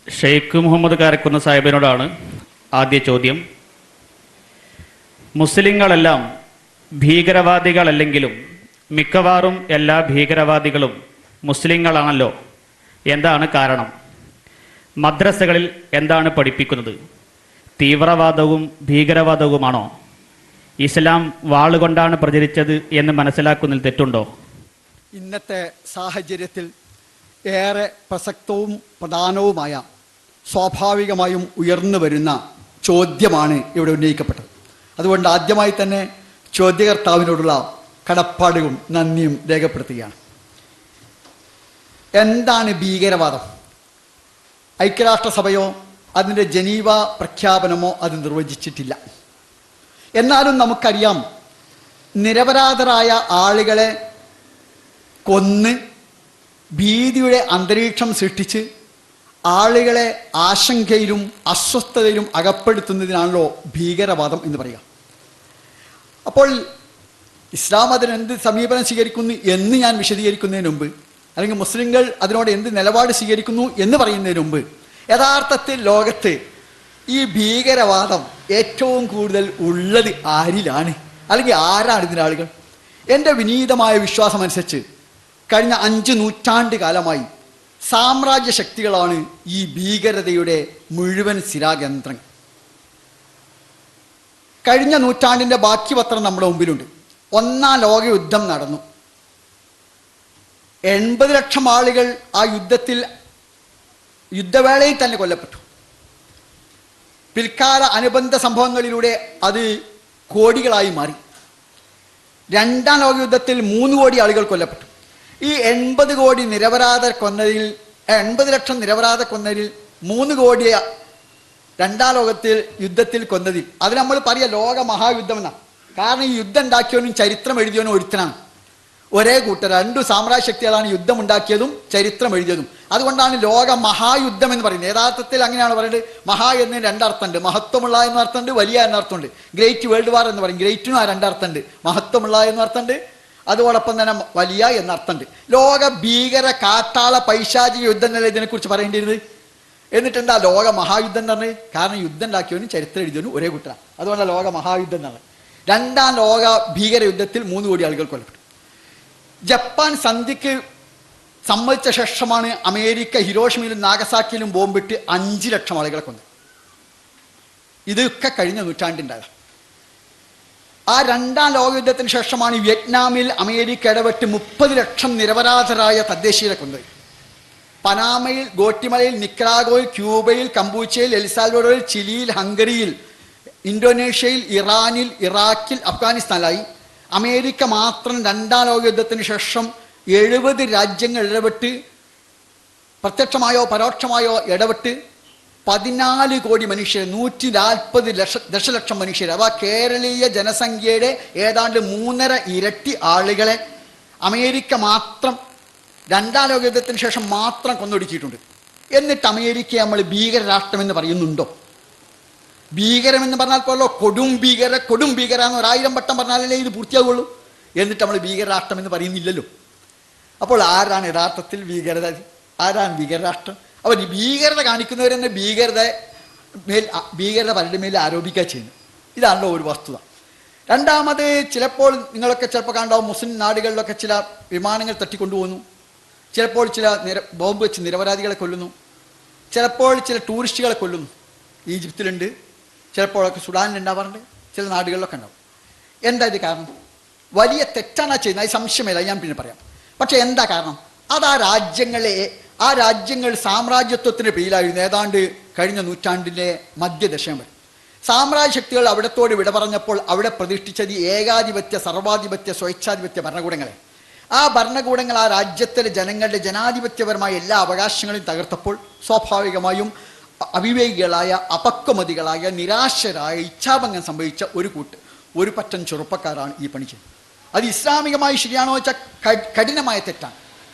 ഷെയ്ഖ് മുഹമ്മദ് കാരക്കുന്ന് സാഹിബിനോടാണ് ആദ്യ ചോദ്യം. മുസ്ലിങ്ങളെല്ലാം ഭീകരവാദികളല്ലെങ്കിലും മിക്കവാറും എല്ലാ ഭീകരവാദികളും മുസ്ലിങ്ങളാണല്ലോ. എന്താണ് കാരണം? മദ്രസകളിൽ എന്താണ് പഠിപ്പിക്കുന്നത്? തീവ്രവാദവും ഭീകരവാദവുമാണോ? ഇസ്ലാം വാളുകൊണ്ടാണ് പ്രചരിച്ചത് എന്ന് മനസ്സിലാക്കുന്നതിൽ തെറ്റുണ്ടോ? ഇന്നത്തെ സാഹചര്യത്തിൽ ഏറെ പ്രസക്തവും പ്രധാനവുമായ സ്വാഭാവികമായും ഉയർന്നു വരുന്ന ചോദ്യമാണ് ഇവിടെ ഉന്നയിക്കപ്പെട്ടത്. അതുകൊണ്ട് ആദ്യമായി തന്നെ ചോദ്യകർത്താവിനോടുള്ള കടപ്പാടും നന്ദിയും രേഖപ്പെടുത്തുകയാണ്. എന്താണ് ഭീകരവാദം? ഐക്യരാഷ്ട്രസഭയോ അതിൻ്റെ ജനീവ പ്രഖ്യാപനമോ അത് നിർവചിച്ചിട്ടില്ല. എന്നാലും നമുക്കറിയാം, നിരപരാധരായ ആളുകളെ കൊന്ന് ഭീതിയുടെ അന്തരീക്ഷം സൃഷ്ടിച്ച് ആളുകളെ ആശങ്കയിലും അസ്വസ്ഥതയിലും അകപ്പെടുത്തുന്നതിനാണല്ലോ ഭീകരവാദം എന്ന് പറയുക. അപ്പോൾ ഇസ്ലാം അതിനെന്ത് സമീപനം സ്വീകരിക്കുന്നു എന്ന് ഞാൻ വിശദീകരിക്കുന്നതിന് മുമ്പ്, അല്ലെങ്കിൽ മുസ്ലിങ്ങൾ അതിനോട് എന്ത് നിലപാട് സ്വീകരിക്കുന്നു എന്ന് പറയുന്നതിന് മുമ്പ്, യഥാർത്ഥത്തിൽ ലോകത്ത് ഈ ഭീകരവാദം ഏറ്റവും കൂടുതൽ ഉള്ളത് ആരിലാണ്, അല്ലെങ്കിൽ ആരാണ് ഇതിൻ്റെ ആളുകൾ? എൻ്റെ വിനീതമായ വിശ്വാസമനുസരിച്ച് കഴിഞ്ഞ 5 നൂറ്റാണ്ട് കാലമായി സാമ്രാജ്യ ശക്തികളാണ് ഈ ഭീകരതയുടെ മുഴുവൻ സ്ഥിരാകേന്ദ്രങ്ങൾ. കഴിഞ്ഞ നൂറ്റാണ്ടിൻ്റെ ബാക്കി പത്രം നമ്മുടെ മുമ്പിലുണ്ട്. 1-ാം ലോക യുദ്ധം നടന്നു. 80 ലക്ഷം ആളുകൾ ആ യുദ്ധവേളയിൽ തന്നെ കൊല്ലപ്പെട്ടു. പിൽക്കാല അനുബന്ധ സംഭവങ്ങളിലൂടെ അത് കോടികളായി മാറി. 2-ാം ലോക യുദ്ധത്തിൽ 3 കോടി ആളുകൾ കൊല്ലപ്പെട്ടു. ഈ 80 കോടി നിരപരാധർ കൊന്നതിൽ 80 ലക്ഷം നിരപരാധ കൊന്നതിൽ 3 കോടി 2-ാം യുദ്ധത്തിൽ കൊന്നതിൽ അത് നമ്മൾ പറയുക ലോക മഹായുദ്ധം എന്നാണ്. കാരണം ഈ യുദ്ധം ഉണ്ടാക്കിയവനും ചരിത്രം എഴുതിയവനും ഒരുത്തനാണ്. ഒരേ കൂട്ടർ 2 സാമ്രാജ്യ ശക്തികളാണ് യുദ്ധം ഉണ്ടാക്കിയതും ചരിത്രം എഴുതിയതും. അതുകൊണ്ടാണ് ലോക മഹായുദ്ധം എന്ന് പറയുന്നത്. യഥാർത്ഥത്തിൽ അങ്ങനെയാണ് പറയുന്നത്. മഹാ എന്നതിന് 2 അർത്ഥമുണ്ട്. മഹത്വമുള്ള എന്ന അർത്ഥമുണ്ട്, വലിയ എന്ന അർത്ഥമുണ്ട്. ഗ്രേറ്റ് വേൾഡ് വാർ എന്ന് പറയും. ഗ്രേറ്റിനും ആ 2 അർത്ഥമുണ്ട്. മഹത്വമുള്ള എന്ന അർത്ഥമുണ്ട്, അതോടൊപ്പം തന്നെ വലിയ എന്ന അർത്ഥമുണ്ട്. ലോക ഭീകര കാട്ടാള പൈശാചിക യുദ്ധം എന്നല്ല ഇതിനെക്കുറിച്ച് പറയേണ്ടിയിരുന്നത്. എന്നിട്ടെന്താ ലോക മഹായുദ്ധം എന്ന് പറഞ്ഞത്? കാരണം യുദ്ധം ഉണ്ടാക്കിയവനും ചരിത്രം എഴുതിയവനും ഒരേ കൂട്ടരാണ്. അതുകൊണ്ടാണ് ലോക മഹായുദ്ധം എന്നാണ്. 2-ാം ലോക ഭീകര യുദ്ധത്തിൽ 3 കോടി ആളുകൾ കൊല്ലപ്പെട്ടു. ജപ്പാൻ സന്ധിക്ക് സമ്മതിച്ച ശേഷമാണ് അമേരിക്ക ഹിരോഷിമയിലും നാഗസാക്കിയിലും ബോംബിട്ട് 5 ലക്ഷം ആളുകളെ കൊന്നത്. ഇതൊക്കെ കഴിഞ്ഞ നൂറ്റാണ്ടിൻ്റെതാണ്. ആ 2-ാം ലോക യുദ്ധത്തിന് ശേഷമാണ് വിയറ്റ്നാമിൽ അമേരിക്ക ഇടപെട്ട് 30 ലക്ഷം നിരപരാധരായ തദ്ദേശീയരെ കൊന്നത്. പനാമയിൽ, ഗോട്ടിമലയിൽ, നിക്കരാഗോയിൽ, ക്യൂബയിൽ, കംബൂച്ചയിൽ, എൽസാൽവഡോറിൽ, ചിലിയിൽ, ഹംഗറിയിൽ, ഇന്തോനേഷ്യയിൽ, ഇറാനിൽ, ഇറാഖിൽ, അഫ്ഗാനിസ്ഥാനിലായി. അമേരിക്ക മാത്രം 2-ാം ലോക യുദ്ധത്തിന് ശേഷം 70 രാജ്യങ്ങൾ ഇടപെട്ട്, പ്രത്യക്ഷമായോ പരോക്ഷമായോ ഇടപെട്ട് 14 കോടി മനുഷ്യർ, 140 ദശലക്ഷം മനുഷ്യർ, അഥവാ കേരളീയ ജനസംഖ്യയുടെ ഏതാണ്ട് 3.5 ഇരട്ടി ആളുകളെ അമേരിക്ക മാത്രം 2-ാം ലോക യുദ്ധത്തിന് ശേഷം മാത്രം കൊന്നൊടുക്കിയിട്ടുണ്ട്. എന്നിട്ട് അമേരിക്കയെ നമ്മൾ ഭീകര രാഷ്ട്രമെന്ന് പറയുന്നുണ്ടോ? ഭീകരമെന്ന് പറഞ്ഞാൽ പോലോ കൊടും ഭീകര എന്ന് 1000 വട്ടം പറഞ്ഞാലല്ലേ ഇത് പൂർത്തിയാകുള്ളൂ. എന്നിട്ട് നമ്മൾ ഭീകരരാഷ്ട്രമെന്ന് പറയുന്നില്ലല്ലോ. അപ്പോൾ ആരാണ് യഥാർത്ഥത്തിൽ ഭീകരത? ആരാണ് ഭീകരരാഷ്ട്രം? അപ്പോൾ ഈ ഭീകരത കാണിക്കുന്നവർ തന്നെ ഭീകരത പലരുടെ മേൽ ആരോപിക്കുക ചെയ്യുന്നു. ഇതാണല്ലോ ഒരു വസ്തുത. രണ്ടാമത്, ചിലപ്പോൾ നിങ്ങളൊക്കെ ചിലപ്പോൾ കണ്ടാവും, മുസ്ലിം നാടുകളിലൊക്കെ ചില വിമാനങ്ങൾ തട്ടിക്കൊണ്ടുപോകുന്നു. ചിലപ്പോൾ ചില ബോംബ് വെച്ച് നിരപരാധികളെ കൊല്ലുന്നു. ചിലപ്പോൾ ചില ടൂറിസ്റ്റുകളെ കൊല്ലുന്നു. ഈജിപ്തിലുണ്ട്, ചിലപ്പോഴൊക്കെ സുഡാനിലുണ്ടാവാറുണ്ട്, ചില നാടുകളിലൊക്കെ ഉണ്ടാവും. എന്താ ഇത് കാരണം? വലിയ തെറ്റാണ് ചെയ്യുന്നത്, അത് സംശയമില്ല, ഞാൻ പിന്നെ പറയാം. പക്ഷെ എന്താ കാരണം? അത് ആ രാജ്യങ്ങൾ സാമ്രാജ്യത്വത്തിന് പേരിലായിരുന്നു. ഏതാണ്ട് കഴിഞ്ഞ നൂറ്റാണ്ടിൻ്റെ മധ്യദശകം വരെ സാമ്രാജ്യ ശക്തികൾ അവിടത്തോട് വിട പറഞ്ഞപ്പോൾ അവിടെ പ്രതിഷ്ഠിച്ചത് ഏകാധിപത്യ, സർവാധിപത്യ, സ്വേച്ഛാധിപത്യ ഭരണകൂടങ്ങളെ. ആ ഭരണകൂടങ്ങൾ ആ രാജ്യത്തിലെ ജനങ്ങളുടെ ജനാധിപത്യപരമായ എല്ലാ അവകാശങ്ങളെയും തകർത്തപ്പോൾ സ്വാഭാവികമായും അവിവേകികളായ, അപക്വമതികളായ, നിരാശരായ, ഇച്ഛാഭംഗം സംഭവിച്ച ഒരു പറ്റം ചെറുപ്പക്കാരാണ് ഈ പണി ചെയ്യുന്നത്. അത് ഇസ്ലാമികമായി ശരിയാണോ വെച്ചാൽ കഠിനമായ തെറ്റാണ്.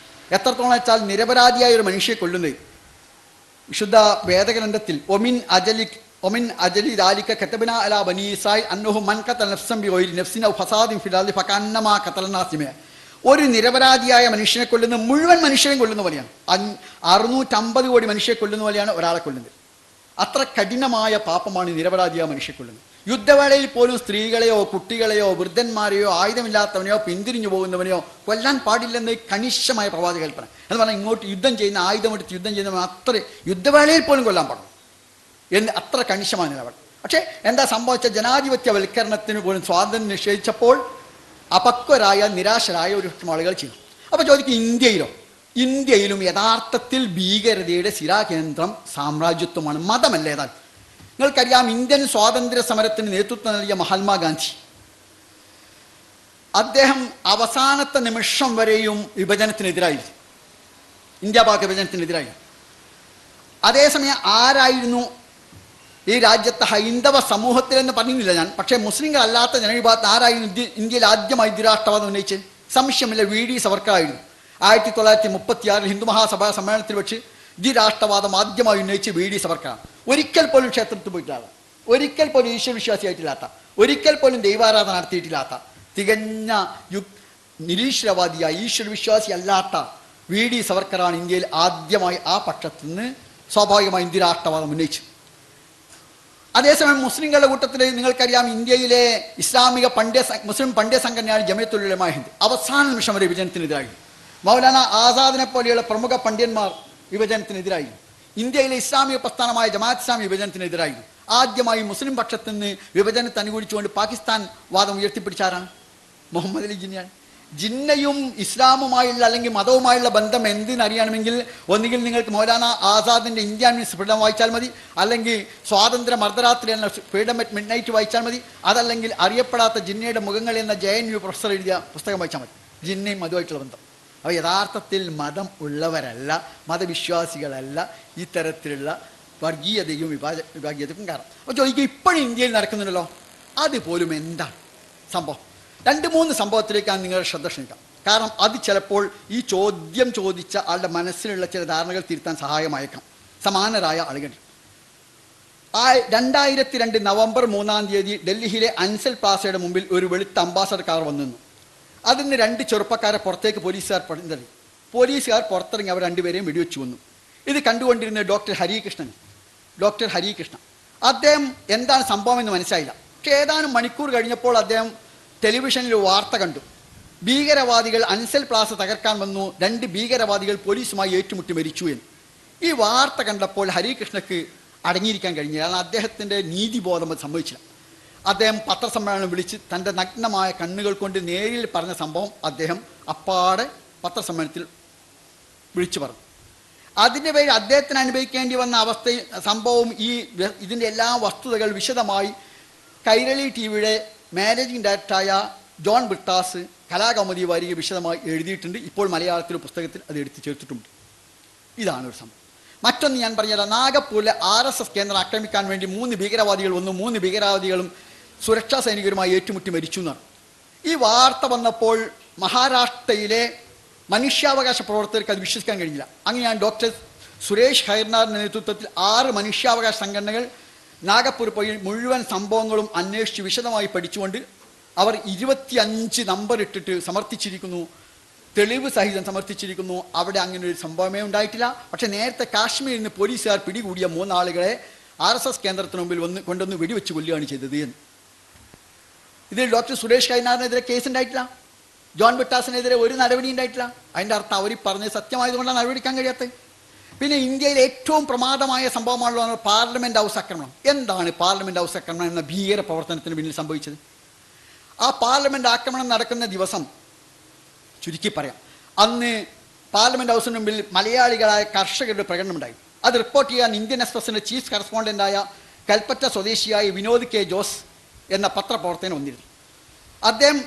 എത്രത്തോളം വെച്ചാൽ നിരപരാധിയായ ഒരു മനുഷ്യയെ കൊല്ലുന്നത് വിശുദ്ധ വേദഗ്രന്ഥത്തിൽ ഒമിൻ അജലി ദാലിക കതബന അലാ ബനി ഇസ്രായീൽ അന്നഹു മൻ ഖതല നഫ്സൻ ബിഗൈരി നഫ്സിൻ ഔ ഫസാദിൻ ഫിൽ അർളി ഫകഅന്നമാ ഖതലനാസ് ജമീഅ. ഒരു നിരപരാധിയായ മനുഷ്യനെ കൊല്ലുന്ന മുഴുവൻ മനുഷ്യരെയും കൊല്ലുന്ന പോലെയാണ്. 650 കോടി മനുഷ്യരെ കൊല്ലുന്ന പോലെയാണ് ഒരാളെ കൊല്ലുന്നത്. അത്ര കഠിനമായ പാപമാണ് നിരപരാധിയായ മനുഷ്യരെ കൊല്ലുന്നത്. യുദ്ധവേളയിൽ പോലും സ്ത്രീകളെയോ കുട്ടികളെയോ വൃദ്ധന്മാരെയോ ആയുധമില്ലാത്തവനെയോ പിന്തിരിഞ്ഞു പോകുന്നവനെയോ കൊല്ലാൻ പാടില്ലെന്ന് കണിശമായ പ്രവാചക കൽപ്പന. എന്ന് പറഞ്ഞാൽ ഇങ്ങോട്ട് യുദ്ധം ചെയ്യുന്ന ആയുധമെടുത്ത് യുദ്ധം ചെയ്യുന്നവൻ അത്ര യുദ്ധവേളയിൽ പോലും കൊല്ലാൻ പാടും എന്ന് അത്ര കണിശമായ നിലപാട്. പക്ഷേ എന്താ സംഭവിച്ച, ജനാധിപത്യവൽക്കരണത്തിന് പോലും സ്വാതന്ത്ര്യം നിഷേധിച്ചപ്പോൾ അപക്വരായ നിരാശരായ ഒരു ആളുകൾ ചെയ്തു. അപ്പോൾ ചോദിക്കും, ഇന്ത്യയിലും യഥാർത്ഥത്തിൽ ഭീകരതയുടെ സ്ഥിരാകേന്ദ്രം സാമ്രാജ്യത്വമാണ്, മതമല്ല. ഏതായാലും നിങ്ങൾക്കറിയാം, ഇന്ത്യൻ സ്വാതന്ത്ര്യ സമരത്തിന് നേതൃത്വം നൽകിയ മഹാത്മാഗാന്ധി, അദ്ദേഹം അവസാനത്തെ നിമിഷം വരെയും വിഭജനത്തിനെതിരായിരുന്നു, ഇന്ത്യ പാക് വിഭജനത്തിനെതിരായിരുന്നു. അതേസമയം ആരായിരുന്നു ഈ രാജ്യത്തെ ഹൈന്ദവ സമൂഹത്തിലെന്ന് പറയുന്നില്ല ഞാൻ, പക്ഷേ മുസ്ലിങ്ങളല്ലാത്ത ജനവിഭാഗത്ത് ആരായിരുന്നു ഇന്ത്യയിൽ ആദ്യമായി ദ്വിരാഷ്ട്രവാദം ഉന്നയിച്ച്? സംശയമില്ല, VD സവർക്കർ ആയിരുന്നു. 1936 ഹിന്ദു മഹാസഭാ സമ്മേളനത്തിൽ വെച്ച് ദ്വിരാഷ്ട്രവാദം ആദ്യമായി ഉന്നയിച്ച് VD സവർക്കറാണ്. ഒരിക്കൽ പോലും ക്ഷേത്രത്തിൽ പോയിട്ടില്ലാത്ത, ഒരിക്കൽ പോലും ഈശ്വരവിശ്വാസിയായിട്ടില്ലാത്ത, ഒരിക്കൽ പോലും ദൈവാരാധന നടത്തിയിട്ടില്ലാത്ത, തികഞ്ഞ നിരീശ്വരവാദിയായ ഈശ്വരവിശ്വാസി അല്ലാത്ത VD സവർക്കറാണ് ഇന്ത്യയിൽ ആദ്യമായി ആ പക്ഷത്ത് നിന്ന് സ്വാഭാവികമായും ദ്വിരാഷ്ട്രവാദം ഉന്നയിച്ചു. അതേസമയം മുസ്ലിങ്ങളുടെ കൂട്ടത്തിൽ നിങ്ങൾക്കറിയാം, ഇന്ത്യയിലെ ഇസ്ലാമിക മുസ്ലിം പണ്ഡിത സംഘടനയാണ് ജമിയത്തുൽ ഉലമ ഹിന്ദ്. അവസാന നിമിഷം വരെ വിഭജനത്തിനെതിരായി. മൗലാന ആസാദിനെ പോലെയുള്ള പ്രമുഖ പണ്ഡിതന്മാർ വിഭജനത്തിനെതിരായി. ഇന്ത്യയിലെ ഇസ്ലാമിക പ്രസ്ഥാനമായ ജമാഅത്ത് ഇസ്ലാമി വിഭജനത്തിനെതിരായി. ആദ്യമായി മുസ്ലിം പക്ഷത്ത് നിന്ന് വിഭജനത്തെ അനുകൂലിച്ചുകൊണ്ട് പാകിസ്ഥാൻ വാദം ഉയർത്തിപ്പിടിച്ചാരാണ്? മുഹമ്മദ് അലി ജിന്നയാണ്. ജിന്നയും ഇസ്ലാമുമായുള്ള അല്ലെങ്കിൽ മതവുമായുള്ള ബന്ധം എന്തിനറിയണമെങ്കിൽ ഒന്നുകിൽ നിങ്ങൾക്ക് മൗലാന ആസാദിൻ്റെ ഇന്ത്യ മീൻസ് ഫ്രീഡം വായിച്ചാൽ മതി, അല്ലെങ്കിൽ സ്വാതന്ത്ര്യ മർദ്ദരാത്രി എന്ന ഫ്രീഡം അറ്റ് മിഡ് നൈറ്റ് വായിച്ചാൽ മതി, അതല്ലെങ്കിൽ അറിയപ്പെടാത്ത ജിന്നയുടെ മുഖങ്ങൾ എന്ന JNU പ്രൊഫസർ എഴുതിയ പുസ്തകം വായിച്ചാൽ മതി. ജിന്നയും മതമായിട്ടുള്ള ബന്ധം. അവ യഥാർത്ഥത്തിൽ മതം ഉള്ളവരല്ല, മതവിശ്വാസികളല്ല, ഇത്തരത്തിലുള്ള വർഗീയതയും വിഭാഗീയതക്കും കാരണം. അപ്പോൾ ചോദിക്കും, ഇപ്പോഴും ഇന്ത്യയിൽ നടക്കുന്നുണ്ടല്ലോ, അതുപോലും എന്താണ് സംഭവം? 2-3 സംഭവത്തിലേക്കാണ് നിങ്ങളുടെ ശ്രദ്ധ ക്ഷണിക്കാം. കാരണം അത് ചിലപ്പോൾ ഈ ചോദ്യം ചോദിച്ച ആളുടെ മനസ്സിലുള്ള ചില ധാരണകൾ തിരുത്താൻ സഹായമായേക്കാം. സമാനരായ ആളുകൾ 2002 നവംബർ 3 ഡൽഹിയിലെ അൻസൽ പ്ലാസയുടെ മുമ്പിൽ ഒരു വെളുത്ത അംബാസഡർ കാർ വന്നു നിന്നു. അതിന് 2 ചെറുപ്പക്കാരെ പുറത്തേക്ക് പോലീസുകാർ പുറത്തിറങ്ങി. പോലീസുകാർ പുറത്തിറങ്ങി അവർ 2 പേരെയും വെടിവെച്ചു കൊന്നു. ഇത് കണ്ടുകൊണ്ടിരുന്ന ഡോക്ടർ ഹരികൃഷ്ണൻ അദ്ദേഹം എന്താണ് സംഭവം എന്ന് മനസ്സിലായില്ല. പക്ഷേ ഏതാനും മണിക്കൂർ കഴിഞ്ഞപ്പോൾ അദ്ദേഹം ടെലിവിഷനിൽ വാർത്ത കണ്ടു. ഭീകരവാദികൾ അൻസൽ പ്ലാസ തകർക്കാൻ വന്നു, 2 ഭീകരവാദികൾ പോലീസുമായി ഏറ്റുമുട്ടി മരിച്ചു എന്ന്. ഈ വാർത്ത കണ്ടപ്പോൾ ഹരികൃഷ്ണക്ക് അടങ്ങിയിരിക്കാൻ കഴിഞ്ഞില്ല. കാരണം അദ്ദേഹത്തിൻ്റെ നീതിബോധം സംഭവിച്ചില്ല. അദ്ദേഹം പത്രസമ്മേളനം വിളിച്ച് തൻ്റെ നഗ്നമായ കണ്ണുകൾ കൊണ്ട് നേരിൽ പറഞ്ഞ സംഭവം അദ്ദേഹം അപ്പാടെ പത്രസമ്മേളനത്തിൽ വിളിച്ചു പറഞ്ഞു. അതിൻ്റെ പേരിൽ അദ്ദേഹത്തിന് അനുഭവിക്കേണ്ടി വന്ന സംഭവവും ഇതിൻ്റെ എല്ലാ വസ്തുതകൾ വിശദമായി കൈരളി TV-യുടെ മാനേജിംഗ് ഡയറക്ടറായ ജോൺ ബ്രിട്ടാസ് കലാകൗമുദി വാരിക വിശദമായി എഴുതിയിട്ടുണ്ട്. ഇപ്പോൾ മലയാളത്തിലെ പുസ്തകത്തിൽ അത് എടുത്തു ചേർത്തിട്ടുണ്ട്. ഇതാണ് ഒരു സംഭവം. മറ്റൊന്ന് ഞാൻ പറഞ്ഞുതരാം. നാഗപ്പൂരിലെ RSS കേന്ദ്രം ആക്രമിക്കാൻ വേണ്ടി 3 ഭീകരവാദികൾ വന്നു. 3 ഭീകരവാദികളും സുരക്ഷാ സൈനികരുമായി ഏറ്റുമുട്ടി മരിച്ചു എന്നാണ്. ഈ വാർത്ത വന്നപ്പോൾ മഹാരാഷ്ട്രയിലെ മനുഷ്യാവകാശ പ്രവർത്തകർക്ക് അത് വിശ്വസിക്കാൻ കഴിഞ്ഞില്ല. അങ്ങനെയാണ് ഡോക്ടർ സുരേഷ് ഹൈർനാറിൻ്റെ നേതൃത്വത്തിൽ 6 മനുഷ്യാവകാശ സംഘടനകൾ നാഗപ്പൂർ പോയി മുഴുവൻ സംഭവങ്ങളും അന്വേഷിച്ച് വിശദമായി പഠിച്ചുകൊണ്ട് അവർ 25 നമ്പർ ഇട്ടിട്ട് സമർത്ഥിച്ചിരിക്കുന്നു, തെളിവ് സഹിതം സമർത്ഥിച്ചിരിക്കുന്നു. അവിടെ അങ്ങനെ ഒരു സംഭവമേ ഉണ്ടായിട്ടില്ല. പക്ഷേ നേരത്തെ കാശ്മീരിൽ നിന്ന് പോലീസുകാർ പിടികൂടിയ 3 ആളുകളെ RSS കേന്ദ്രത്തിന് മുമ്പിൽ കൊണ്ടുവന്ന് വെടിവെച്ച് കൊല്ലുകയാണ് ചെയ്തത് എന്ന്. ഇതിൽ ഡോക്ടർ സുരേഷ് ഹൈനാറിനെതിരെ കേസ് ഉണ്ടായിട്ടില്ല, ജോൺ ബ്രിട്ടാസിനെതിരെ ഒരു നടപടി ഉണ്ടായിട്ടില്ല. അതിൻ്റെ അർത്ഥം അവർ പറഞ്ഞത് സത്യമായതുകൊണ്ടാണ് നടപടിക്കാൻ കഴിയാത്തത്. പിന്നെ ഇന്ത്യയിലെ ഏറ്റവും പ്രമാദമായ സംഭവമാണല്ലോ പാർലമെൻറ്റ് ഹൗസ് ആക്രമണം. എന്താണ് പാർലമെൻറ്റ് ഹൗസ് ആക്രമണം എന്ന ഭീകര പ്രവർത്തനത്തിന് പിന്നിൽ സംഭവിച്ചത്? ആ പാർലമെൻറ്റ് ആക്രമണം നടക്കുന്ന ദിവസം ചുരുക്കി പറയാം, അന്ന് പാർലമെൻറ്റ് ഹൗസിന് മുമ്പിൽ മലയാളികളായ കർഷകരുടെ പ്രകടനമുണ്ടായി. അത് റിപ്പോർട്ട് ചെയ്യാൻ ഇന്ത്യൻ എക്സ്പ്രസിൻ്റെ ചീഫ് കറസ്പോണ്ടൻ്റായ കൽപ്പറ്റ സ്വദേശിയായ വിനോദ് K. ജോസ് എന്ന പത്രപ്രവർത്തകൻ വന്നിരുന്നു. അദ്ദേഹം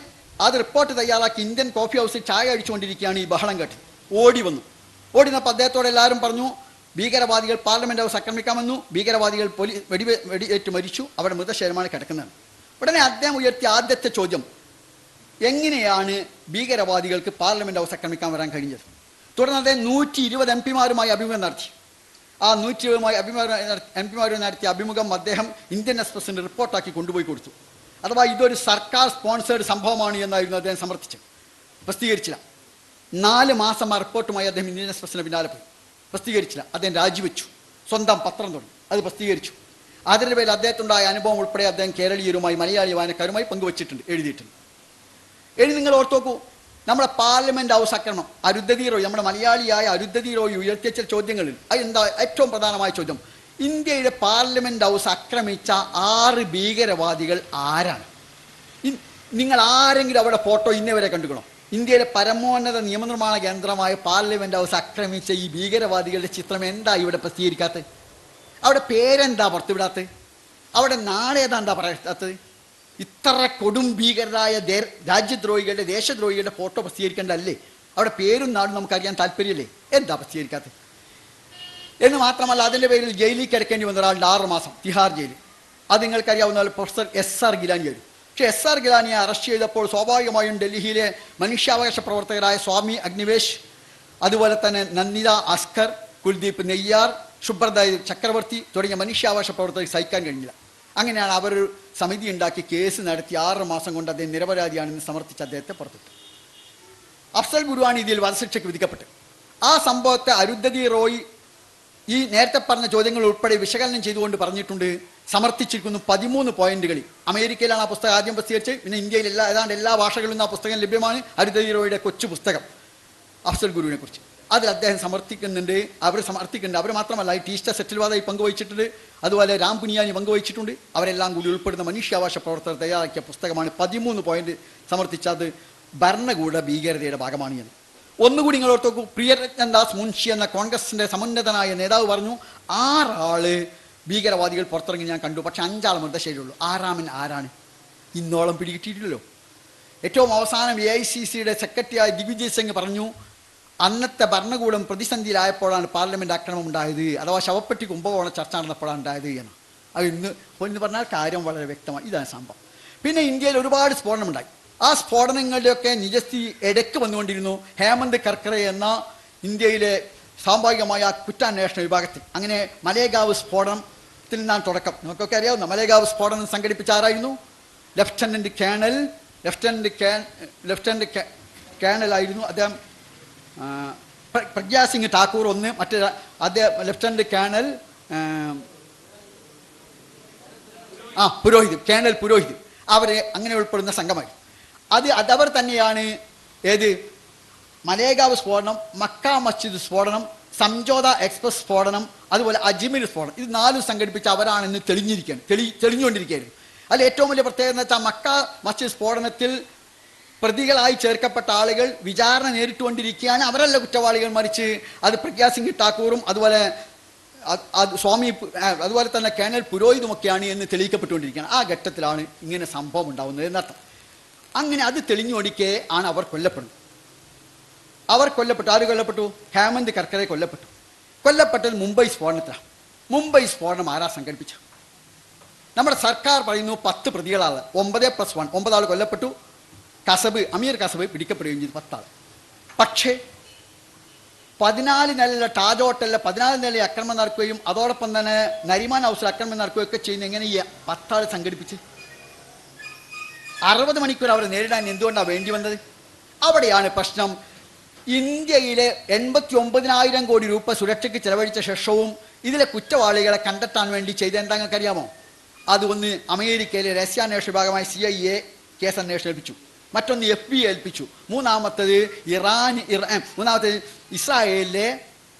അത് റിപ്പോർട്ട് തയ്യാറാക്കി ഇന്ത്യൻ കോഫി ഹൗസിൽ ചായ കഴിച്ചുകൊണ്ടിരിക്കുകയാണ് ഈ ബഹളം കേട്ടത്. ഓടി വന്നപ്പോൾ അദ്ദേഹത്തോട് എല്ലാവരും പറഞ്ഞു, ഭീകരവാദികൾ പാർലമെൻറ്റ് ഹൗസ് ആക്രമിക്കാമെന്നു, ഭീകരവാദികൾ വെടിയേറ്റ് മരിച്ചു, അവിടെ മൃതശരീരമാണ് കിടക്കുന്നത്. ഉടനെ അദ്ദേഹം ഉയർത്തിയ ആദ്യത്തെ ചോദ്യം, എങ്ങനെയാണ് ഭീകരവാദികൾക്ക് പാർലമെൻറ്റ് ഹൗസ് ആക്രമിക്കാൻ വരാൻ കഴിഞ്ഞത്? തുടർന്ന് അദ്ദേഹം 120 MP-മാരുമായി അഭിമുഖം നടത്തി. ആ 120 MP-മാരുമായി നടത്തിയ അഭിമുഖം അദ്ദേഹം ഇന്ത്യൻ എക്സ്പ്രസിന് റിപ്പോർട്ടാക്കി കൊണ്ടുപോയി കൊടുത്തു. അഥവാ ഇതൊരു സർക്കാർ സ്പോൺസേഡ് സംഭവമാണ് എന്നായിരുന്നു അദ്ദേഹം സമർത്ഥിച്ചത്. പ്രസിദ്ധീകരിച്ചില്ല. 4 മാസം ആ റിപ്പോർട്ടുമായി അദ്ദേഹം ഇന്ത്യൻ എക്സ്പ്രസിന് പിന്നാലെ പോയി. പ്രസിദ്ധീകരിച്ചില്ല. അദ്ദേഹം രാജിവെച്ചു. സ്വന്തം പത്രം തുടങ്ങി, അത് പ്രസിദ്ധീകരിച്ചു. അതിൻ്റെ പേരിൽ അദ്ദേഹത്തിനുണ്ടായ അനുഭവം ഉൾപ്പെടെ അദ്ദേഹം കേരളീയരുമായി മലയാളി വായനക്കാരുമായി പങ്കുവച്ചിട്ടുണ്ട്, എഴുതിയിട്ടുണ്ട്. നിങ്ങൾ ഓർത്ത് നോക്കൂ, നമ്മുടെ പാർലമെന്റ് ഹൗസ് ആക്രമണം, അരുന്ധതി റോയ്, നമ്മുടെ മലയാളിയായ അരുന്ധതി റോയ് ഉയർത്തിയ ചില ചോദ്യങ്ങളിൽ അതെന്താ ഏറ്റവും പ്രധാനമായ ചോദ്യം? ഇന്ത്യയുടെ പാർലമെന്റ് ഹൗസ് ആക്രമിച്ച 6 ഭീകരവാദികൾ ആരാണ്? നിങ്ങൾ ആരെങ്കിലും അവിടെ ഫോട്ടോ ഇന്നേവരെ കണ്ടുകണോ? ഇന്ത്യയിലെ പരമോന്നത നിയമനിർമ്മാണ കേന്ദ്രമായ പാർലമെന്റ് ഹൗസ് ആക്രമിച്ച ഈ ഭീകരവാദികളുടെ ചിത്രം എന്താ ഇവിടെ പ്രസിദ്ധീകരിക്കാത്തത്? അവിടെ പേരെന്താ പുറത്തുവിടാത്തത്? അവിടെ നാളേതാ എന്താ പറയാത്തത്? ഇത്ര കൊടും ഭീകരരായ രാജ്യദ്രോഹികളുടെ ദേശദ്രോഹികളുടെ ഫോട്ടോ പ്രസിദ്ധീകരിക്കേണ്ടതല്ലേ? അവിടെ പേരും നാടും നമുക്കറിയാൻ താല്പര്യമല്ലേ? എന്താ പ്രസിദ്ധീകരിക്കാത്തത്? എന്ന് മാത്രമല്ല, അതിൻ്റെ പേരിൽ ജയിലിൽ കിടക്കേണ്ടി വന്ന ഒരാളുടെ 6 മാസം തിഹാർ ജയിലിൽ. അത് നിങ്ങൾക്കറിയാവുന്ന പ്രൊഫസർ SR ഗിലാനി ആയിരുന്നു. പക്ഷേ SR ഗിലാനിയെ അറസ്റ്റ് ചെയ്തപ്പോൾ സ്വാഭാവികമായും ഡൽഹിയിലെ മനുഷ്യാവകാശ പ്രവർത്തകരായ സ്വാമി അഗ്നിവേശ്, അതുപോലെ തന്നെ നന്ദിത അസ്കർ, കുൽദീപ് നെയ്യാർ, സുബ്രത ചക്രവർത്തി തുടങ്ങിയ മനുഷ്യാവകാശ പ്രവർത്തകർ സഹിക്കാൻ കഴിഞ്ഞില്ല. അങ്ങനെയാണ് അവർ സമിതി ഉണ്ടാക്കി കേസ് നടത്തി 6 മാസം കൊണ്ട് അദ്ദേഹം നിരപരാധിയാണെന്ന് സമർത്ഥിച്ച് അദ്ദേഹത്തെ പുറത്തിട്ടു. അഫ്സൽ ഗുരുവാണ് ഇതിൽ വധശിക്ഷയ്ക്ക് വിധിക്കപ്പെട്ടു. ആ സംഭവത്തെ അരുന്ധതി റോയ് ഈ നേരത്തെ പറഞ്ഞ ചോദ്യങ്ങൾ ഉൾപ്പെടെ വിശകലനം ചെയ്തുകൊണ്ട് പറഞ്ഞിട്ടുണ്ട്, സമർത്ഥിച്ചിരിക്കുന്നു 13 പോയിന്റുകളിൽ. അമേരിക്കയിലാണ് ആ പുസ്തകം ആദ്യം പ്രസിദ്ധീകരിച്ചത്. പിന്നെ ഇന്ത്യയിൽ ഏതാണ്ട് എല്ലാ ഭാഷകളിലും ആ പുസ്തകം ലഭ്യമാണ്. അരുന്ധതി റോയുടെ കൊച്ചു പുസ്തകം അഫ്സൽ ഗുരുവിനെ കുറിച്ച്. അതിൽ അദ്ദേഹം സമർത്ഥിക്കുന്നുണ്ട്. അവർ മാത്രമല്ല, ഈ ടീസ്റ്റർ സെറ്റിൽവാദായി പങ്കുവച്ചിട്ടുണ്ട്, അതുപോലെ രാം പുനിയാനി പങ്കുവച്ചിട്ടുണ്ട്. അവരെല്ലാം കൂടി ഉൾപ്പെടുന്ന മനുഷ്യാവകാശ പ്രവർത്തകർ തയ്യാറാക്കിയ പുസ്തകമാണ്. 13 പോയിന്റ് സമർത്ഥിച്ചത് ഭരണകൂട ഭീകരതയുടെ ഭാഗമാണ് എന്ന്. ഒന്നുകൂടി നിങ്ങൾ ഓർത്ത് നോക്കൂ, പ്രിയരഞ്ജൻ ദാസ് മുൻഷി എന്ന കോൺഗ്രസിന്റെ സമുന്നതനായ നേതാവ് പറഞ്ഞു, 6 ആള് ഭീകരവാദികൾ പുറത്തിറങ്ങി ഞാൻ കണ്ടു, പക്ഷെ 5 ആൾ മൃതശൈലിയുള്ളൂ. 6-ാമൻ ആരാണ്? ഇന്നോളം പിടികിട്ടിയിട്ടില്ലല്ലോ. ഏറ്റവും അവസാനം AICCയുടെ സെക്രട്ടറിയായ ദിഗ്വിജയ് സിംഗ് പറഞ്ഞു, അന്നത്തെ ഭരണകൂടം പ്രതിസന്ധിയിലായപ്പോഴാണ് പാർലമെന്റ് ആക്രമണം ഉണ്ടായത്, അഥവാ ശവപ്പെട്ടി കുംഭകോണ ചർച്ച നടന്നപ്പോഴാണ് ഉണ്ടായത് എന്ന്. അത് എന്ന് പറഞ്ഞാൽ കാര്യം വളരെ വ്യക്തമായി. ഇതാണ് സംഭവം. പിന്നെ ഇന്ത്യയിൽ ഒരുപാട് സ്ഫോടനമുണ്ടായി. ആ സ്ഫോടനങ്ങളുടെയൊക്കെ നിജസ്ഥിതി ഇടയ്ക്ക് വന്നുകൊണ്ടിരുന്നു. ഹേമന്ത് കർക്കറെ എന്ന ഇന്ത്യയിലെ സാംഭാവികമായ കുറ്റാന്വേഷണ വിഭാഗത്തിൽ. അങ്ങനെ മലേഗാവ് സ്ഫോടനത്തിൽ നിന്നാണ് തുടക്കം. നമുക്കൊക്കെ അറിയാവുന്ന മലേഗാവ് സ്ഫോടനം സംഘടിപ്പിച്ച ആരായിരുന്നു? ലഫ്റ്റനന്റ് കേണലായിരുന്നു അദ്ദേഹം. പ്രഗ്യാ സിംഗ് ഠാക്കൂർ ഒന്ന്, മറ്റേ അദ്ദേഹം lieutenant colonel Purohit, colonel Purohit, അവരെ അങ്ങനെ ഉൾപ്പെടുന്ന സംഘമായി. അതവർ തന്നെയാണ് ഏത് മലേഗാവ് സ്ഫോടനം, മക്ക മസ്ജിദ് സ്ഫോടനം, സംജോത എക്സ്പ്രസ് സ്ഫോടനം, അതുപോലെ അജ്മീർ സ്ഫോടനം. ഇത് 4 സംഘടിപ്പിച്ച അവരാണെന്ന് തെളിഞ്ഞുകൊണ്ടിരിക്കുകയായിരുന്നു. അതിൽ ഏറ്റവും വലിയ പ്രത്യേകത എന്ന് വെച്ചാൽ, മക്ക മസ്ജിദ് സ്ഫോടനത്തിൽ പ്രതികളായി ചേർക്കപ്പെട്ട ആളുകൾ വിചാരണ നേരിട്ടുകൊണ്ടിരിക്കുകയാണ്. അവരല്ല കുറ്റവാളികൾ, മറിച്ച് അത് പ്രഗ്യാ സിംഗ് ഠാക്കൂറും അതുപോലെ അതുപോലെ തന്നെ കേണൽ പുരോഹിതുമൊക്കെയാണ് എന്ന് തെളിയിക്കപ്പെട്ടുകൊണ്ടിരിക്കുകയാണ്. ആ ഘട്ടത്തിലാണ് ഇങ്ങനെ സംഭവം ഉണ്ടാവുന്നത് എന്നർത്ഥം. അങ്ങനെ അത് തെളിഞ്ഞൊടിക്കെ ആണ് അവർ കൊല്ലപ്പെടുന്നത്. ആര് കൊല്ലപ്പെട്ടു? ഹേമന്ത് കർക്കറെ കൊല്ലപ്പെട്ടത് മുംബൈ സ്ഫോടനത്തിലാണ്. മുംബൈ സ്ഫോടനം ആരാ സംഘടിപ്പിച്ച? നമ്മുടെ സർക്കാർ പറയുന്നു 10 പ്രതികളാണ്, 9+1, 9 ആൾ കൊല്ലപ്പെട്ടു. അമീർ കസബ് പിടിക്കപ്പെടുകയും ചെയ്തു, 10 ആൾ. പക്ഷേ 14 നിലയിലെ താജ് ഹോട്ടലിലെ 14 നിലയിൽ ആക്രമണം നടക്കുകയും അതോടൊപ്പം തന്നെ നരിമാൻ ഹൗസിൽ ആക്രമണം നടക്കുകയൊക്കെ ചെയ്യുന്ന എങ്ങനെ ഈ 10 ആൾ സംഘടിപ്പിച്ച് 60 മണിക്കൂർ അവരെ നേരിടാൻ എന്തുകൊണ്ടാണ് വേണ്ടി വന്നത്? അവിടെയാണ് പ്രശ്നം. ഇന്ത്യയിലെ 89,000 കോടി രൂപ സുരക്ഷയ്ക്ക് ചെലവഴിച്ച ശേഷവും ഇതിലെ കുറ്റവാളികളെ കണ്ടെത്താൻ വേണ്ടി ചെയ്ത എന്താ നിങ്ങൾക്കറിയാമോ? അതൊന്ന് അമേരിക്കയിലെ രഹസ്യാന്വേഷണ വിഭാഗമായ CIA കേസ് അന്വേഷണം ഏൽപ്പിച്ചു, മറ്റൊന്ന് FBI ഏൽപ്പിച്ചു, മൂന്നാമത്തേത് ഇസ്രായേലിലെ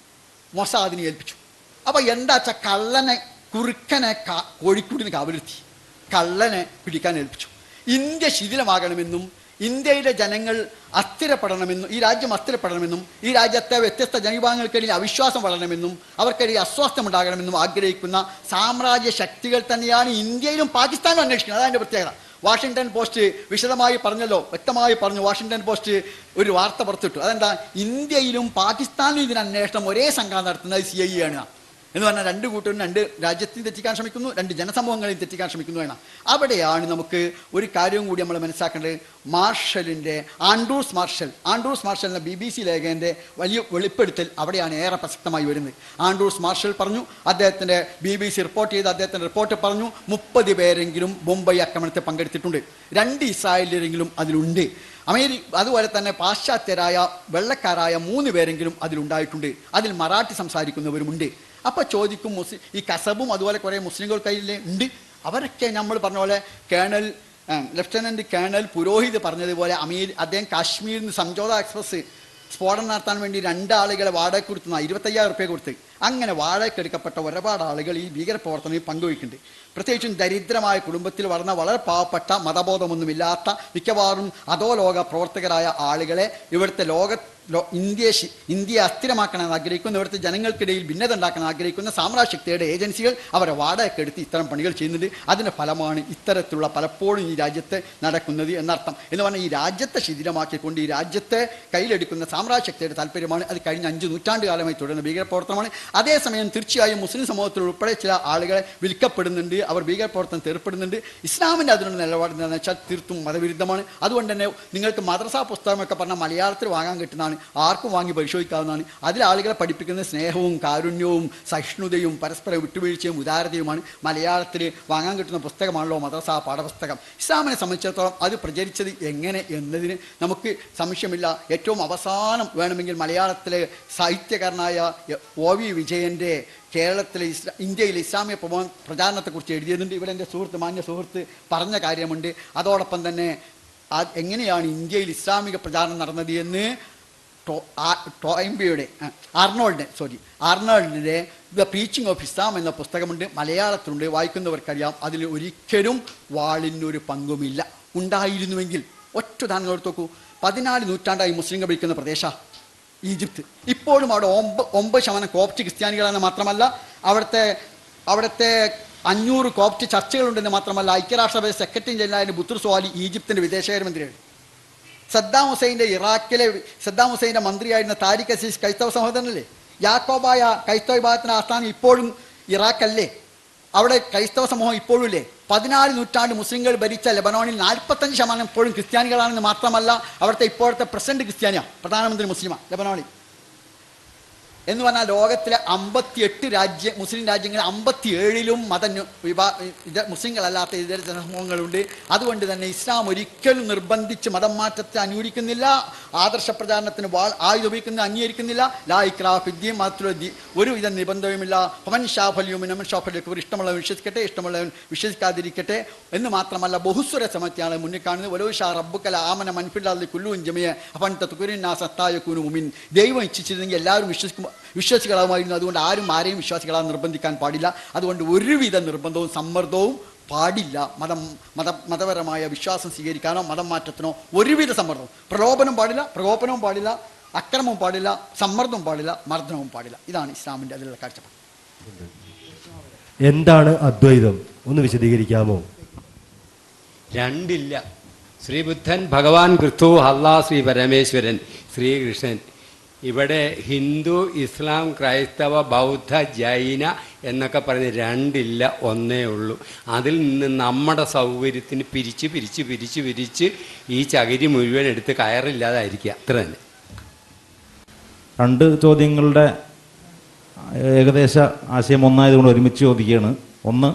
മൊസാദിനെ ഏൽപ്പിച്ചു. അപ്പോൾ എന്താ വെച്ചാൽ കള്ളനെ കുറുക്കനെ കോഴിക്കൂടിന് കാവലിരുത്തി കള്ളനെ പിടിക്കാൻ ഏൽപ്പിച്ചു. ഇന്ത്യ ശിഥിലമാകണമെന്നും ഇന്ത്യയിലെ ജനങ്ങൾ അസ്ഥിരപ്പെടണമെന്നും ഈ രാജ്യം അസ്ഥിരപ്പെടണമെന്നും ഈ രാജ്യത്തെ വ്യത്യസ്ത ജനവിഭാഗങ്ങൾക്കിടയിൽ അവിശ്വാസം വളരണമെന്നും അവർക്കിടയിൽ അസ്വാസ്ഥ്യം ഉണ്ടാകണമെന്നും ആഗ്രഹിക്കുന്ന സാമ്രാജ്യ ശക്തികൾ തന്നെയാണ് ഇന്ത്യയിലും പാകിസ്ഥാനും അന്വേഷിക്കുന്നത്. അതാണ് പ്രത്യേകത. വാഷിങ്ടൺ പോസ്റ്റ് വിശദമായി പറഞ്ഞല്ലോ, വ്യക്തമായി പറഞ്ഞു. വാഷിങ്ടൺ പോസ്റ്റ് ഒരു വാർത്ത പുറത്തിട്ടു. അതെന്താ? ഇന്ത്യയിലും പാകിസ്ഥാനിലും ഇതിന് അന്വേഷണം ഒരേ സംഘം നടത്തുന്നത് CIA ആണ് എന്ന് പറഞ്ഞാൽ 2 കൂട്ടരും 2 രാജ്യത്തെയും തെറ്റിക്കാൻ ശ്രമിക്കുന്നു, 2 ജനസമൂഹങ്ങളെയും തെറ്റിക്കാൻ ശ്രമിക്കുന്നു എന്നാണ്. അവിടെയാണ് നമുക്ക് ഒരു കാര്യവും കൂടി നമ്മൾ മനസ്സിലാക്കേണ്ടത്. ആൻഡ്രൂസ് മാർഷൽ എന്ന BBC ലേഖകന്റെ വലിയ വെളിപ്പെടുത്തൽ അവിടെയാണ് ഏറെ പ്രസക്തമായി വരുന്നത്. ആൻഡ്രൂസ് മാർഷൽ പറഞ്ഞു, അദ്ദേഹത്തിന്റെ BBC റിപ്പോർട്ട് ചെയ്ത് അദ്ദേഹത്തിന്റെ റിപ്പോർട്ട് പറഞ്ഞു, 30 പേരെങ്കിലും മുംബൈ ആക്രമണത്തിൽ പങ്കെടുത്തിട്ടുണ്ട്, 2 ഇസ്രായേലിലെങ്കിലും അതിലുണ്ട്. അതുപോലെ തന്നെ പാശ്ചാത്യരായ വെള്ളക്കാരായ 3 പേരെങ്കിലും അതിലുണ്ടായിട്ടുണ്ട്. അതിൽ മറാഠി സംസാരിക്കുന്നവരുമുണ്ട്. അപ്പോൾ ചോദിക്കും, ഈ കസബും അതുപോലെ കുറേ മുസ്ലിങ്ങൾ കയ്യിൽ ഉണ്ട്. അവരൊക്കെ നമ്മൾ പറഞ്ഞ പോലെ ലഫ്റ്റനന്റ് കേണൽ പുരോഹിത് പറഞ്ഞതുപോലെ അദ്ദേഹം കാശ്മീരിൽ നിന്ന് സംജോത എക്സ്പ്രസ് സ്ഫോടനം നടത്താൻ വേണ്ടി 2 ആളുകളെ വാടക കൊടുത്തു, 25,000 രൂപ കൊടുത്ത്. അങ്ങനെ വാടകയ്ക്കെടുക്കപ്പെട്ട ഒരുപാട് ആളുകൾ ഈ ഭീകരപ്രവർത്തനത്തിൽ പങ്കുവയ്ക്കുന്നുണ്ട്. പ്രത്യേകിച്ചും ദരിദ്രമായ കുടുംബത്തിൽ വളർന്ന വളരെ പാവപ്പെട്ട മതബോധമൊന്നുമില്ലാത്ത മിക്കവാറും അധോലോക പ്രവർത്തകരായ ആളുകളെ ഇവിടുത്തെ ഇന്ത്യയെ അസ്ഥിരമാക്കാൻ ആഗ്രഹിക്കുന്ന, ഇവിടുത്തെ ജനങ്ങൾക്കിടയിൽ ഭിന്നത ഉണ്ടാക്കാൻ ആഗ്രഹിക്കുന്ന സാമ്രാജ്യശക്തിയുടെ ഏജൻസികൾ അവരെ വാടകയ്ക്കെടുത്ത് ഇത്തരം പണികൾ ചെയ്യുന്നുണ്ട്. അതിൻ്റെ ഫലമാണ് ഇത്തരത്തിലുള്ള പലപ്പോഴും ഈ രാജ്യത്ത് നടക്കുന്നത് എന്നർത്ഥം. എന്ന് പറഞ്ഞാൽ ഈ രാജ്യത്തെ ശിഥിലമാക്കിക്കൊണ്ട് ഈ രാജ്യത്തെ കയ്യിലെടുക്കുന്ന സാമ്രാജ്യശക്തിയുടെ താല്പര്യമാണ്. അത് കഴിഞ്ഞ 5 നൂറ്റാണ്ട് കാലമായി തുടരുന്ന ഭീകരപ്രവർത്തനമാണ്. അതേസമയം തീർച്ചയായും മുസ്ലിം സമൂഹത്തിൽ ഉൾപ്പെടെ ചില ആളുകളെ വിൽക്കപ്പെടുന്നുണ്ട്, അവർ ഭീകരപ്രവർത്തനം ഏർപ്പെടുന്നുണ്ട്. ഇസ്ലാമിൻ്റെ അതിനുള്ള നിലപാട് എന്താണെന്ന് വെച്ചാൽ തീർത്തും മതവിരുദ്ധമാണ്. അതുകൊണ്ട് തന്നെ നിങ്ങൾക്ക് മദ്രസാ പുസ്തകമൊക്കെ പറഞ്ഞാൽ മലയാളത്തിൽ വാങ്ങാൻ കിട്ടുന്നതാണ്, ആർക്കും വാങ്ങി പരിശോധിക്കാവുന്നതാണ്. അതിൽ ആളുകളെ പഠിപ്പിക്കുന്ന സ്നേഹവും കാരുണ്യവും സഹിഷ്ണുതയും പരസ്പര വിട്ടുവീഴ്ചയും ഉദാരതയുമാണ്. മലയാളത്തിൽ വാങ്ങാൻ കിട്ടുന്ന പുസ്തകമാണല്ലോ മദ്രസാ പാഠപുസ്തകം. ഇസ്ലാമിനെ സംബന്ധിച്ചിടത്തോളം അത് പ്രചരിച്ചത് എങ്ങനെ എന്നതിന് നമുക്ക് സംശയമില്ല. ഏറ്റവും അവസാനം വേണമെങ്കിൽ മലയാളത്തിലെ സാഹിത്യകാരനായ OV വിജയൻ്റെ കേരളത്തിലെ ഇന്ത്യയിലെ ഇസ്ലാമിക പ്രചാരണത്തെക്കുറിച്ച് എഴുതിയതുണ്ട്. ഇവിടെ എൻ്റെ മാന്യ സുഹൃത്ത് പറഞ്ഞ കാര്യമുണ്ട്. അതോടൊപ്പം തന്നെ എങ്ങനെയാണ് ഇന്ത്യയിൽ ഇസ്ലാമിക പ്രചാരണം നടന്നത് എന്ന് ആർണോൾഡിൻ്റെ ദ പ്രീച്ചിങ് ഓഫ് ഇസ്ലാം എന്ന പുസ്തകമുണ്ട്, മലയാളത്തിലുണ്ട്. വായിക്കുന്നവർക്കറിയാം അതിൽ ഒരിക്കലും വാളിനൊരു പങ്കുമില്ല. ഉണ്ടായിരുന്നുവെങ്കിൽ ഒറ്റ ഉദാഹരണം എടുത്ത് നോക്കൂ. 14 നൂറ്റാണ്ടായി മുസ്ലിങ്ങൾ ഭരിക്കുന്ന പ്രദേശം ഈജിപ്ത്. ഇപ്പോഴും അവിടെ 9% കോപ്റ്റ് ക്രിസ്ത്യാനികളാണെന്ന് മാത്രമല്ല, അവിടുത്തെ 500 കോപ്റ്റ് ചർച്ചകളുണ്ടെന്ന് മാത്രമല്ല, ഐക്യരാഷ്ട്രസഭ സെക്രട്ടറി ജനറലായ ബുത്തുർ സ്വാലി ഈജിപ്തിൻ്റെ വിദേശകാര്യമന്ത്രിയാണ്. സദ്ദാം ഹുസൈൻ്റെ മന്ത്രിയായിരുന്ന താരിഖ് അസീസ് ക്രൈസ്തവ സഹോദരനല്ലേ? യാക്കോബായ ക്രൈസ്തവ വിഭാഗത്തിൻ്റെ ആസ്ഥാനം ഇപ്പോഴും ഇറാഖല്ലേ? അവിടെ ക്രൈസ്തവ സമൂഹം ഇപ്പോഴും ഇല്ലേ? 14 നൂറ്റാണ്ട് മുസ്ലിങ്ങൾ ഭരിച്ച ലെബനോണിൽ 45% ഇപ്പോഴും ക്രിസ്ത്യാനികളാണെന്ന് മാത്രമല്ല, അവിടുത്തെ ഇപ്പോഴത്തെ പ്രസിഡന്റ് ക്രിസ്ത്യാനിയാണ്, പ്രധാനമന്ത്രി മുസ്ലിമാണ് ലെബനോണിൽ. എന്ന് പറഞ്ഞാൽ ലോകത്തിലെ 58 മുസ്ലിം രാജ്യങ്ങളിൽ 57ലും മുസ്ലിങ്ങളല്ലാത്ത ഇതര ജനസമൂഹങ്ങളുണ്ട്. അതുകൊണ്ട് തന്നെ ഇസ്ലാം ഒരിക്കലും നിർബന്ധിച്ച് മതം മാറ്റത്തെ അനുകൂലിക്കുന്നില്ല, ആദർശ പ്രചാരണത്തിന് ആയുധ ഉപയോഗിക്കുന്നത് അംഗീകരിക്കുന്നില്ല. ലാ ഇക്രാഹ ഫിദ്ദീൻ, മതത്തിലൊരു ഒരുവിധ നിബന്ധവുമില്ല. ഹമൻ ഷാഫലിയുമിൻ അമൻ ഷാഫലിയൊക്കെ ഇഷ്ടമുള്ളവൻ വിശ്വസിക്കട്ടെ, ഇഷ്ടമുള്ളവൻ വിശ്വസിക്കാതിരിക്കട്ടെ എന്ന് മാത്രമല്ല, ബഹുസ്വര സമത്യാണ് മുന്നിൽ കാണുന്നത്. ഓരോ ഷാ റബ്ബുക്കല ആമന മൻഫില്ലാതെ കുല്ലുവും ജമിയ അവൻ തുകുരിനാ സത്തായക്കൂനു മുമിൻ. ദൈവം ഇച്ഛിച്ചിരുന്നെങ്കിൽ എല്ലാവരും വിശ്വാസികളാവുമായിരുന്നു. അതുകൊണ്ട് ആരും ആരെയും വിശ്വാസികളാകാൻ നിർബന്ധിക്കാൻ പാടില്ല. അതുകൊണ്ട് ഒരുവിധ നിർബന്ധവും സമ്മർദ്ദവും പാടില്ല. മതപരമായ വിശ്വാസം സ്വീകരിക്കാനോ മതം മാറ്റത്തിനോ ഒരുവിധ സമ്മർദ്ദവും, പ്രകോപനവും പാടില്ല, അക്രമവും പാടില്ല, സമ്മർദ്ദവും പാടില്ല, മർദ്ദനവും പാടില്ല. ഇതാണ് ഇസ്ലാമിൻ്റെ അതിലുള്ള കാഴ്ചപ്പാട്. എന്താണ് അദ്വൈതം ഒന്ന് വിശദീകരിക്കാമോ? രണ്ടില്ല. ശ്രീബുദ്ധൻ, ഭഗവാൻ കൃത്തു, അല്ലാ, ശ്രീ പരമേശ്വരൻ, ശ്രീകൃഷ്ണൻ. ഇവിടെ ഹിന്ദു, ഇസ്ലാം, ക്രൈസ്തവ, ബൗദ്ധ, ജൈന എന്നൊക്കെ പറഞ്ഞ് രണ്ടില്ല, ഒന്നേ ഉള്ളൂ. അതിൽ നിന്ന് നമ്മുടെ സൗകര്യത്തിന് പിരിച്ച് ഈ ചകിരി മുഴുവൻ എടുത്ത് കയറില്ലാതായിരിക്കുക, അത്ര തന്നെ. 2 ചോദ്യങ്ങളുടെ ഏകദേശ ആശയം ഒന്നായതുകൊണ്ട് ഒരുമിച്ച് ചോദിക്കുകയാണ്. ഒന്ന്,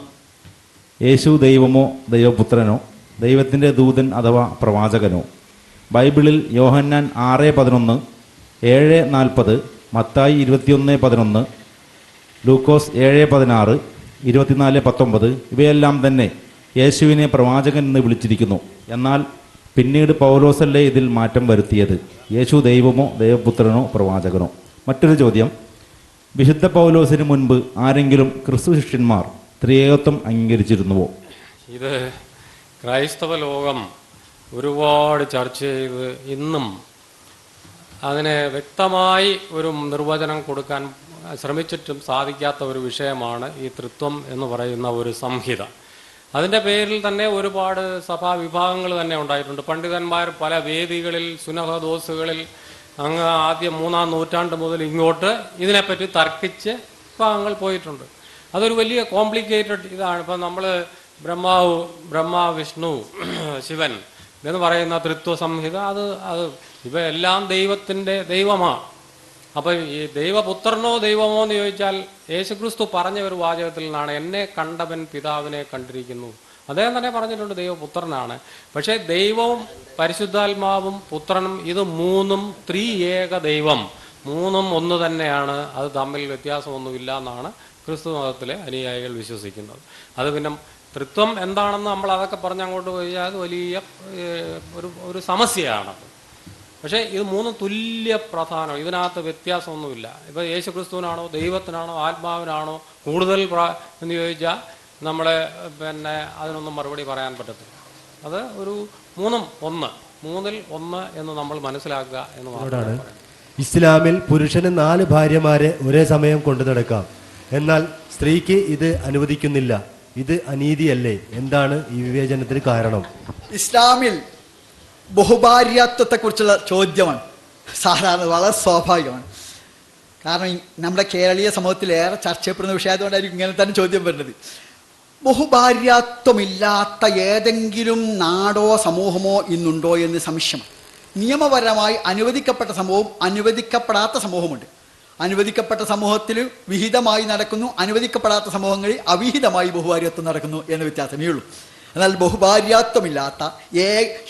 യേശു ദൈവമോ ദൈവപുത്രനോ ദൈവത്തിൻ്റെ ദൂതൻ അഥവാ പ്രവാചകനോ? ബൈബിളിൽ യോഹന്നാൻ 6:11, 7:40, മത്തായി 21:11, ലൂക്കോസ് 7:16, 24:19 ഇവയെല്ലാം തന്നെ യേശുവിനെ പ്രവാചകൻ എന്ന് വിളിച്ചിരിക്കുന്നു. എന്നാൽ പിന്നീട് പൗലോസല്ലേ ഇതിൽ മാറ്റം വരുത്തിയത്? യേശു ദൈവമോ ദൈവപുത്രനോ പ്രവാചകനോ? മറ്റൊരു ചോദ്യം, വിശുദ്ധ പൗലോസിന് മുൻപ് ആരെങ്കിലും ക്രിസ്തു ശിഷ്യന്മാർ ത്രിയേകത്വം അംഗീകരിച്ചിരുന്നുവോ? ഇത് ക്രൈസ്തവ ലോകം ഒരുപാട് ചർച്ച ചെയ്ത് ഇന്നും അതിനെ വ്യക്തമായി ഒരു നിർവചനം കൊടുക്കാൻ ശ്രമിച്ചിട്ടും സാധിക്കാത്ത ഒരു വിഷയമാണ് ഈ ത്രിത്വം എന്ന് പറയുന്ന ഒരു സംഹിത. അതിൻ്റെ പേരിൽ തന്നെ ഒരുപാട് സഭാ വിഭാഗങ്ങൾ തന്നെ ഉണ്ടായിട്ടുണ്ട്. പണ്ഡിതന്മാർ പല വേദികളിൽ, സുനഹദോസുകളിൽ അങ്ങ് ആദ്യം 3-ാം നൂറ്റാണ്ട് മുതൽ ഇങ്ങോട്ട് ഇതിനെപ്പറ്റി തർക്കിച്ച് വിഭാഗങ്ങൾ പോയിട്ടുണ്ട്. അതൊരു വലിയ കോംപ്ലിക്കേറ്റഡ് ഇതാണ്. ഇപ്പം നമ്മൾ ബ്രഹ്മ, വിഷ്ണു, ശിവൻ എന്ന് പറയുന്ന ത്രിത്വ സംഹിത, അത് ഇവയെല്ലാം ദൈവത്തിൻ്റെ ദൈവമാണ്. അപ്പം ഈ ദൈവപുത്രനോ ദൈവമോ എന്ന് ചോദിച്ചാൽ യേശുക്രിസ്തു പറഞ്ഞ ഒരു വാചകത്തിൽ നിന്നാണ്, എന്നെ കണ്ടവൻ പിതാവിനെ കണ്ടിരിക്കുന്നു. അദ്ദേഹം തന്നെ പറഞ്ഞിട്ടുണ്ട് ദൈവപുത്രനാണ്. പക്ഷേ ദൈവവും പരിശുദ്ധാത്മാവും പുത്രനും ഇത് മൂന്നും ത്രിയേക ദൈവം, മൂന്നും ഒന്ന് തന്നെയാണ്, അത് തമ്മിൽ വ്യത്യാസമൊന്നുമില്ല എന്നാണ് ക്രിസ്തു മതത്തിലെ അനുയായികൾ വിശ്വസിക്കുന്നത്. അത് പിന്നെ തൃത്വം എന്താണെന്ന് നമ്മൾ അതൊക്കെ പറഞ്ഞ് അങ്ങോട്ട് പോയാൽ അത് വലിയ ഒരു സമസ്യയാണ്. പക്ഷേ ഇത് മൂന്നും തുല്യ പ്രധാനം, ഇതിനകത്ത് വ്യത്യാസമൊന്നുമില്ല. ഇപ്പോൾ യേശു ക്രിസ്തുവിനാണോ ദൈവത്തിനാണോ ആത്മാവിനാണോ കൂടുതൽ എന്ന് ചോദിച്ചാൽ നമ്മളെ അതിനൊന്നും മറുപടി പറയാൻ പറ്റത്തില്ല. അത് ഒരു മൂന്നിൽ ഒന്ന് എന്ന് നമ്മൾ മനസ്സിലാക്കുക എന്ന് മാത്രമാണ്. ഇസ്ലാമിൽ പുരുഷന് 4 ഭാര്യമാരെ ഒരേ സമയം കൊണ്ടു നടക്കാം, എന്നാൽ സ്ത്രീക്ക് ഇത് അനുവദിക്കുന്നില്ല. ഇത് അനീതിയല്ലേ? എന്താണ് ഈ വിവേചനത്തിന് കാരണം? ഇസ്ലാമിൽ ബഹുഭാര്യാത്വത്തെക്കുറിച്ചുള്ള ചോദ്യമാണ് സാധാരണ, വളരെ സ്വാഭാവികമാണ്. കാരണം നമ്മുടെ കേരളീയ സമൂഹത്തിൽ ഏറെ ചർച്ച ചെയ്യപ്പെടുന്ന വിഷയമായതുകൊണ്ടായിരിക്കും ഇങ്ങനെ തന്നെ ചോദ്യം വരുന്നത്. ബഹുഭാര്യാത്വമില്ലാത്ത ഏതെങ്കിലും നാടോ സമൂഹമോ ഇന്നുണ്ടോ എന്ന് സംശയമാണ്. നിയമപരമായി അനുവദിക്കപ്പെട്ട സമൂഹവും അനുവദിക്കപ്പെടാത്ത സമൂഹമുണ്ട്. അനുവദിക്കപ്പെട്ട സമൂഹത്തിൽ വിഹിതമായി നടക്കുന്നു, അനുവദിക്കപ്പെടാത്ത സമൂഹങ്ങളിൽ അവിഹിതമായി ബഹുഭാര്യാത്വം നടക്കുന്നു എന്ന വ്യത്യാസമേ ഉള്ളൂ. എന്നാൽ ബഹുഭാര്യാത്വമില്ലാത്ത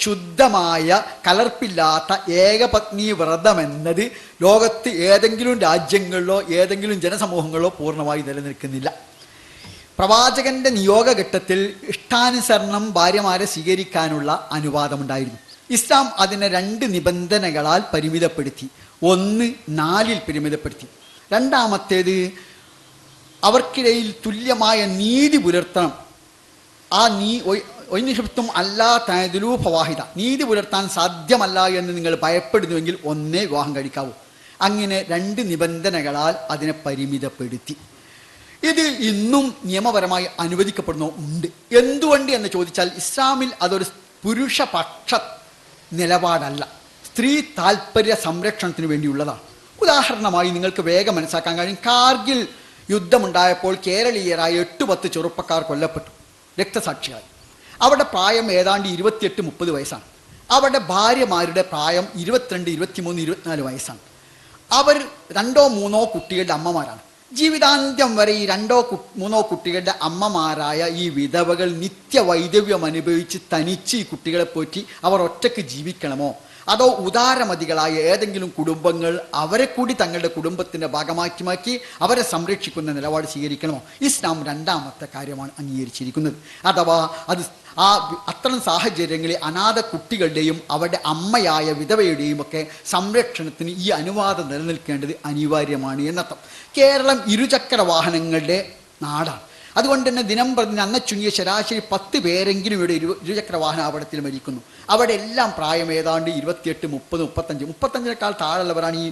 ശുദ്ധമായ കലർപ്പില്ലാത്ത ഏകപത്നി വ്രതം എന്നത് ലോകത്ത് ഏതെങ്കിലും രാജ്യങ്ങളിലോ ഏതെങ്കിലും ജനസമൂഹങ്ങളിലോ പൂർണ്ണമായി നിലനിൽക്കുന്നില്ല. പ്രവാചകന്റെ നിയോഗഘട്ടത്തിൽ ഇഷ്ടാനുസരണം ഭാര്യമാരെ സ്വീകരിക്കാനുള്ള അനുവാദമുണ്ടായിരുന്നു. ഇസ്ലാം അതിനെ 2 നിബന്ധനകളാൽ പരിമിതപ്പെടുത്തി. 1 4 പരിമിതപ്പെടുത്തി. രണ്ടാമത്തേത് അവർക്കിടയിൽ തുല്യമായ നീതി പുലർത്തണം. ആ ഒന്നിഷത്തും അല്ലാത്തതിലൂ ഫവാഹിദ, നീതി പുലർത്താൻ സാധ്യമല്ല എന്ന് നിങ്ങൾ ഭയപ്പെടുന്നുവെങ്കിൽ ഒന്നേ വിവാഹം കഴിക്കാവൂ. അങ്ങനെ 2 നിബന്ധനകളാൽ അതിനെ പരിമിതപ്പെടുത്തി. ഇത് ഇന്നും നിയമപരമായി അനുവദിക്കപ്പെടുന്ന ഉണ്ട്. എന്തുകൊണ്ട് എന്ന് ചോദിച്ചാൽ ഇസ്ലാമിൽ അതൊരു പുരുഷപക്ഷ നിലപാടല്ല, സ്ത്രീ താല്പര്യ സംരക്ഷണത്തിന് വേണ്ടിയുള്ളതാണ്. ഉദാഹരണമായി നിങ്ങൾക്ക് വേഗം മനസ്സിലാക്കാൻ കഴിയും, കാർഗിൽ യുദ്ധമുണ്ടായപ്പോൾ കേരളീയരായ 8-10 ചെറുപ്പക്കാർ കൊല്ലപ്പെട്ടു, രക്തസാക്ഷികളായി. അവരുടെ പ്രായം ഏതാണ്ട് 28-30 വയസ്സാണ്. അവരുടെ ഭാര്യമാരുടെ പ്രായം 22, 23, 24 വയസ്സാണ്. അവർ 2-3 കുട്ടികളുടെ അമ്മമാരാണ്. ജീവിതാന്ത്യം വരെ ഈ 2-3 കുട്ടികളുടെ അമ്മമാരായ ഈ വിധവകൾ നിത്യവൈധവ്യം അനുഭവിച്ച് തനിച്ച് ഈ കുട്ടികളെ പോറ്റി അവർ ഒറ്റയ്ക്ക് ജീവിക്കണമോ, അതോ ഉദാരമതികളായ ഏതെങ്കിലും കുടുംബങ്ങൾ അവരെ കൂടി തങ്ങളുടെ കുടുംബത്തിൻ്റെ ഭാഗമാക്കി അവരെ സംരക്ഷിക്കുന്ന നിലപാട് സ്വീകരിക്കണമോ? ഇസ്ലാം 2ാമത്തെ കാര്യമാണ് അംഗീകരിച്ചിരിക്കുന്നത്. അഥവാ അത്തരം സാഹചര്യങ്ങളിൽ അനാഥ കുട്ടികളുടെയും അവരുടെ അമ്മയായ വിധവയുടെയും ഒക്കെ സംരക്ഷണത്തിന് ഈ അനുവാദം നിലനിൽക്കേണ്ടത് അനിവാര്യമാണ് എന്നർത്ഥം. കേരളം ഇരുചക്ര വാഹനങ്ങളുടെ നാടാണ്. അതുകൊണ്ട് തന്നെ ദിനം പ്രതി അന്ന ചുങ്ങിയ ശരാശരി 10 പേരെങ്കിലും ഇവിടെ ഇരുചക്ര വാഹന അപകടത്തിൽ മരിക്കുന്നു. അവിടെ എല്ലാം പ്രായം ഏതാണ്ട് 28, 30, 35 താഴെയുള്ളവരാണ് ഈ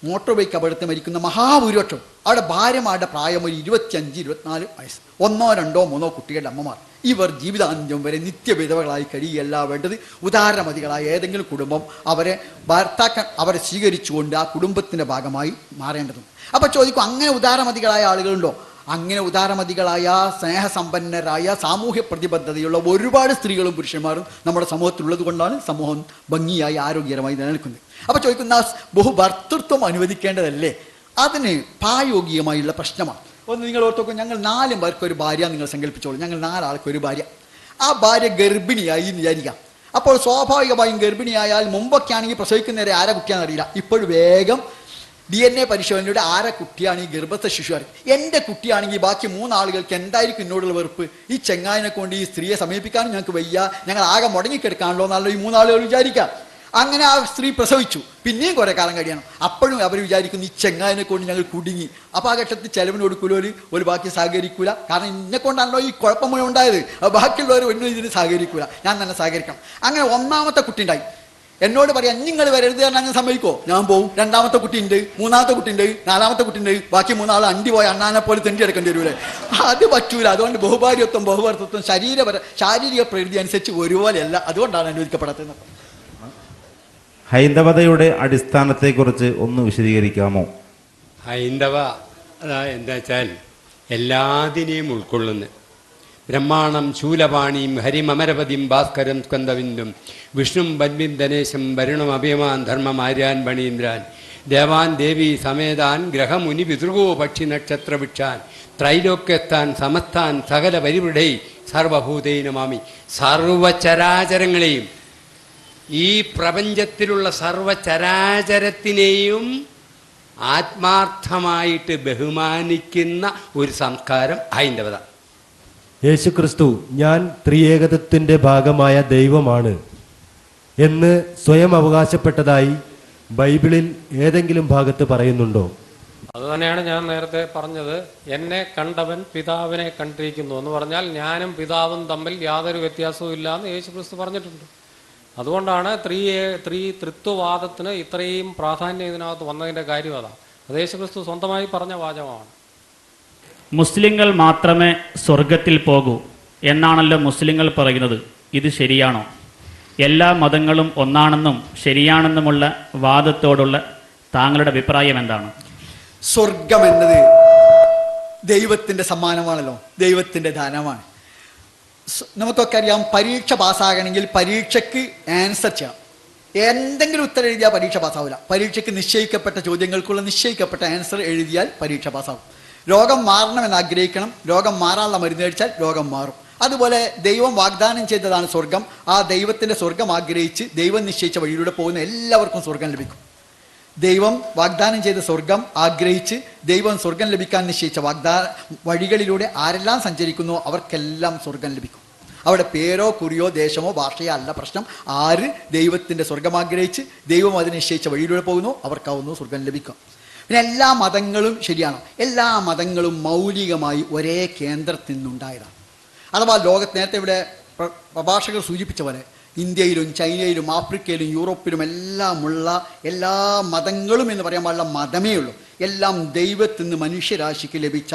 മോട്ടോർ ബൈക്ക് അപകടത്തിൽ മരിക്കുന്ന മഹാഭൂരിപക്ഷം. അവിടെ ഭാര്യമാരുടെ പ്രായം ഒരു 25, 24 വയസ്സ്. 1, 2, 3 കുട്ടികളുടെ അമ്മമാർ. ഇവർ ജീവിതാന്ത്യം വരെ നിത്യവിധവകളായി കഴിയുകയല്ല വേണ്ടത്. ഉദാരമതികളായ ഏതെങ്കിലും കുടുംബം അവരെ സ്വീകരിച്ചുകൊണ്ട് ആ കുടുംബത്തിൻ്റെ ഭാഗമായി മാറേണ്ടതുണ്ട്. അപ്പോൾ ചോദിക്കും, അങ്ങനെ ഉദാരമതികളായ ആളുകളുണ്ടോ? അങ്ങനെ ഉദാരമതികളായ സ്നേഹസമ്പന്നരായ സാമൂഹ്യ പ്രതിബദ്ധതയുള്ള ഒരുപാട് സ്ത്രീകളും പുരുഷന്മാരും നമ്മുടെ സമൂഹത്തിലുള്ളത് കൊണ്ടാണ് സമൂഹം ഭംഗിയായി ആരോഗ്യകരമായി നിലനിൽക്കുന്നത്. അപ്പോൾ ചോദിക്കുന്ന ബഹുഭർത്തൃത്വം അനുവദിക്കേണ്ടതല്ലേ? അതിന് പ്രായോഗികമായുള്ള പ്രശ്നമാണ്. ഒന്ന് നിങ്ങൾ ഓർത്തോക്കും, ഞങ്ങൾ 4 പേർക്ക് ഒരു ഭാര്യ നിങ്ങൾ സങ്കല്പിച്ചോളൂ. ഞങ്ങൾ 4 ആൾക്ക് ഒരു ഭാര്യ. ആ ഭാര്യ ഗർഭിണിയായി എന്ന് വിചാരിക്കാം. അപ്പോൾ സ്വാഭാവികമായും ഗർഭിണിയായാൽ മുമ്പൊക്കെ ആണെങ്കിൽ പ്രസവിക്കുന്നവരെ ആരെ കുട്ടിയാണെന്ന് അറിയില്ല. ഇപ്പോൾ വേഗം DNA പരിശോധനയുടെ ആരെ കുട്ടിയാണ് ഈ ഗർഭസ്ഥ ശിശു അറിയും. എൻ്റെ കുട്ടിയാണെങ്കിൽ ബാക്കി 3 ആളുകൾക്ക് എന്തായിരിക്കും എന്നോടുള്ള വെറുപ്പ്? ഈ ചെങ്ങായിനെ കൊണ്ട് ഈ സ്ത്രീയെ സമീപിക്കാനും ഞങ്ങൾക്ക് വയ്യ, ഞങ്ങൾ ആകെ മുടങ്ങിക്കെടുക്കാണല്ലോ എന്നല്ലോ ഈ 3 ആളുകൾ വിചാരിക്കാം. അങ്ങനെ ആ സ്ത്രീ പ്രസവിച്ചു, പിന്നെയും കുറേ കാലം കഴിയണം. അപ്പോഴും അവർ വിചാരിക്കുന്നു ഈ ചെങ്ങായിനെ കൊണ്ട് ഞങ്ങൾ കുടുങ്ങി. അപ്പോൾ ആ ഘട്ടത്തിൽ ചെലവിന് കൊടുക്കൂല, ഒരു ബാക്കി സഹകരിക്കൂല. കാരണം ഇന്നെ കൊണ്ടാണല്ലോ ഈ കുഴപ്പം മുഴുവൻ ഉണ്ടായത്. ബാക്കിയുള്ളവർ ഒന്നും ഇതിന് സഹകരിക്കൂല, ഞാൻ തന്നെ സഹകരിക്കണം. അങ്ങനെ 1ാമത്തെ കുട്ടി ഉണ്ടായി. എന്നോട് പറയാം, നിങ്ങൾ വരരുത് പറഞ്ഞാൽ ഞാൻ സമ്മതിക്കോ? ഞാൻ പോവും. 2ാമത്തെ കുട്ടിയുണ്ട്, 3ാമത്തെ കുട്ടിയുണ്ട്, 4ാമത്തെ കുട്ടിയുണ്ട്. ബാക്കി 3 ആൾ അണ്ടി പോയ അണ്ണാനെ പോലെ തെണ്ടി എടുക്കേണ്ടി വരൂലേ? അത് പറ്റൂല. അതുകൊണ്ട് ബഹുഭാര്യത്വം ബഹുഭർത്തൃത്വം ശാരീരിക പ്രകൃതി അനുസരിച്ച് ഒരുപോലെയല്ല. അതുകൊണ്ടാണ് അനുവദിക്കപ്പെടാത്തത്. ഹൈന്ദവതയുടെ അടിസ്ഥാനത്തെക്കുറിച്ച് ഒന്ന് വിശദീകരിക്കാമോ? ഹൈന്ദവ എന്താ വെച്ചാൽ എല്ലാതിനെയും ഉൾക്കൊള്ളുന്നു. ബ്രഹ്മാണം ശൂലപാണിയും ഹരിമമരപതിയും ഭാസ്കരം സ്കന്ദവിന്ദും വിഷ്ണും ബന്മിം ധനേശം വരുണം അഭിമാൻ ധർമ്മം ആര്യാൻ പണീന്ദ്രാൻ ദേവാൻ ദേവി സമേതാൻ ഗ്രഹമുനി പിതൃകോ പക്ഷി നക്ഷത്ര വിക്ഷാൻ ത്രൈലോക്യത്താൻ സമത്താൻ സകല പരിവൃഢൈ സർവഭൂതൈ നമാമി. സർവചരാചരങ്ങളെയും, ഈ പ്രപഞ്ചത്തിലുള്ള സർവചരാചരത്തിനെയും ആത്മാർത്ഥമായിട്ട് ബഹുമാനിക്കുന്ന ഒരു സംസ്കാരം ഹൈന്ദവത. യേശുക്രിസ്തു ഞാൻ ത്രിയേകത്വത്തിന്റെ ഭാഗമായ ദൈവമാണ് എന്ന് സ്വയം അവകാശപ്പെട്ടതായി ബൈബിളിൽ ഏതെങ്കിലും ഭാഗത്ത് പറയുന്നുണ്ടോ? അതുതന്നെയാണ് ഞാൻ നേരത്തെ പറഞ്ഞത്. എന്നെ കണ്ടവൻ പിതാവിനെ കണ്ടിരിക്കുന്നു എന്ന് പറഞ്ഞാൽ ഞാനും പിതാവും തമ്മിൽ യാതൊരു വ്യത്യാസവും ഇല്ല എന്ന് യേശുക്രിസ്തു പറഞ്ഞിട്ടുണ്ട്. അതുകൊണ്ടാണ് ത്രിത്വവാദത്തിന് ഇത്രയും പ്രാധാന്യം ഇതിനകത്ത് വന്നതിൻ്റെ കാര്യം അതാണ്. അത് യേശുക്രിസ്തു സ്വന്തമായി പറഞ്ഞ വാചകമാണ്. മുസ്ലിങ്ങൾ മാത്രമേ സ്വർഗത്തിൽ പോകൂ എന്നാണല്ലോ മുസ്ലിങ്ങൾ പറയുന്നത്. ഇത് ശരിയാണോ? എല്ലാ മതങ്ങളും ഒന്നാണെന്നും ശരിയാണെന്നുമുള്ള വാദത്തോടുള്ള താങ്കളുടെ അഭിപ്രായം എന്താണ്? സ്വർഗം എന്നത് ദൈവത്തിൻ്റെ സമ്മാനമാണല്ലോ, ദൈവത്തിൻ്റെ ദാനമാണ്. നമുക്കൊക്കെ അറിയാം, പരീക്ഷ പാസ്സാകണമെങ്കിൽ പരീക്ഷയ്ക്ക് ആൻസർ ചെയ്യണം. എന്തെങ്കിലും ഉത്തരം എഴുതിയാൽ പരീക്ഷ പാസ്സാവില്ല. പരീക്ഷയ്ക്ക് നിശ്ചയിക്കപ്പെട്ട ചോദ്യങ്ങൾക്കുള്ള നിശ്ചയിക്കപ്പെട്ട ആൻസർ എഴുതിയാൽ പരീക്ഷ പാസ്സാവും. രോഗം മാറണമെന്ന് ആഗ്രഹിക്കണം, രോഗം മാറാനുള്ള മരുന്ന് കഴിച്ചാൽ രോഗം മാറും. അതുപോലെ ദൈവം വാഗ്ദാനം ചെയ്തതാണ് സ്വർഗം. ആ ദൈവത്തിൻ്റെ സ്വർഗം ആഗ്രഹിച്ച് ദൈവം നിശ്ചയിച്ച വഴിയിലൂടെ പോകുന്ന എല്ലാവർക്കും സ്വർഗം ലഭിക്കും. ദൈവം വാഗ്ദാനം ചെയ്ത സ്വർഗം ആഗ്രഹിച്ച് ദൈവം സ്വർഗം ലഭിക്കാൻ നിശ്ചയിച്ച വഴികളിലൂടെ ആരെല്ലാം സഞ്ചരിക്കുന്നോ അവർക്കെല്ലാം സ്വർഗം ലഭിക്കും. അവിടെ പേരോ കുറിയോ ദേശമോ ഭാഷയോ അല്ല പ്രശ്നം. ആര് ദൈവത്തിൻ്റെ സ്വർഗം ആഗ്രഹിച്ച് ദൈവം അതിന് നിശ്ചയിച്ച വഴിയിലൂടെ പോകുന്നു അവർക്കാവുന്നു സ്വർഗം ലഭിക്കും. പിന്നെ എല്ലാ മതങ്ങളും ശരിയാണ്. എല്ലാ മതങ്ങളും മൗലികമായി ഒരേ കേന്ദ്രത്തിൽ നിന്നുണ്ടായതാണ്. അഥവാ ലോകത്ത് നേരത്തെ ഇവിടെ പ്രഭാഷകർ സൂചിപ്പിച്ച പോലെ ഇന്ത്യയിലും ചൈനയിലും ആഫ്രിക്കയിലും യൂറോപ്പിലും എല്ലാമുള്ള എല്ലാ മതങ്ങളും എന്ന് പറയാൻ പാടില്ല, മതമേ ഉള്ളൂ. എല്ലാം ദൈവത്തിൽ നിന്ന് മനുഷ്യരാശിക്ക് ലഭിച്ച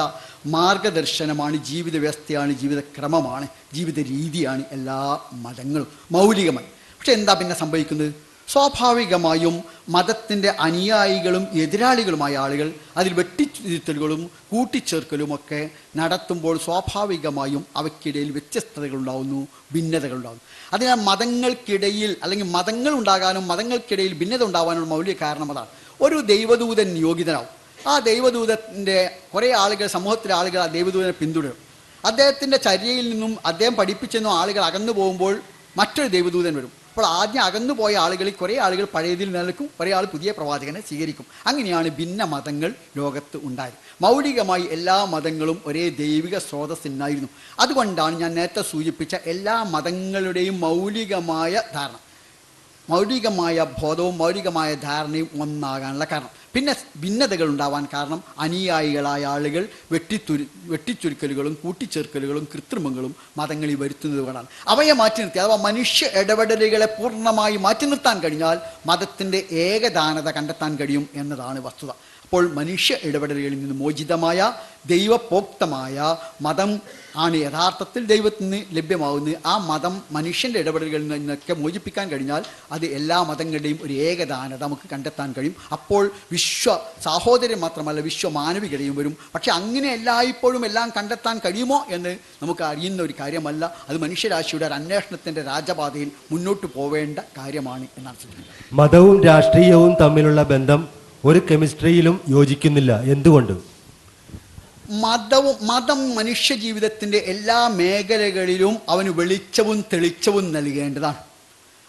മാർഗദർശനമാണ്, ജീവിത വ്യവസ്ഥയാണ്, ജീവിതക്രമമാണ്, ജീവിത രീതിയാണ് എല്ലാ മതങ്ങളും മൗലികമായി. പക്ഷെ എന്താ പിന്നെ സംഭവിക്കുന്നത്? സ്വാഭാവികമായും മതത്തിൻ്റെ അനുയായികളും എതിരാളികളുമായ ആളുകൾ അതിൽ വെട്ടിത്തിരുത്തലുകളും കൂട്ടിച്ചേർക്കലുമൊക്കെ നടത്തുമ്പോൾ സ്വാഭാവികമായും അവയ്ക്കിടയിൽ വ്യത്യസ്തതകളുണ്ടാവുന്നു, ഭിന്നതകളുണ്ടാകുന്നു. അതിനാൽ മതങ്ങൾക്കിടയിൽ അല്ലെങ്കിൽ മതങ്ങൾ ഉണ്ടാകാനും മതങ്ങൾക്കിടയിൽ ഭിന്നത ഉണ്ടാകാനുള്ള മൗലിക കാരണം അതാണ്. ഒരു ദൈവദൂതൻ നിയോഗിതനാവും. ആ ദൈവദൂതൻ്റെ കുറേ ആളുകൾ, സമൂഹത്തിലെ ആളുകൾ ആ ദൈവദൂതനെ പിന്തുടരും. അദ്ദേഹത്തിൻ്റെ ചര്യയിൽ നിന്നും അദ്ദേഹം പഠിപ്പിച്ചെന്നും ആളുകൾ അകന്നു പോകുമ്പോൾ മറ്റൊരു ദൈവദൂതൻ വരും. അപ്പോൾ ആദ്യം അകന്നു പോയ ആളുകളിൽ കുറേ ആളുകൾ പഴയതിൽ നിലനിൽക്കും, കുറേ ആൾ പുതിയ പ്രവാചകനെ സ്വീകരിക്കും. അങ്ങനെയാണ് ഭിന്ന മതങ്ങൾ ലോകത്ത് ഉണ്ടായത്. മൗലികമായി എല്ലാ മതങ്ങളും ഒരേ ദൈവിക സ്രോതസ്സിനായിരുന്നു. അതുകൊണ്ടാണ് ഞാൻ നേരത്തെ സൂചിപ്പിച്ച എല്ലാ മതങ്ങളുടെയും മൗലികമായ ബോധവും മൗലികമായ ധാരണയും ഒന്നാകാനുള്ള കാരണം. പിന്നെ ഭിന്നതകൾ ഉണ്ടാവാൻ കാരണം അനുയായികളായ ആളുകൾ വെട്ടിച്ചുരുക്കലുകളും കൂട്ടിച്ചേർക്കലുകളും കൃത്രിമങ്ങളും മതങ്ങളിൽ വരുത്തുന്നത് കൊണ്ടാണ്. അവയെ മാറ്റി നിർത്തി, അഥവാ മനുഷ്യ ഇടപെടലുകളെ പൂർണ്ണമായി മാറ്റി നിർത്താൻ കഴിഞ്ഞാൽ മതത്തിൻ്റെ ഏകദാനത കണ്ടെത്താൻ കഴിയും എന്നതാണ് വസ്തുത. അപ്പോൾ മനുഷ്യ ഇടപെടലുകളിൽ നിന്ന് മോചിതമായ ദൈവപോക്തമായ മതം ആണ് യഥാർത്ഥത്തിൽ ദൈവത്തിൽ നിന്ന് ലഭ്യമാകുന്നത്. ആ മതം മനുഷ്യൻ്റെ ഇടപെടലുകളിൽ നിന്നൊക്കെ മോചിപ്പിക്കാൻ കഴിഞ്ഞാൽ അത് എല്ലാ മതങ്ങളുടെയും ഒരു ഏകദാനത നമുക്ക് കണ്ടെത്താൻ കഴിയും. അപ്പോൾ സാഹോദര്യം മാത്രമല്ല വിശ്വമാനവികതയും വരും. പക്ഷെ അങ്ങനെ എല്ലായ്പ്പോഴും എല്ലാം കണ്ടെത്താൻ കഴിയുമോ എന്ന് നമുക്ക് അറിയുന്ന ഒരു കാര്യമല്ല. അത് മനുഷ്യരാശിയുടെ ഒരു അന്വേഷണത്തിൻ്റെ രാജപാതയിൽ മുന്നോട്ട് പോവേണ്ട കാര്യമാണ് എന്നാണ് സൂചിപ്പിക്കുന്നത്. മതവും രാഷ്ട്രീയവും തമ്മിലുള്ള ബന്ധം ഒരു കെമിസ്ട്രിയിലും യോജിക്കുന്നില്ല. എന്തുകൊണ്ട്? മതം മനുഷ്യ ജീവിതത്തിൻ്റെ എല്ലാ മേഖലകളിലും അവന് വെളിച്ചവും തെളിച്ചവും നൽകേണ്ടതാണ്.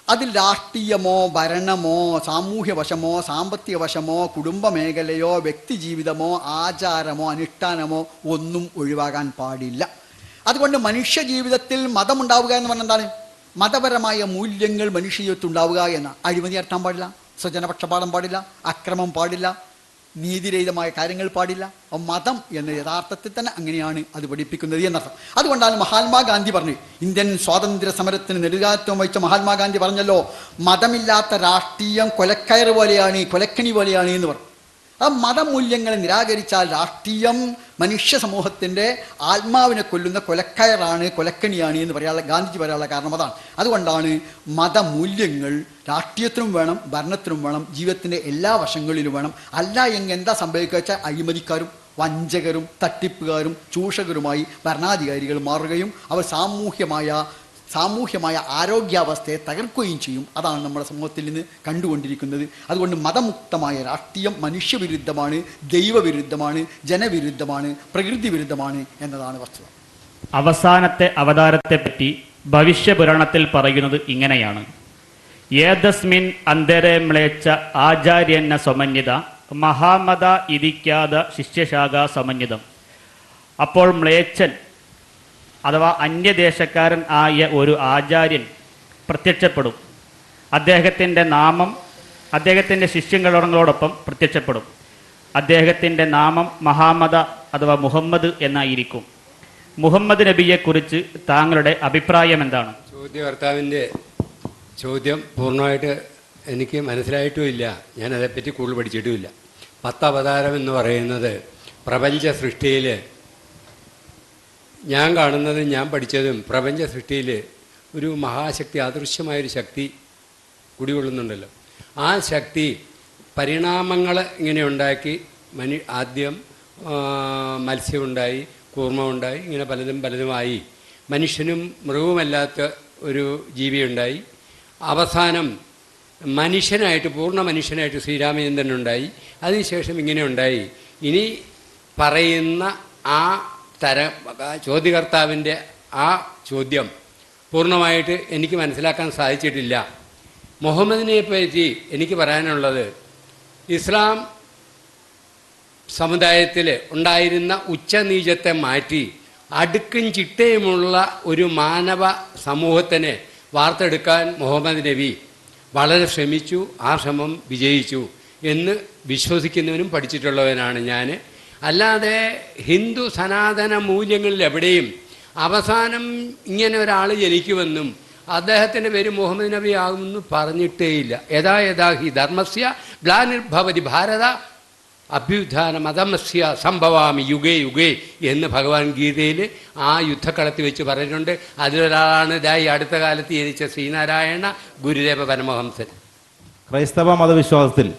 അതിൽ രാഷ്ട്രീയമോ ഭരണമോ സാമൂഹ്യ വശമോ സാമ്പത്തിക വശമോ കുടുംബ മേഖലയോ വ്യക്തി ജീവിതമോ ആചാരമോ അനുഷ്ഠാനമോ ഒന്നും ഒഴിവാകാൻ പാടില്ല. അതുകൊണ്ട് മനുഷ്യ ജീവിതത്തിൽ മതമുണ്ടാവുക എന്ന് പറഞ്ഞാൽ എന്താണ്? മതപരമായ മൂല്യങ്ങൾ മനുഷ്യ ജീവിതത്തിൽ ഉണ്ടാവുക എന്ന. അഴിമതി നടത്താൻ പാടില്ല, സ്വജനപക്ഷപാതം പാടില്ല, അക്രമം പാടില്ല, നീതിരഹിതമായ കാര്യങ്ങൾ പാടില്ല. മതം എന്ന യഥാർത്ഥത്തിൽ തന്നെ അങ്ങനെയാണ് അത് പഠിപ്പിക്കുന്നത് എന്നർത്ഥം. അതുകൊണ്ടാണ് മഹാത്മാഗാന്ധി പറഞ്ഞു, ഇന്ത്യൻ സ്വാതന്ത്ര്യ സമരത്തിന് നെടുകാത്വം വഹിച്ച മഹാത്മാഗാന്ധി പറഞ്ഞല്ലോ, മതമില്ലാത്ത രാഷ്ട്രീയം കൊലക്കയറ് പോലെയാണ്, കൊലക്കണി പോലെയാണ് എന്ന് പറഞ്ഞു. ആ മതമൂല്യങ്ങളെ നിരാകരിച്ചാൽ രാഷ്ട്രീയം മനുഷ്യ സമൂഹത്തിൻ്റെ ആത്മാവിനെ കൊല്ലുന്ന കൊലക്കയറാണ്, കൊലക്കണിയാണ് എന്ന് പറയാനുള്ള ഗാന്ധിജി പറയാനുള്ള കാരണം അതാണ്. അതുകൊണ്ടാണ് മതമൂല്യങ്ങൾ രാഷ്ട്രീയത്തിനും വേണം, ഭരണത്തിനും വേണം, ജീവിതത്തിൻ്റെ എല്ലാ വശങ്ങളിലും വേണം. അല്ല എങ്കിൽ എന്താ സംഭവിക്കുക വെച്ചാൽ അഴിമതിക്കാരും വഞ്ചകരും തട്ടിപ്പുകാരും ചൂഷകരുമായി ഭരണാധികാരികൾ മാറുകയും അവർ സാമൂഹ്യമായ സാമൂഹ്യമായ ആരോഗ്യാവസ്ഥയെ തകർക്കുകയും ചെയ്യും. അതാണ് നമ്മുടെ സമൂഹത്തിൽ നിന്ന് കണ്ടുകൊണ്ടിരിക്കുന്നത്. അതുകൊണ്ട് മതമുക്തമായ രാഷ്ട്രീയം മനുഷ്യവിരുദ്ധമാണ്, ദൈവവിരുദ്ധമാണ്, ജനവിരുദ്ധമാണ്, പ്രകൃതി വിരുദ്ധമാണ് എന്നതാണ് വസ്തുത. അവസാനത്തെ അവതാരത്തെപ്പറ്റി ഭവിഷ്യപുരാണത്തിൽ പറയുന്നത് ഇങ്ങനെയാണ്: ഏതസ്മിൻ അന്തരെ മ്ലേച്ഛ ആചാര്യന്ന സമന്വിത മഹാമത ഇരിക്കാത ശിഷ്യശാഖ സമന്വിതം. അപ്പോൾ മ്ലേച്ഛൻ അഥവാ അന്യദേശക്കാരൻ ആയ ഒരു ആചാര്യൻ പ്രത്യക്ഷപ്പെടും. അദ്ദേഹത്തിൻ്റെ നാമം അദ്ദേഹത്തിൻ്റെ ശിഷ്യങ്ങളോടൊപ്പം പ്രത്യക്ഷപ്പെടും. അദ്ദേഹത്തിൻ്റെ നാമം മഹാമത അഥവാ മുഹമ്മദ് എന്നായിരിക്കും. മുഹമ്മദ് നബിയെക്കുറിച്ച് താങ്കളുടെ അഭിപ്രായം എന്താണ്? ചോദ്യകർത്താവിൻ്റെ ചോദ്യം പൂർണ്ണമായിട്ട് എനിക്ക് മനസ്സിലായിട്ടുമില്ല. ഞാൻ അതേപ്പറ്റി കൂടുതൽ പഠിച്ചിട്ടുമില്ല. 10 അവതാരം എന്ന് പറയുന്നത് പ്രപഞ്ച സൃഷ്ടിയിൽ ഞാൻ കാണുന്നതും ഞാൻ പഠിച്ചതും പ്രപഞ്ച സൃഷ്ടിയിൽ ഒരു മഹാശക്തി, അദൃശ്യമായൊരു ശക്തി കുടികൊള്ളുന്നുണ്ടല്ലോ. ആ ശക്തി പരിണാമങ്ങൾ ഇങ്ങനെ ഉണ്ടാക്കി ആദ്യം മത്സ്യമുണ്ടായി, കൂർമ്മമുണ്ടായി, ഇങ്ങനെ പലതുമായി മനുഷ്യനും മൃഗവുമല്ലാത്ത ഒരു ജീവിയുണ്ടായി. അവസാനം മനുഷ്യനായിട്ട്, പൂർണ്ണ മനുഷ്യനായിട്ട് ശ്രീരാമചന്ദ്രനുണ്ടായി. അതിനുശേഷം ഇങ്ങനെ ഉണ്ടായി. ഇനി പറയുന്ന ആ ചോദ്യകർത്താവിൻ്റെ ആ ചോദ്യം പൂർണ്ണമായിട്ട് എനിക്ക് മനസ്സിലാക്കാൻ സാധിച്ചിട്ടില്ല. മുഹമ്മദിനെ പറ്റി എനിക്ക് പറയാനുള്ളത്, ഇസ്ലാം സമുദായത്തിൽ ഉണ്ടായിരുന്ന ഉച്ചനീചത്തെ മാറ്റി അടുക്കും ചിട്ടയുമുള്ള ഒരു മാനവ സമൂഹത്തിനെ വാർത്തെടുക്കാൻ മുഹമ്മദ് നബി വളരെ ശ്രമിച്ചു. ആ ശ്രമം വിജയിച്ചു എന്ന് വിശ്വസിക്കുന്നവനും പഠിച്ചിട്ടുള്ളവനാണ് ഞാൻ. അല്ലാതെ ഹിന്ദു സനാതന മൂല്യങ്ങളിൽ എവിടെയും അവസാനം ഇങ്ങനെ ഒരാൾ ജനിക്കുമെന്നും അദ്ദേഹത്തിൻ്റെ പേര് മുഹമ്മദ് നബി ആകുമെന്ന് പറഞ്ഞിട്ടേയില്ല. യഥാ യഥാ ഹി ധർമ്മസ്യ ഗ്ലാനിർഭവതി ഭാരത അഭ്യുത്ഥാന മതമസ്യ സംഭവാമി യുഗേ യുഗേ എന്ന് ഭഗവാൻ ഗീതയിൽ ആ യുദ്ധക്കളത്തിൽ വെച്ച് പറഞ്ഞിട്ടുണ്ട്. അതിലൊരാളാണ് ഈ അടുത്ത കാലത്ത് ജനിച്ച ശ്രീനാരായണ ഗുരുദേവ പരമഹംസൻ. ക്രൈസ്തവ മതവിശ്വാസത്തിൽ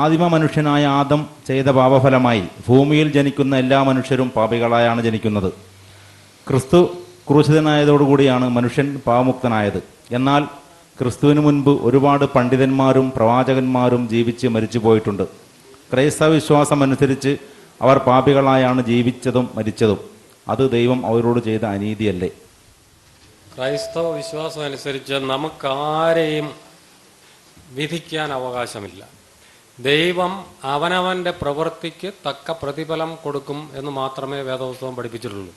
ആദിമ മനുഷ്യനായ ആദം ചെയ്ത പാപഫലമായി ഭൂമിയിൽ ജനിക്കുന്ന എല്ലാ മനുഷ്യരും പാപികളായാണ് ജനിക്കുന്നത്. ക്രിസ്തു ക്രൂശിതനായതോടുകൂടിയാണ് മനുഷ്യൻ പാപമുക്തനായത്. എന്നാൽ ക്രിസ്തുവിന് മുൻപ് ഒരുപാട് പണ്ഡിതന്മാരും പ്രവാചകന്മാരും ജീവിച്ച് മരിച്ചു പോയിട്ടുണ്ട്. ക്രൈസ്തവ വിശ്വാസം അനുസരിച്ച് അവർ പാപികളായാണ് ജീവിച്ചതും മരിച്ചതും. അത് ദൈവം അവരോട് ചെയ്ത അനീതിയല്ലേ? ക്രൈസ്തവ വിശ്വാസം അനുസരിച്ച് നമുക്കാരെയും വിധിക്കാൻ അവകാശമില്ല. ദൈവം അവനവൻ്റെ പ്രവൃത്തിക്ക് തക്ക പ്രതിഫലം കൊടുക്കും എന്ന് മാത്രമേ വേദപുസ്തകം പഠിപ്പിച്ചിട്ടുള്ളൂ.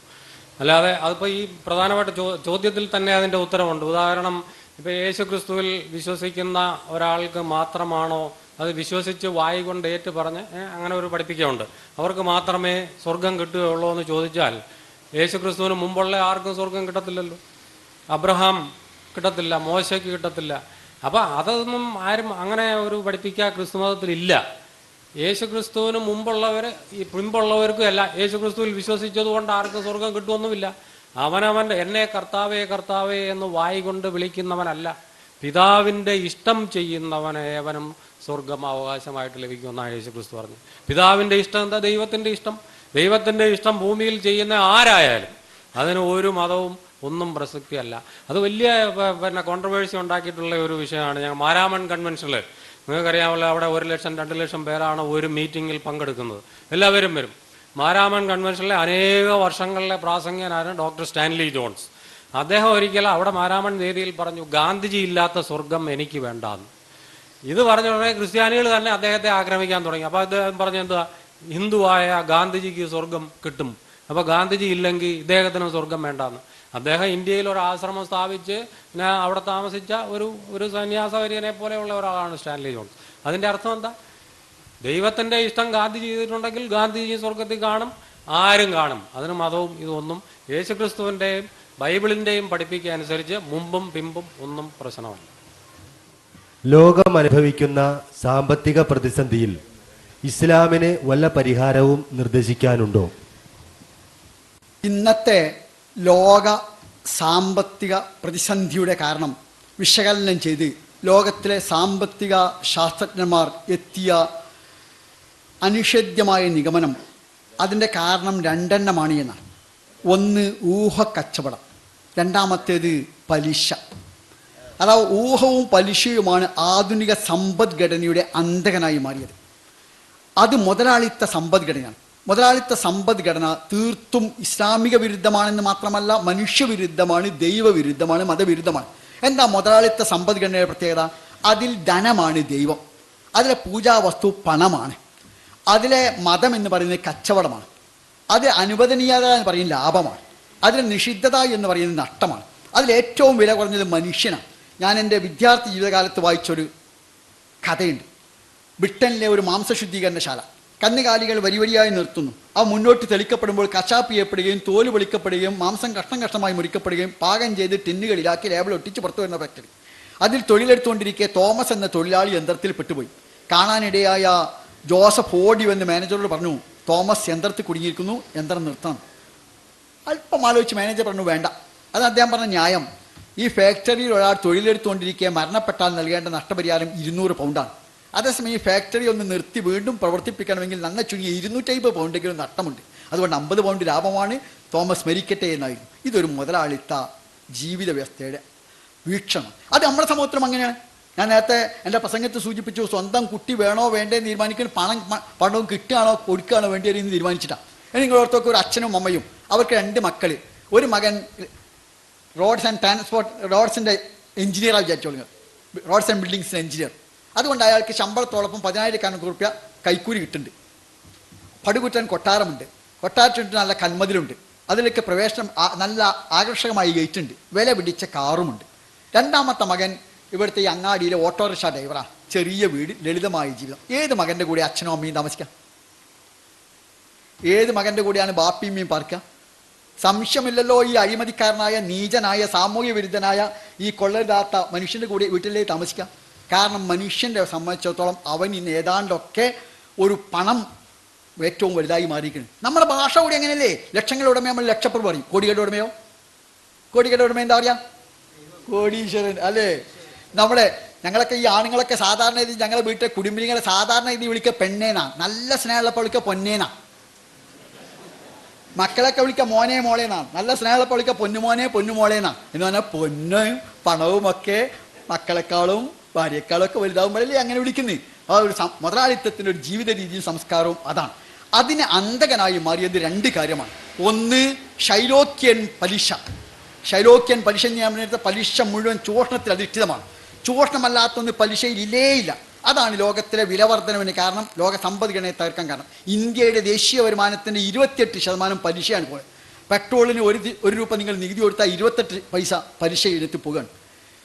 അല്ലാതെ അതിപ്പോൾ ഈ പ്രധാനമായിട്ട് ചോദ്യത്തിൽ തന്നെ അതിൻ്റെ ഉത്തരവുണ്ട്. ഉദാഹരണം, ഇപ്പോൾ യേശു ക്രിസ്തുവിൽ വിശ്വസിക്കുന്ന ഒരാൾക്ക് മാത്രമാണോ അത് വിശ്വസിച്ച് വായി കൊണ്ട് ഏറ്റു പറഞ്ഞ് അങ്ങനെ ഒരു പഠിപ്പിക്കുന്നുണ്ട്, അവർക്ക് മാത്രമേ സ്വർഗം കിട്ടുകയുള്ളൂ എന്ന് ചോദിച്ചാൽ യേശു ക്രിസ്തുവിന് മുമ്പുള്ള ആർക്കും സ്വർഗം കിട്ടത്തില്ലല്ലോ. അബ്രഹാം കിട്ടത്തില്ല, മോശയ്ക്ക് കിട്ടത്തില്ല. അപ്പം അതൊന്നും ആരും അങ്ങനെ ഒരു പഠിപ്പിക്കുക ക്രിസ്തുമതത്തിലില്ല. യേശു ക്രിസ്തുവിന് മുമ്പുള്ളവർക്കും അല്ല, യേശു ക്രിസ്തുവിൽ വിശ്വസിച്ചതുകൊണ്ട് ആർക്കും സ്വർഗം കിട്ടുമൊന്നുമില്ല. അവനവൻ്റെ എന്നെ കർത്താവേ കർത്താവേ എന്ന് വായി കൊണ്ട് വിളിക്കുന്നവനല്ല, പിതാവിൻ്റെ ഇഷ്ടം ചെയ്യുന്നവനേവനും സ്വർഗം അവകാശമായിട്ട് ലഭിക്കുമെന്നാണ് യേശു ക്രിസ്തു പറഞ്ഞു. പിതാവിൻ്റെ ഇഷ്ടം എന്താ? ദൈവത്തിൻ്റെ ഇഷ്ടം. ദൈവത്തിൻ്റെ ഇഷ്ടം ഭൂമിയിൽ ചെയ്യുന്ന ആരായാലും അതിന് ഒരു മതവും ഒന്നും പ്രസക്തിയല്ല. അത് വലിയ കോൺട്രവേഴ്സി ഉണ്ടാക്കിയിട്ടുള്ള ഒരു വിഷയമാണ്. ഞങ്ങൾ മാരാമൺ കൺവെൻഷനിൽ നിങ്ങൾക്കറിയാമല്ലോ, അവിടെ 1 ലക്ഷം 2 ലക്ഷം പേരാണ് ഒരു മീറ്റിങ്ങിൽ പങ്കെടുക്കുന്നത്. എല്ലാവരും വരും. മാരാമൺ കൺവെൻഷനിലെ അനേക വർഷങ്ങളിലെ പ്രാസംഗികനാണ് ഡോക്ടർ സ്റ്റാൻലി ജോൺസ്. അദ്ദേഹം ഒരിക്കലും അവിടെ മാരാമൺ വേദിയിൽ പറഞ്ഞു, ഗാന്ധിജി ഇല്ലാത്ത സ്വർഗം എനിക്ക് വേണ്ടാന്ന്. ഇത് പറഞ്ഞ ഉടനെ ക്രിസ്ത്യാനികൾ തന്നെ അദ്ദേഹത്തെ ആക്രമിക്കാൻ തുടങ്ങി. അപ്പോൾ അദ്ദേഹം പറഞ്ഞു, എന്താ ഹിന്ദുവായ ഗാന്ധിജിക്ക് സ്വർഗം കിട്ടും, അപ്പോൾ ഗാന്ധിജി ഇല്ലെങ്കിൽ ഇദ്ദേഹത്തിന് സ്വർഗം വേണ്ടാന്ന്. അദ്ദേഹം ഇന്ത്യയിൽ ഒരു ആശ്രമം സ്ഥാപിച്ച് അവിടെ താമസിച്ച ഒരു സന്യാസവര്യനെ പോലെയുള്ള ഒരാളാണ് സ്റ്റാൻലി ജോൺസ്. അതിൻ്റെ അർത്ഥം എന്താ? ദൈവത്തിൻ്റെ ഇഷ്ടം ഗാന്ധിജി ചെയ്തിട്ടുണ്ടെങ്കിൽ ഗാന്ധിജി സ്വർഗത്തിൽ കാണും, ആരും കാണും. അതിന് മതവും ഇതൊന്നും യേശുക്രിസ്തുവിൻ്റെയും ബൈബിളിൻ്റെയും പഠിപ്പിക്കുക അനുസരിച്ച് മുമ്പും പിമ്പും ഒന്നും പ്രശ്നമല്ല. ലോകം അനുഭവിക്കുന്ന സാമ്പത്തിക പ്രതിസന്ധിയിൽ ഇസ്ലാമിന് വല്ല പരിഹാരവും നിർദ്ദേശിക്കാനുണ്ടോ? ഇന്നത്തെ ലോക സാമ്പത്തിക പ്രതിസന്ധിയുടെ കാരണം വിശകലനം ചെയ്ത് ലോകത്തിലെ സാമ്പത്തിക ശാസ്ത്രജ്ഞന്മാർ എത്തിയ അനിഷേധ്യമായ നിഗമനം, അതിൻ്റെ കാരണം 2 എണ്ണമാണ് എന്നാണ്. ഒന്ന് ഊഹക്കച്ചവടം, രണ്ടാമത്തേത് പലിശ. അതായത് ഊഹവും പലിശയുമാണ് ആധുനിക സമ്പദ്ഘടനയുടെ അന്തകനായി മാറിയത്. അത് മുതലാളിത്ത സമ്പദ്ഘടനയാണ്. മുതലാളിത്ത സമ്പദ്ഘടന തീർത്തും ഇസ്ലാമിക വിരുദ്ധമാണെന്ന് മാത്രമല്ല, മനുഷ്യവിരുദ്ധമാണ്, ദൈവവിരുദ്ധമാണ്, മതവിരുദ്ധമാണ്. എന്താ മുതലാളിത്ത സമ്പദ്ഘടനയുടെ പ്രത്യേകത? അതിൽ ധനമാണ് ദൈവം, അതിലെ പൂജാവസ്തു പണമാണ്, അതിലെ മതം എന്ന് പറയുന്നത് കച്ചവടമാണ്, അത് അനുവദനീയത എന്ന് പറയുന്നത് ലാഭമാണ്, അതിലെ നിഷിദ്ധത എന്ന് പറയുന്നത് നഷ്ടമാണ്, അതിലേറ്റവും വില കുറഞ്ഞത് മനുഷ്യനാണ്. ഞാൻ എൻ്റെ വിദ്യാർത്ഥി ജീവിതകാലത്ത് വായിച്ചൊരു കഥയുണ്ട്. ബ്രിട്ടനിലെ ഒരു മാംസശുദ്ധീകരണശാല. കന്നുകാലികൾ വരിവരിയായി നിർത്തുന്നു. അവ മുന്നോട്ട് തെളിക്കപ്പെടുമ്പോൾ കശാപ്പ് ചെയ്യപ്പെടുകയും തോല് പൊളിക്കപ്പെടുകയും മാംസം കഷ്ണം കഷ്ണമായി മുറിക്കപ്പെടുകയും പാകം ചെയ്ത് ടിന്നുകളിലാക്കി ലേബിൾ ഒട്ടിച്ച് പുറത്തു വരുന്ന ഫാക്ടറി. അതിൽ തൊഴിലെടുത്തുകൊണ്ടിരിക്കെ തോമസ് എന്ന തൊഴിലാളി യന്ത്രത്തിൽ പെട്ടുപോയി. കാണാനിടയായ ജോസഫ് ഓടി വന്ന് മാനേജറോട് പറഞ്ഞു, തോമസ് യന്ത്രത്തിൽ കുടുങ്ങിയിരിക്കുന്നു, യന്ത്രം നിർത്തണം. അല്പം ആലോചിച്ച് മാനേജർ പറഞ്ഞു, വേണ്ട. അത് അദ്ദേഹം പറഞ്ഞ ന്യായം, ഈ ഫാക്ടറിയിൽ ഒരാൾ തൊഴിലെടുത്തുകൊണ്ടിരിക്കെ മരണപ്പെട്ടാൽ നൽകേണ്ട നഷ്ടപരിഹാരം 200 പൗണ്ടാണ്. അതേസമയം ഈ ഫാക്ടറി ഒന്ന് നിർത്തി വീണ്ടും പ്രവർത്തിപ്പിക്കണമെങ്കിൽ നന്ന ചുരുങ്ങി 250 പൗണ്ടെങ്കിലും നഷ്ടമുണ്ട്. അതുകൊണ്ട് 50 പൗണ്ട് ലാഭമാണ്, തോമസ് മരിക്കട്ടെ എന്നായിരുന്നു. ഇതൊരു മുതലാളിത്ത ജീവിത വ്യവസ്ഥയുടെ വീക്ഷണം. അത് നമ്മുടെ സമൂഹത്തിലും അങ്ങനെയാണ്. ഞാൻ നേരത്തെ എൻ്റെ പ്രസംഗത്തിൽ സൂചിപ്പിച്ചു, സ്വന്തം കുട്ടി വേണോ വേണ്ടേ തീരുമാനിക്കുന്ന പണവും കിട്ടുകയാണോ കൊടുക്കുകയാണോ വേണ്ടിയെന്ന് തീരുമാനിച്ചിട്ടാണ്. നിങ്ങൾ ഓർത്തൊക്കെ ഒരു അച്ഛനും അമ്മയും, അവർക്ക് 2 മക്കൾ. ഒരു മകൻ റോഡ്സിൻ്റെ എഞ്ചിനീയറാണ് വിചാരിച്ചോളുക, റോഡ്സ് ആൻഡ് ബിൽഡിങ്സിൻ്റെ എഞ്ചിനീയർ. അതുകൊണ്ട് അയാൾക്ക് ശമ്പളത്തോടൊപ്പം 10,000 രൂപ കൈക്കൂലി കിട്ടുന്നുണ്ട്. പടുകുറ്റൻ കൊട്ടാരമുണ്ട്, കൊട്ടാരത്തിന് നല്ല കന്മതിലുണ്ട്, അതിലേക്ക് പ്രവേശനം നല്ല ആകർഷകമായി ഗേറ്റ് ഉണ്ട്, വില പിടിച്ച കാറുമുണ്ട്. രണ്ടാമത്തെ മകൻ ഇവിടുത്തെ ഈ അങ്ങാടിയിലെ ഓട്ടോറിക്ഷ ഡ്രൈവറാണ്, ചെറിയ വീട്, ലളിതമായ ജീവിതം. ഏത് മകൻ്റെ കൂടെ അച്ഛനും അമ്മയും താമസിക്കാം? ഏത് മകൻ്റെ കൂടെയാണ് ബാപ്പിയമ്മയും പാർക്കുക? സംശയമില്ലല്ലോ, ഈ അഴിമതിക്കാരനായ നീചനായ സാമൂഹ്യ വിരുദ്ധനായ ഈ കൊള്ളരുതാത്ത മനുഷ്യൻ്റെ കൂടെ വീട്ടിലേ താമസിക്കാം. കാരണം മനുഷ്യൻ്റെ സംബന്ധിച്ചിടത്തോളം അവൻ ഇന്ന് ഏതാണ്ടൊക്കെ ഒരു പണം ഏറ്റവും വലുതായി മാറിയിരിക്കുന്നു. നമ്മുടെ ഭാഷ കൂടി എങ്ങനെയല്ലേ? ലക്ഷങ്ങളുടെ ഉടമ നമ്മൾ ലക്ഷപ്രഭു പറയും, കോടികളുടെ ഉടമയോ? കോടികളുടെ ഉടമ എന്താ പറയുക? കോടീശ്വരൻ അല്ലേ? ഞങ്ങളൊക്കെ ഈ ആണുങ്ങളൊക്കെ സാധാരണ രീതി ഞങ്ങളുടെ വീട്ടിലെ കുടുംബിനികളെ സാധാരണ രീതി വിളിക്കുക പെണ്ണേനാ, നല്ല സ്നേഹമുള്ളപ്പോൾ വിളിക്കുക പൊന്നേനാ. മക്കളൊക്കെ വിളിക്കുക മോനെ മോളേനാ, നല്ല സ്നേഹമുള്ളപ്പോൾ വിളിക്കുക പൊന്നുമോനെ പൊന്നുമോളേനാ. എന്ന് പറഞ്ഞാൽ പൊന്നും പണവും ഒക്കെ മക്കളെക്കാളും ഭാര്യയെക്കാളും ഒക്കെ വലുതാവുമ്പോഴല്ലേ അങ്ങനെ വിളിക്കുന്നത്. ആ ഒരു മുതലാളിത്തത്തിൻ്റെ ഒരു ജീവിത രീതിയും സംസ്കാരവും അതാണ്. അതിന് അന്തകനായി മാറിയത് 2 കാര്യമാണ്. ഒന്ന് ശൈലോക്യൻ പലിശ. ശൈലോക്യൻ പലിശ ഞാൻ നേരത്തെ പലിശ മുഴുവൻ ചൂഷണത്തിൽ അധിഷ്ഠിതമാണ്. ചൂഷണമല്ലാത്തൊന്ന് പലിശയിൽ ഇല്ലേയില്ല. അതാണ് ലോകത്തിലെ വിലവർദ്ധനവിന് കാരണം, ലോക സമ്പദ്ഘടനയെ തകർക്കാൻ കാരണം. ഇന്ത്യയുടെ ദേശീയ വരുമാനത്തിൻ്റെ 28% പലിശയാണ് പോയത്. പെട്രോളിന് 1 രൂപ നിങ്ങൾ നികുതി കൊടുത്താൽ 28 പൈസ പലിശ എടുത്ത് പോകുകയാണ്.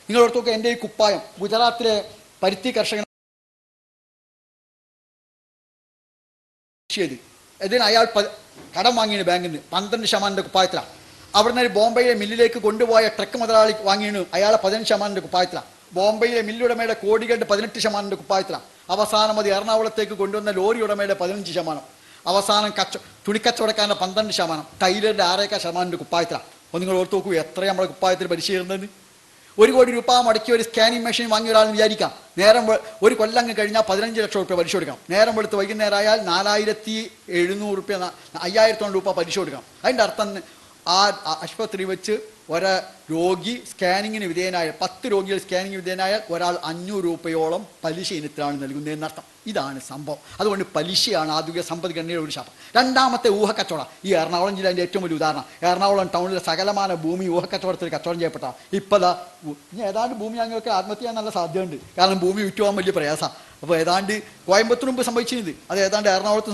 നിങ്ങൾ ഓർത്തൊക്കെ എൻ്റെ ഈ കുപ്പായം ഗുജറാത്തിലെ പരുത്തി കർഷകൻ ഇതിന് അയാൾ കടം വാങ്ങിയാണ് ബാങ്കിൽ നിന്ന് 12% കുപ്പായത്തിലാണ്. അവിടുന്ന് ബോംബെയിലെ മില്ലിലേക്ക് കൊണ്ടുപോയ ട്രക്ക് മുതലാളി വാങ്ങിയാണ് അയാളെ 15% കുപ്പായത്തിലാണ്. ബോംബെയിലെ മില്ലുടമയുടെ കോടികളുടെ 18% കുപ്പായത്തിലാണ്. അവസാനം അത് എറണാകുളത്തേക്ക് കൊണ്ടുവന്ന ലോറി ഉടമയുടെ 15%, അവസാനം തുണിക്കച്ചവടക്കാരൻ്റെ 12%, ടൈലറിൻ്റെ 6% കുപ്പായത്തിലാണ്. അപ്പോൾ നിങ്ങൾ ഓർത്ത് നോക്കൂ എത്ര നമ്മുടെ കുപ്പായത്തിൽ പരിശീലനം. 1 കോടി രൂപ മുടക്കി ഒരു സ്കാനിങ് മെഷീൻ വാങ്ങിയ ഒരാളെന്ന് വിചാരിക്കാം, നേരം ഒരു കൊല്ലം അങ്ങ് കഴിഞ്ഞാൽ 15 ലക്ഷം രൂപ പലിശ കൊടുക്കണം. നേരം വെളുത്ത് വൈകുന്നേരം ആയാൽ 4,700 രൂപ 5,000 രൂപ പലിശ കൊടുക്കണം. അതിൻ്റെ അർത്ഥം ആ ആശുപത്രി വെച്ച് രോഗി സ്കാനിങ്ങിന് വിധേയനായ 10 രോഗികൾ സ്കാനിങ്ങിന് വിധേയനായാൽ ഒരാൾ 500 രൂപയോളം പലിശ ഇനത്തിലാണ് നൽകുന്നതെന്നർത്ഥം. ഇതാണ് സംഭവം. അതുകൊണ്ട് പലിശയാണ് ആധുനിക സമ്പദ്ഘടനയുടെ ഒരു ശാപം. രണ്ടാമത്തെ ഊഹക്കച്ചവടം. ഈ എറണാകുളം ജില്ലയുടെ ഏറ്റവും വലിയ ഉദാഹരണം. എറണാകുളം ടൗണിലെ സകലമാന ഭൂമി ഊഹക്കച്ചവടത്തിൽ കച്ചവടം ചെയ്യപ്പെട്ട. ഇപ്പം ഇനി ഏതാണ്ട് ഭൂമി അങ്ങനെയൊക്കെ ആത്മഹത്യ ചെയ്യാൻ നല്ല സാധ്യതയുണ്ട്. കാരണം ഭൂമി വിറ്റുപോകാൻ വലിയ പ്രയാസമാണ്. അപ്പോൾ ഏതാണ്ട് കോയമ്പത്തൂർ മുമ്പ് സംഭവിച്ചിരുന്നത് അത് ഏതാണ്ട് എറണാകുളത്ത്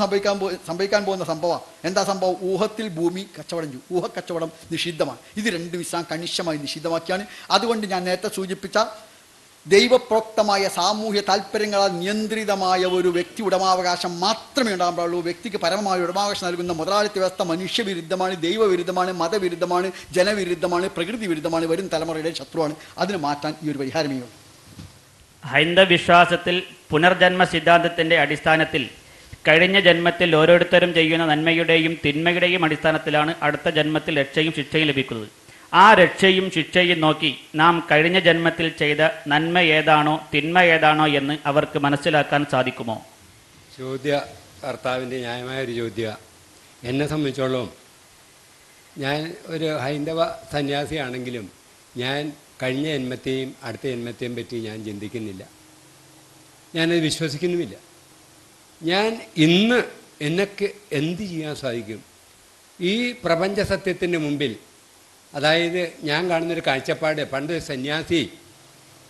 സംഭവിക്കാൻ പോകുന്ന സംഭവമാണ്. എന്താ സംഭവം? ഊഹത്തിൽ ഭൂമി കച്ചവടം ചെയ്യും. ഊഹക്കച്ചവടം നിഷിദ്ധമാണ്. ഇത് 2 ഇസ്ലാം കണിശമായി നിഷിദ്ധമാക്കിയാണ്. അതുകൊണ്ട് ഞാൻ നേരത്തെ സൂചിപ്പിച്ച ദൈവപ്രോക്തമായ സാമൂഹ്യ താല്പര്യങ്ങളാൽ നിയന്ത്രിതമായ ഒരു വ്യക്തി ഉടമാവകാശം മാത്രമേ ഉണ്ടാകുള്ളൂ. വ്യക്തിക്ക് പരമമായ ഉടമാവകാശം നൽകുന്ന മുതലാളിത്ത വ്യവസ്ഥ മനുഷ്യവിരുദ്ധമാണ്, ദൈവവിരുദ്ധമാണ്, മതവിരുദ്ധമാണ്, ജനവിരുദ്ധമാണ്, പ്രകൃതി വിരുദ്ധമാണ്, വരും തലമുറയുടെ ശത്രുവാണ്. അതിന് മാറ്റാൻ ഈ ഒരു പരിഹാരമേ ഉള്ളൂ. ഹൈന്ദവ വിശ്വാസത്തിൽ പുനർജന്മ സിദ്ധാന്തത്തിൻ്റെ അടിസ്ഥാനത്തിൽ കഴിഞ്ഞ ജന്മത്തിൽ ഓരോരുത്തരും ചെയ്യുന്ന നന്മയുടെയും തിന്മയുടെയും അടിസ്ഥാനത്തിലാണ് അടുത്ത ജന്മത്തിൽ രക്ഷയും ശിക്ഷയും ലഭിക്കുന്നത്. ആ രക്ഷയും ശിക്ഷയും നോക്കി നാം കഴിഞ്ഞ ജന്മത്തിൽ ചെയ്ത നന്മ ഏതാണോ തിന്മ ഏതാണോ എന്ന് അവർക്ക് മനസ്സിലാക്കാൻ സാധിക്കുമോ? കർത്താവിൻ്റെ ന്യായമായൊരു ചോദ്യം. എന്നെ സംബന്ധിച്ചോളം ഞാൻ ഒരു ഹൈന്ദവ സന്യാസിയാണെങ്കിലും ഞാൻ കഴിഞ്ഞ ജന്മത്തെയും അടുത്ത ജന്മത്തെയും പറ്റി ഞാൻ ചിന്തിക്കുന്നില്ല, ഞാനത് വിശ്വസിക്കുന്നുമില്ല. ഞാൻ ഇന്ന് എനിക്ക് എന്ത് ചെയ്യാൻ സാധിക്കും ഈ പ്രപഞ്ച സത്യത്തിൻ്റെ മുമ്പിൽ? അതായത് ഞാൻ കാണുന്നൊരു കാഴ്ചപ്പാട്, പണ്ട് സന്യാസി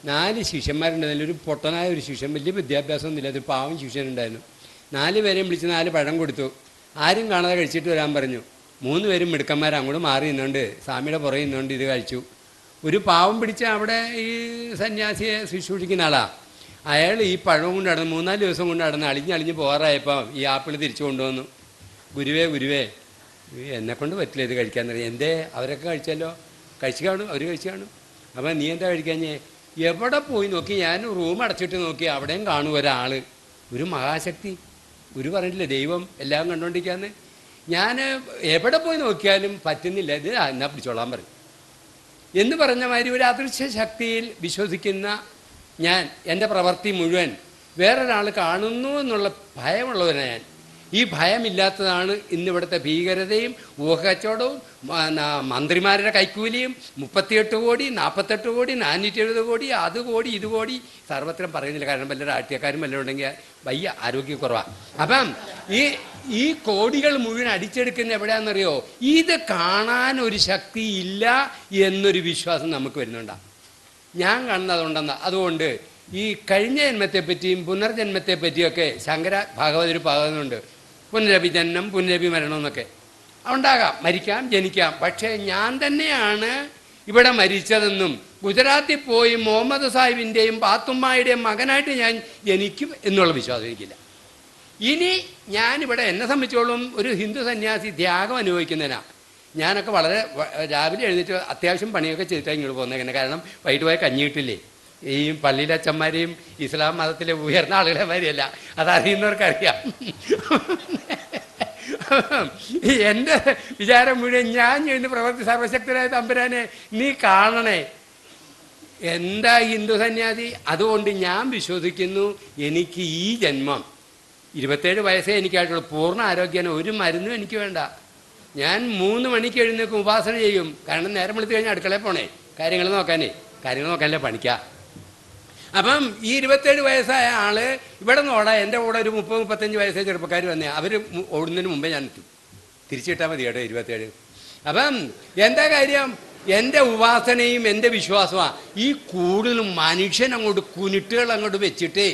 4 ശിഷ്യന്മാരുണ്ടായിരുന്നു. ഒരു പൊട്ടനായ ഒരു ശിഷ്യൻ, വലിയ വിദ്യാഭ്യാസമൊന്നുമില്ല, അതൊരു പാവം ശിഷ്യനുണ്ടായിരുന്നു. 4 പേരെയും വിളിച്ച് 4 പഴം കൊടുത്തു. ആരും കാണാതെ കഴിച്ചിട്ട് വരാൻ പറഞ്ഞു. 3 പേരും മിടുക്കന്മാർ അങ്ങോട്ട് മാറി നിന്നുകൊണ്ട് സ്വാമിയുടെ പുറകെ നിന്നുകൊണ്ട് ഇത് കഴിച്ചു. ഒരു പാവം പിടിച്ച അവിടെ ഈ സന്യാസിയെ ശുശ്രൂഷിക്കുന്ന ആളാണ്. അയാൾ ഈ പഴവും കൊണ്ട് നടന്ന് 3-4 ദിവസം കൊണ്ട് നടന്ന് അളിഞ്ഞ് പോകാറായപ്പോൾ ഈ ആപ്പിൾ തിരിച്ചു കൊണ്ടുവന്നു. ഗുരുവേ എന്നെക്കൊണ്ട് പറ്റില്ല ഇത് കഴിക്കാൻ തുടങ്ങി. എന്തേ? അവരൊക്കെ കഴിച്ചല്ലോ, കഴിച്ചു കാണും, അവർ കഴിച്ചു കാണും. അപ്പം നീ എന്താ കഴിക്കാഞ്ഞേ? എവിടെ പോയി നോക്കി, ഞാൻ റൂം അടച്ചിട്ട് നോക്കി, അവിടെയും കാണും ഒരാൾ, ഒരു മഹാശക്തി. ഗുരു പറഞ്ഞിട്ടില്ലേ ദൈവം എല്ലാം കണ്ടുകൊണ്ടിരിക്കാന്ന്? ഞാൻ എവിടെ പോയി നോക്കിയാലും പറ്റുന്നില്ല, ഇത് എന്നാ പിടിച്ചോളാൻ പറയും എന്ന് പറഞ്ഞ മാതിരി ഒരു അദൃശ്യ ശക്തിയിൽ വിശ്വസിക്കുന്ന ഞാൻ, എൻ്റെ പ്രവൃത്തി മുഴുവൻ വേറൊരാൾ കാണുന്നു എന്നുള്ള ഭയമുള്ളവനാണ് ഞാൻ. ഈ ഭയമില്ലാത്തതാണ് ഇന്നിവിടുത്തെ ഭീകരതയും ഊഹക്കച്ചവടവും മന്ത്രിമാരുടെ കൈക്കൂലിയും 38 കോടി 48 കോടി 470 കോടി അത് കോടി ഇത് കോടി സർവത്രം പറയുന്നില്ല, കാരണം വല്ല രാഷ്ട്രീയക്കാരും വല്ലതും ഉണ്ടെങ്കിൽ വയ്യ, ആരോഗ്യക്കുറവാണ്. അപ്പം ഈ കോടികൾ മുഴുവൻ അടിച്ചെടുക്കുന്ന എവിടെയാണെന്നറിയോ? ഇത് കാണാൻ ഒരു ശക്തി ഇല്ല എന്നൊരു വിശ്വാസം നമുക്ക് വരുന്നുണ്ടാണ്. ഞാൻ കാണുന്നതുണ്ടെന്ന്. അതുകൊണ്ട് ഈ കഴിഞ്ഞ ജന്മത്തെപ്പറ്റിയും പുനർജന്മത്തെ പറ്റിയൊക്കെ ശങ്കര ഭാഗവതർ പറയുന്നുണ്ട്. പുനരഭി ജന്മം പുനരഭി മരണം എന്നൊക്കെ ഉണ്ടാകാം, മരിക്കാം, ജനിക്കാം. പക്ഷേ ഞാൻ തന്നെയാണ് ഇവിടെ മരിച്ചതെന്നും ഗുജറാത്തിൽ പോയി മുഹമ്മദ് സാഹിബിൻ്റെയും പാത്തുമ്മയുടെയും മകനായിട്ട് ഞാൻ ജനിക്കും എന്നുള്ള വിശ്വാസം എനിക്കില്ല. ഇനി ഞാനിവിടെ എന്നെ സംബന്ധിച്ചോളം ഒരു ഹിന്ദു സന്യാസി ത്യാഗം അനുഭവിക്കുന്നതിനാണ്. ഞാനൊക്കെ വളരെ രാവിലെ എഴുന്നേറ്റ് അത്യാവശ്യം പണിയൊക്കെ ചെയ്തിട്ടാണ് ഇങ്ങോട്ട് പോകുന്നത്. കാരണം വൈകിട്ട് പോയ കഞ്ഞി കിട്ടില്ലേ. ഈ പള്ളിയിലെ അച്ഛന്മാരെയും ഇസ്ലാം മതത്തിലെ ഉയർന്ന ആളുകളെ മാതിരിയല്ല, അതറിയുന്നവർക്കറിയാം. എൻ്റെ വിചാരം മുഴുവൻ ഞാൻ ചെയ്യുന്ന പ്രവൃത്തി സർവശക്തനായ തമ്പുരാനെ നീ കാണണേ. എന്താ ഹിന്ദു സന്യാസി? അതുകൊണ്ട് ഞാൻ വിശ്വസിക്കുന്നു എനിക്ക് ഈ ജന്മം 27 വയസ്സേ എനിക്കായിട്ടുള്ളൂ. പൂർണ്ണ ആരോഗ്യമാണ്, ഒരു മരുന്നും എനിക്ക് വേണ്ട. ഞാൻ 3 മണിക്ക് എഴുന്നേക്കും, ഉപാസന ചെയ്യും. കാരണം നേരം വെളുത്ത് കഴിഞ്ഞാൽ അടുക്കളയിൽ പോണേ, കാര്യങ്ങൾ നോക്കാനല്ലേ പണിക്കാം. അപ്പം ഈ 27 വയസ്സായ ആള് ഇവിടെ നിന്ന് ഓടാ. എൻ്റെ കൂടെ ഒരു 30-35 വയസ്സായ ചെറുപ്പക്കാർ വന്നേ, അവർ ഓടുന്നതിന് മുമ്പേ ഞാൻ എത്തും. തിരിച്ചിട്ടാൽ മതി കേട്ടോ 27. അപ്പം എന്താ കാര്യം? എൻ്റെ ഉപാസനയും എൻ്റെ വിശ്വാസമാണ്. ഈ കൂടുതലും മനുഷ്യൻ അങ്ങോട്ട് കുനിട്ടുകൾ അങ്ങോട്ട് വെച്ചിട്ടേ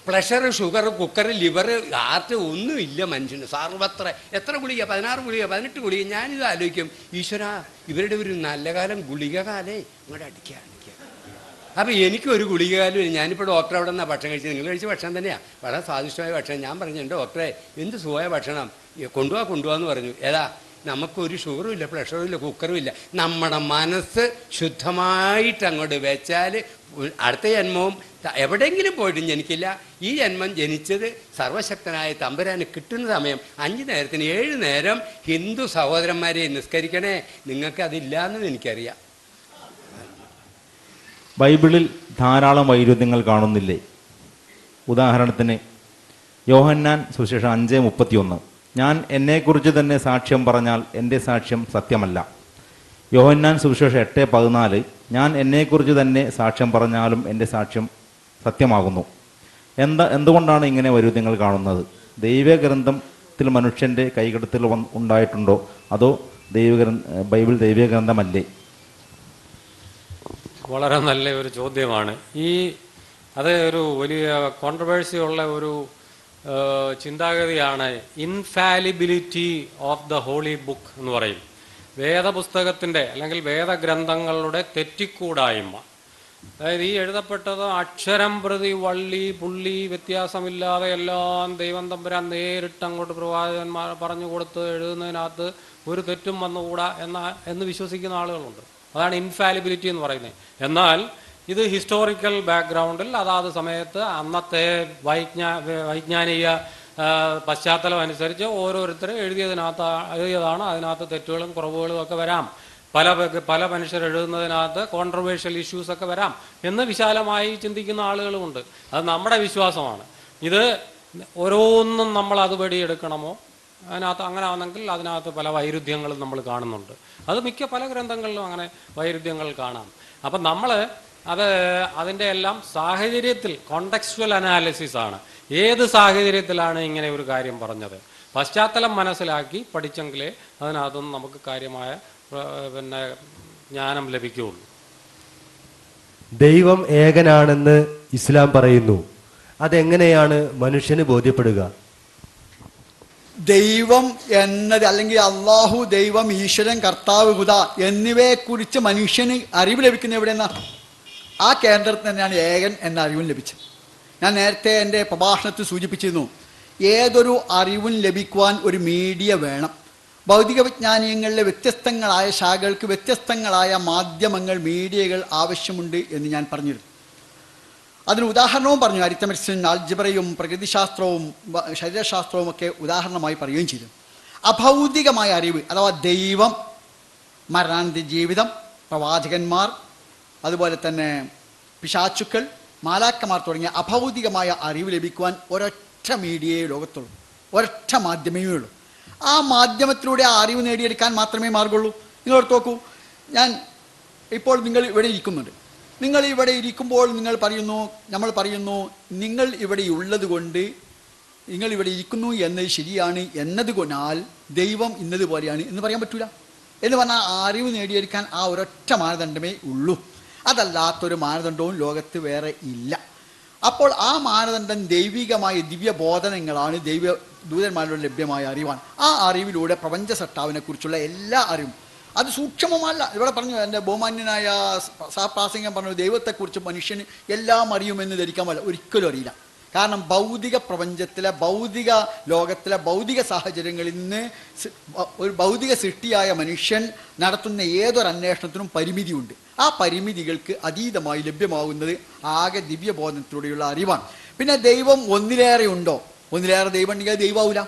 pressure, sugar, cooker, liver, heart ഒന്നുമില്ല മനുഷ്യന്. സർവത്ര എത്ര ഗുളിക, 16 ഗുളിക, 18 ഗുളിക. ഞാനിത് ആലോചിക്കും, ഈശ്വര ഇവരുടെ ഒരു നല്ല കാലം ഗുളിക കാലേ അങ്ങോട്ട് അടിക്കുക. അപ്പോൾ എനിക്കൊരു ഗുളിക കാലം. ഞാനിപ്പോൾ ഡോക്ടർ അവിടെ നിന്നാണ് ഭക്ഷണം കഴിച്ചത്. നിങ്ങൾ കഴിച്ച ഭക്ഷണം തന്നെയാണ്, വളരെ സ്വാദിഷ്ടമായ ഭക്ഷണം. ഞാൻ പറഞ്ഞു, എൻ്റെ ഡോക്ടറെ എന്ത് സുഖമായ ഭക്ഷണം, കൊണ്ടുപോകാന്ന് പറഞ്ഞു. ഏതാ? നമുക്കൊരു ഷുഗറും ഇല്ല, പ്രഷറും ഇല്ല, കുക്കറും ഇല്ല. നമ്മുടെ മനസ്സ് ശുദ്ധമായിട്ട് അങ്ങോട്ട് വെച്ചാൽ അടുത്ത ജന്മവും എവിടെയെങ്കിലും പോയിട്ടും ജനിക്കില്ല. ഈ ജന്മം ജനിച്ചത് സർവശക്തനായ തമ്പുരാന് കിട്ടുന്ന സമയം 5 നേരത്തിന് 7 നേരം ഹിന്ദു സഹോദരന്മാരെ നിസ്കരിക്കണേ. നിങ്ങൾക്ക് അതില്ലാന്ന് എനിക്കറിയാം. ബൈബിളിൽ ധാരാളം വൈരുദ്ധ്യങ്ങൾ കാണുന്നില്ലേ? ഉദാഹരണത്തിന് യോഹന്നാൻ സുവിശേഷം 5:31, ഞാൻ എന്നെക്കുറിച്ച് തന്നെ സാക്ഷ്യം പറഞ്ഞാൽ എൻ്റെ സാക്ഷ്യം സത്യമല്ല. യോഹന്നാൻ സുവിശേഷം 8:14, ഞാൻ എന്നെക്കുറിച്ച് തന്നെ സാക്ഷ്യം പറഞ്ഞാലും എൻ്റെ സാക്ഷ്യം സത്യമാകുന്നു. എന്തുകൊണ്ടാണ് ഇങ്ങനെ വൈരുദ്ധ്യങ്ങൾ കാണുന്നത്? ദൈവഗ്രന്ഥത്തിൽ മനുഷ്യൻ്റെ കൈകടത്തൽ ഉണ്ടായിട്ടുണ്ടോ, അതോ ബൈബിൾ ദൈവഗ്രന്ഥമല്ലേ? വളരെ നല്ല ഒരു ചോദ്യമാണ്. അത് ഒരു വലിയ കോൺട്രവേഴ്സി ഉള്ള ഒരു ചിന്താഗതിയാണ് infallibility of the holy book എന്ന് പറയും. വേദപുസ്തകത്തിൻ്റെ അല്ലെങ്കിൽ വേദഗ്രന്ഥങ്ങളുടെ തെറ്റിക്കൂടായ്മ. അതായത് ഈ എഴുതപ്പെട്ടത് അക്ഷരം പ്രതി വള്ളി പുള്ളി വ്യത്യാസമില്ലാതെ എല്ലാം ദൈവം തമ്പുരാൻ നേരിട്ട് അങ്ങോട്ട് പ്രവാചകന്മാർ പറഞ്ഞു കൊടുത്ത് എഴുതുന്നതിനകത്ത് ഒരു തെറ്റും വന്നുകൂടാ എന്ന് വിശ്വസിക്കുന്ന ആളുകളുണ്ട്. അതാണ് ഇൻഫാലിബിലിറ്റി എന്ന് പറയുന്നത്. എന്നാൽ ഇത് ഹിസ്റ്റോറിക്കൽ ബാക്ക്ഗ്രൗണ്ടിൽ അതാത് സമയത്ത് അന്നത്തെ വൈജ്ഞാനിക പശ്ചാത്തലം അനുസരിച്ച് ഓരോരുത്തരും എഴുതിയതാണ്. അതിനകത്ത് തെറ്റുകളും കുറവുകളും ഒക്കെ വരാം. പല മനുഷ്യർ എഴുതുന്നതിനകത്ത് കോൺട്രവേഴ്ഷ്യൽ ഇഷ്യൂസ് ഒക്കെ വരാം എന്ന് വിശാലമായി ചിന്തിക്കുന്ന ആളുകളുമുണ്ട്. അത് നമ്മുടെ വിശ്വാസമാണ്. ഇത് ഓരോന്നും നമ്മൾ അതുപടി എടുക്കണമോ അതിനകത്ത് അങ്ങനെ ആണെങ്കിൽ അതിനകത്ത് പല വൈരുദ്ധ്യങ്ങളും നമ്മൾ കാണുന്നുണ്ട്. അത് പല ഗ്രന്ഥങ്ങളിലും അങ്ങനെ വൈരുദ്ധ്യങ്ങൾ കാണാം. അപ്പം നമ്മൾ അതിൻ്റെ എല്ലാം സാഹചര്യത്തിൽ കോണ്ടെക്സ്ച്വൽ അനാലിസിസ് ആണ്. ഏത് സാഹചര്യത്തിലാണ് ഇങ്ങനെ ഒരു കാര്യം പറഞ്ഞത്, പശ്ചാത്തലം മനസ്സിലാക്കി പഠിച്ചെങ്കിലേ അതിനകത്തുനിന്ന് നമുക്ക് കാര്യമായ ജ്ഞാനം ലഭിക്കുകയുള്ളൂ. ദൈവം ഏകനാണെന്ന് ഇസ്ലാം പറയുന്നു. അതെങ്ങനെയാണ് മനുഷ്യന് ബോധ്യപ്പെടുക? ദൈവം എന്നത്, അല്ലെങ്കിൽ അള്ളാഹു, ദൈവം, ഈശ്വരൻ, കർത്താവ്, ഹുദ എന്നിവയെക്കുറിച്ച് മനുഷ്യന് അറിവ് ലഭിക്കുന്ന എവിടെയെന്നാ? ആ കേന്ദ്രത്തിൽ തന്നെയാണ് ഏകൻ എന്ന അറിവും ലഭിച്ചത്. ഞാൻ നേരത്തെ എൻ്റെ പ്രഭാഷണത്തിൽ സൂചിപ്പിച്ചിരുന്നു, ഏതൊരു അറിവും ലഭിക്കുവാൻ ഒരു മീഡിയ വേണം. ഭൗതിക വിജ്ഞാനീയങ്ങളിലെ വ്യത്യസ്തങ്ങളായ ശാഖകൾക്ക് വ്യത്യസ്തങ്ങളായ മാധ്യമങ്ങൾ, മീഡിയകൾ ആവശ്യമുണ്ട് എന്ന് ഞാൻ പറഞ്ഞിരുന്നു. അതിന് ഉദാഹരണവും പറഞ്ഞു. അരിത്തമെറ്റിക്സും ആൾജിബ്രയും പ്രകൃതിശാസ്ത്രവും ശരീരശാസ്ത്രവും ഒക്കെ ഉദാഹരണമായി പറയുകയും ചെയ്തു. അഭൗതികമായ അറിവ് അഥവാ ദൈവം, മരണാനന്തര ജീവിതം, പ്രവാചകന്മാർ, അതുപോലെ തന്നെ പിശാചുക്കൾ, മാലാക്കമാർ തുടങ്ങിയ അഭൗതികമായ അറിവ് ലഭിക്കുവാൻ ഒരൊറ്റ മീഡിയയെ ലോകത്തുള്ളൂ, ഒരൊറ്റ മാധ്യമമേ ഉള്ളൂ. ആ മാധ്യമത്തിലൂടെ ആ അറിവ് നേടിയെടുക്കാൻ മാത്രമേ മാർഗമുള്ളൂ. നിങ്ങളോട് നോക്കൂ, ഇപ്പോൾ നിങ്ങൾ ഇവിടെ ഇരിക്കുന്നുണ്ട്. നിങ്ങൾ ഇവിടെ ഇരിക്കുമ്പോൾ നമ്മൾ പറയുന്നു നിങ്ങൾ ഇവിടെ ഉള്ളത് കൊണ്ട്, നിങ്ങൾ ഇവിടെ ഇരിക്കുന്നു എന്നത് ശരിയാണ് എന്നതുകൊണ്ടാൽ ദൈവം ഇന്നതുപോലെയാണ് എന്ന് പറയാൻ പറ്റൂല. എന്ന് പറഞ്ഞാൽ അറിവ് നേടിയെടുക്കാൻ ആ ഒരൊറ്റ മാനദണ്ഡമേ ഉള്ളൂ. അതല്ലാത്തൊരു മാനദണ്ഡവും ലോകത്ത് വേറെ ഇല്ല. അപ്പോൾ ആ മാനദണ്ഡം ദൈവികമായ ദിവ്യബോധനങ്ങളാണ്, ദൈവ ദൂതന്മാരിലൂടെ ലഭ്യമായ അറിവാണ്. ആ അറിവിലൂടെ പ്രപഞ്ച സട്ടാവിനെ കുറിച്ചുള്ള എല്ലാ അറിവും, അത് സൂക്ഷ്മമല്ല. ഇവിടെ പറഞ്ഞു, എൻ്റെ ബഹുമാന്യനായ സഹപ്രാസംഗം പറഞ്ഞു, ദൈവത്തെക്കുറിച്ച് മനുഷ്യന് എല്ലാം അറിയുമെന്ന് ധരിക്കാൻ പാടില്ല. ഒരിക്കലും അറിയില്ല. കാരണം ഭൗതിക പ്രപഞ്ചത്തിലെ, ഭൗതിക ലോകത്തിലെ ഭൗതിക സാഹചര്യങ്ങളിൽ നിന്ന് ഒരു ഭൗതിക സൃഷ്ടിയായ മനുഷ്യൻ നടത്തുന്ന ഏതൊരു അന്വേഷണത്തിനും പരിമിതിയുണ്ട്. ആ പരിമിതികൾക്ക് അതീതമായി ലഭ്യമാകുന്നത് ആകെ ദിവ്യബോധനത്തിലൂടെയുള്ള അറിവാണ്. പിന്നെ ദൈവം ഒന്നിലേറെ ഉണ്ടോ? ഒന്നിലേറെ ദൈവം ഉണ്ടെങ്കിൽ ദൈവമാവില്ല.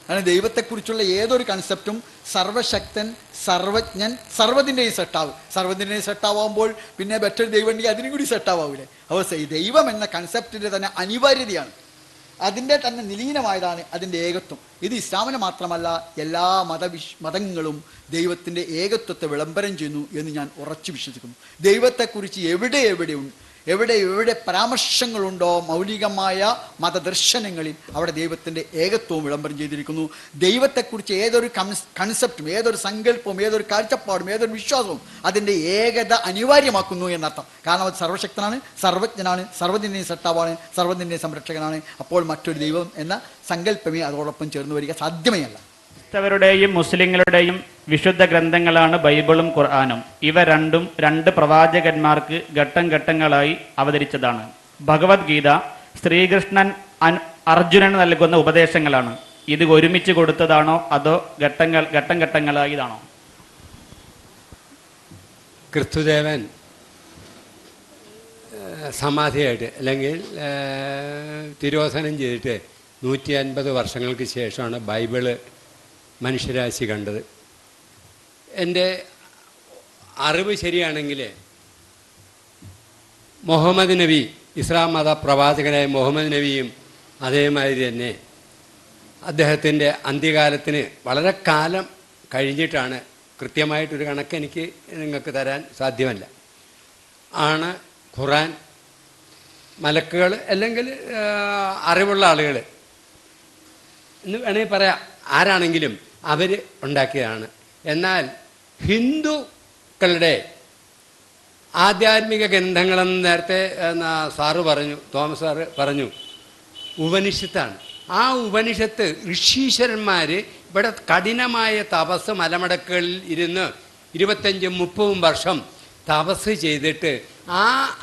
കാരണം ദൈവത്തെക്കുറിച്ചുള്ള ഏതൊരു കൺസെപ്റ്റും സർവശക്തൻ, സർവജ്ഞൻ, സർവ്വതിൻ്റെയും സെട്ടാവ്. സർവ്വതിൻ്റെയും സെട്ടാവുമ്പോൾ പിന്നെ ബെറ്റർ ദൈവം ഉണ്ടെങ്കിൽ അതിനും കൂടി സെട്ടാവൂലേ? അപ്പോൾ ദൈവം എന്ന കൺസെപ്റ്റിൻ്റെ തന്നെ അനിവാര്യതയാണ്, അതിൻ്റെ തന്നെ നിലീനമായതാണ് അതിൻ്റെ ഏകത്വം. ഇത് ഇസ്ലാമിന് മാത്രമല്ല, എല്ലാ മതങ്ങളും ദൈവത്തിൻ്റെ ഏകത്വത്തെ വിളംബരം ചെയ്യുന്നു എന്ന് ഞാൻ ഉറച്ചു വിശ്വസിക്കുന്നു. ദൈവത്തെക്കുറിച്ച് എവിടെ പരാമർശങ്ങളുണ്ടോ മൗലികമായ മതദർശനങ്ങളിൽ, അവിടെ ദൈവത്തിൻ്റെ ഏകത്വവും വിളംബരം ചെയ്തിരിക്കുന്നു. ദൈവത്തെക്കുറിച്ച് ഏതൊരു കൺസെപ്റ്റും, ഏതൊരു സങ്കല്പവും, ഏതൊരു കാഴ്ചപ്പാടും, ഏതൊരു വിശ്വാസവും അതിൻ്റെ ഏകത അനിവാര്യമാക്കുന്നു എന്നർത്ഥം. കാരണം അത് സർവശക്തനാണ്, സർവജ്ഞനാണ്, സർവ്വതിൻ്റെയും സട്ടാവാണ്, സർവ്വതിൻ്റെയും സംരക്ഷകനാണ്. അപ്പോൾ മറ്റൊരു ദൈവം എന്ന സങ്കല്പമേ അതോടൊപ്പം ചേർന്ന് വരിക സാധ്യമേ അല്ല. ക്രൈസ്തവരുടെയും മുസ്ലിങ്ങളുടെയും വിശുദ്ധ ഗ്രന്ഥങ്ങളാണ് ബൈബിളും ഖുർആനും. ഇവ രണ്ടും രണ്ട് പ്രവാചകന്മാർക്ക് ഘട്ടം ഘട്ടങ്ങളായി അവതരിച്ചതാണ്. ഭഗവത്ഗീത ശ്രീകൃഷ്ണൻ അർജുനന് നൽകുന്ന ഉപദേശങ്ങളാണ്. ഇത് ഒരുമിച്ച് കൊടുത്തതാണോ അതോ ഘട്ടം ഘട്ടങ്ങളായതാണോ? ക്രിസ്തുദേവൻ സമാധിയായിട്ട് അല്ലെങ്കിൽ തിരോധനം ചെയ്തിട്ട് 150 വർഷങ്ങൾക്ക് ശേഷമാണ് ബൈബിള് മനുഷ്യരാശി കണ്ടത്. എൻ്റെ അറിവ് ശരിയാണെങ്കിൽ മുഹമ്മദ് നബി, ഇസ്ലാം മത പ്രവാചകനായ മുഹമ്മദ് നബിയും അതേമാതിരി തന്നെ അദ്ദേഹത്തിൻ്റെ അന്ത്യകാലത്തിന് വളരെ കാലം കഴിഞ്ഞിട്ടാണ്, കൃത്യമായിട്ടൊരു കണക്ക് എനിക്ക് നിങ്ങൾക്ക് തരാൻ സാധ്യമല്ല, ആണ് ഖുറാൻ മലക്കുകൾ അല്ലെങ്കിൽ അറിവുള്ള ആളുകൾ എന്ന് വേണമെങ്കിൽ പറയാം, ആരാണെങ്കിലും അവർ ഉണ്ടാക്കിയതാണ്. എന്നാൽ ഹിന്ദുക്കളുടെ ആധ്യാത്മിക ഗ്രന്ഥങ്ങളെന്ന് നേരത്തെ സാറ് പറഞ്ഞു, തോമസ് സാറ് പറഞ്ഞു, ഉപനിഷത്താണ്. ആ ഉപനിഷത്ത് ഋഷീശ്വരന്മാർ ഇവിടെ കഠിനമായ തപസ് മലമടക്കുകളിൽ ഇരുന്ന് 25-30 വർഷം തപസ് ചെയ്തിട്ട്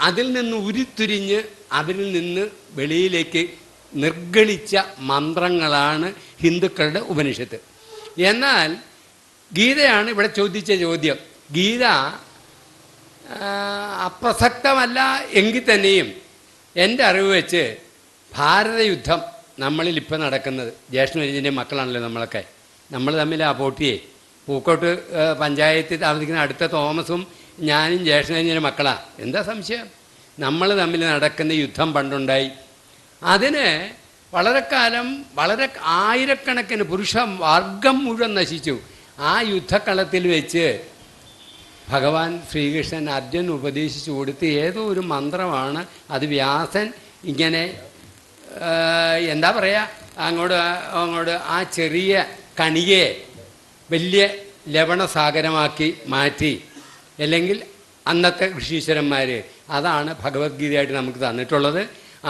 അതിൽ നിന്ന് ഉരുത്തിരിഞ്ഞ് അവരിൽ നിന്ന് വെളിയിലേക്ക് നിർഗളിച്ച മന്ത്രങ്ങളാണ് ഹിന്ദുക്കളുടെ ഉപനിഷത്ത്. എന്നാൽ ഗീതയാണ് ഇവിടെ ചോദിച്ച ചോദ്യം. ഗീത അപ്രസക്തമല്ല എങ്കിൽ തന്നെയും എൻ്റെ അറിവ് വെച്ച് ഭാരതയുദ്ധം നമ്മളിൽ ഇപ്പം നടക്കുന്നത്, ജ്യേഷ്ഠനുജൻ്റെ മക്കളാണല്ലോ നമ്മളൊക്കെ, നമ്മൾ തമ്മിൽ ആ പോട്ടിയെ പൂക്കോട്ട് പഞ്ചായത്തിൽ താമസിക്കുന്ന അടുത്ത തോമസും ഞാനും ജ്യേഷ്ഠനുജൻ്റെ മക്കളാണ്. എന്താ സംശയം? നമ്മൾ തമ്മിൽ നടക്കുന്ന യുദ്ധം പണ്ടുണ്ടായി. അതിന് വളരെ കാലം വളരെ ആയിരക്കണക്കിന് പുരുഷ വർഗം മുഴുവൻ നശിച്ചു. ആ യുദ്ധക്കളത്തിൽ വെച്ച് ഭഗവാൻ ശ്രീകൃഷ്ണൻ അർജുൻ ഉപദേശിച്ചു കൊടുത്ത് ഏതോ ഒരു മന്ത്രമാണ്. അത് വ്യാസൻ ഇങ്ങനെ എന്താ പറയുക, അങ്ങോട്ട് ആ ചെറിയ കണികയെ വലിയ ലവണസാഗരമാക്കി മാറ്റി. അല്ലെങ്കിൽ അന്നത്തെ ഋഷീശ്വരന്മാർ അതാണ് ഭഗവത്ഗീതയായിട്ട് നമുക്ക് തന്നിട്ടുള്ളത്.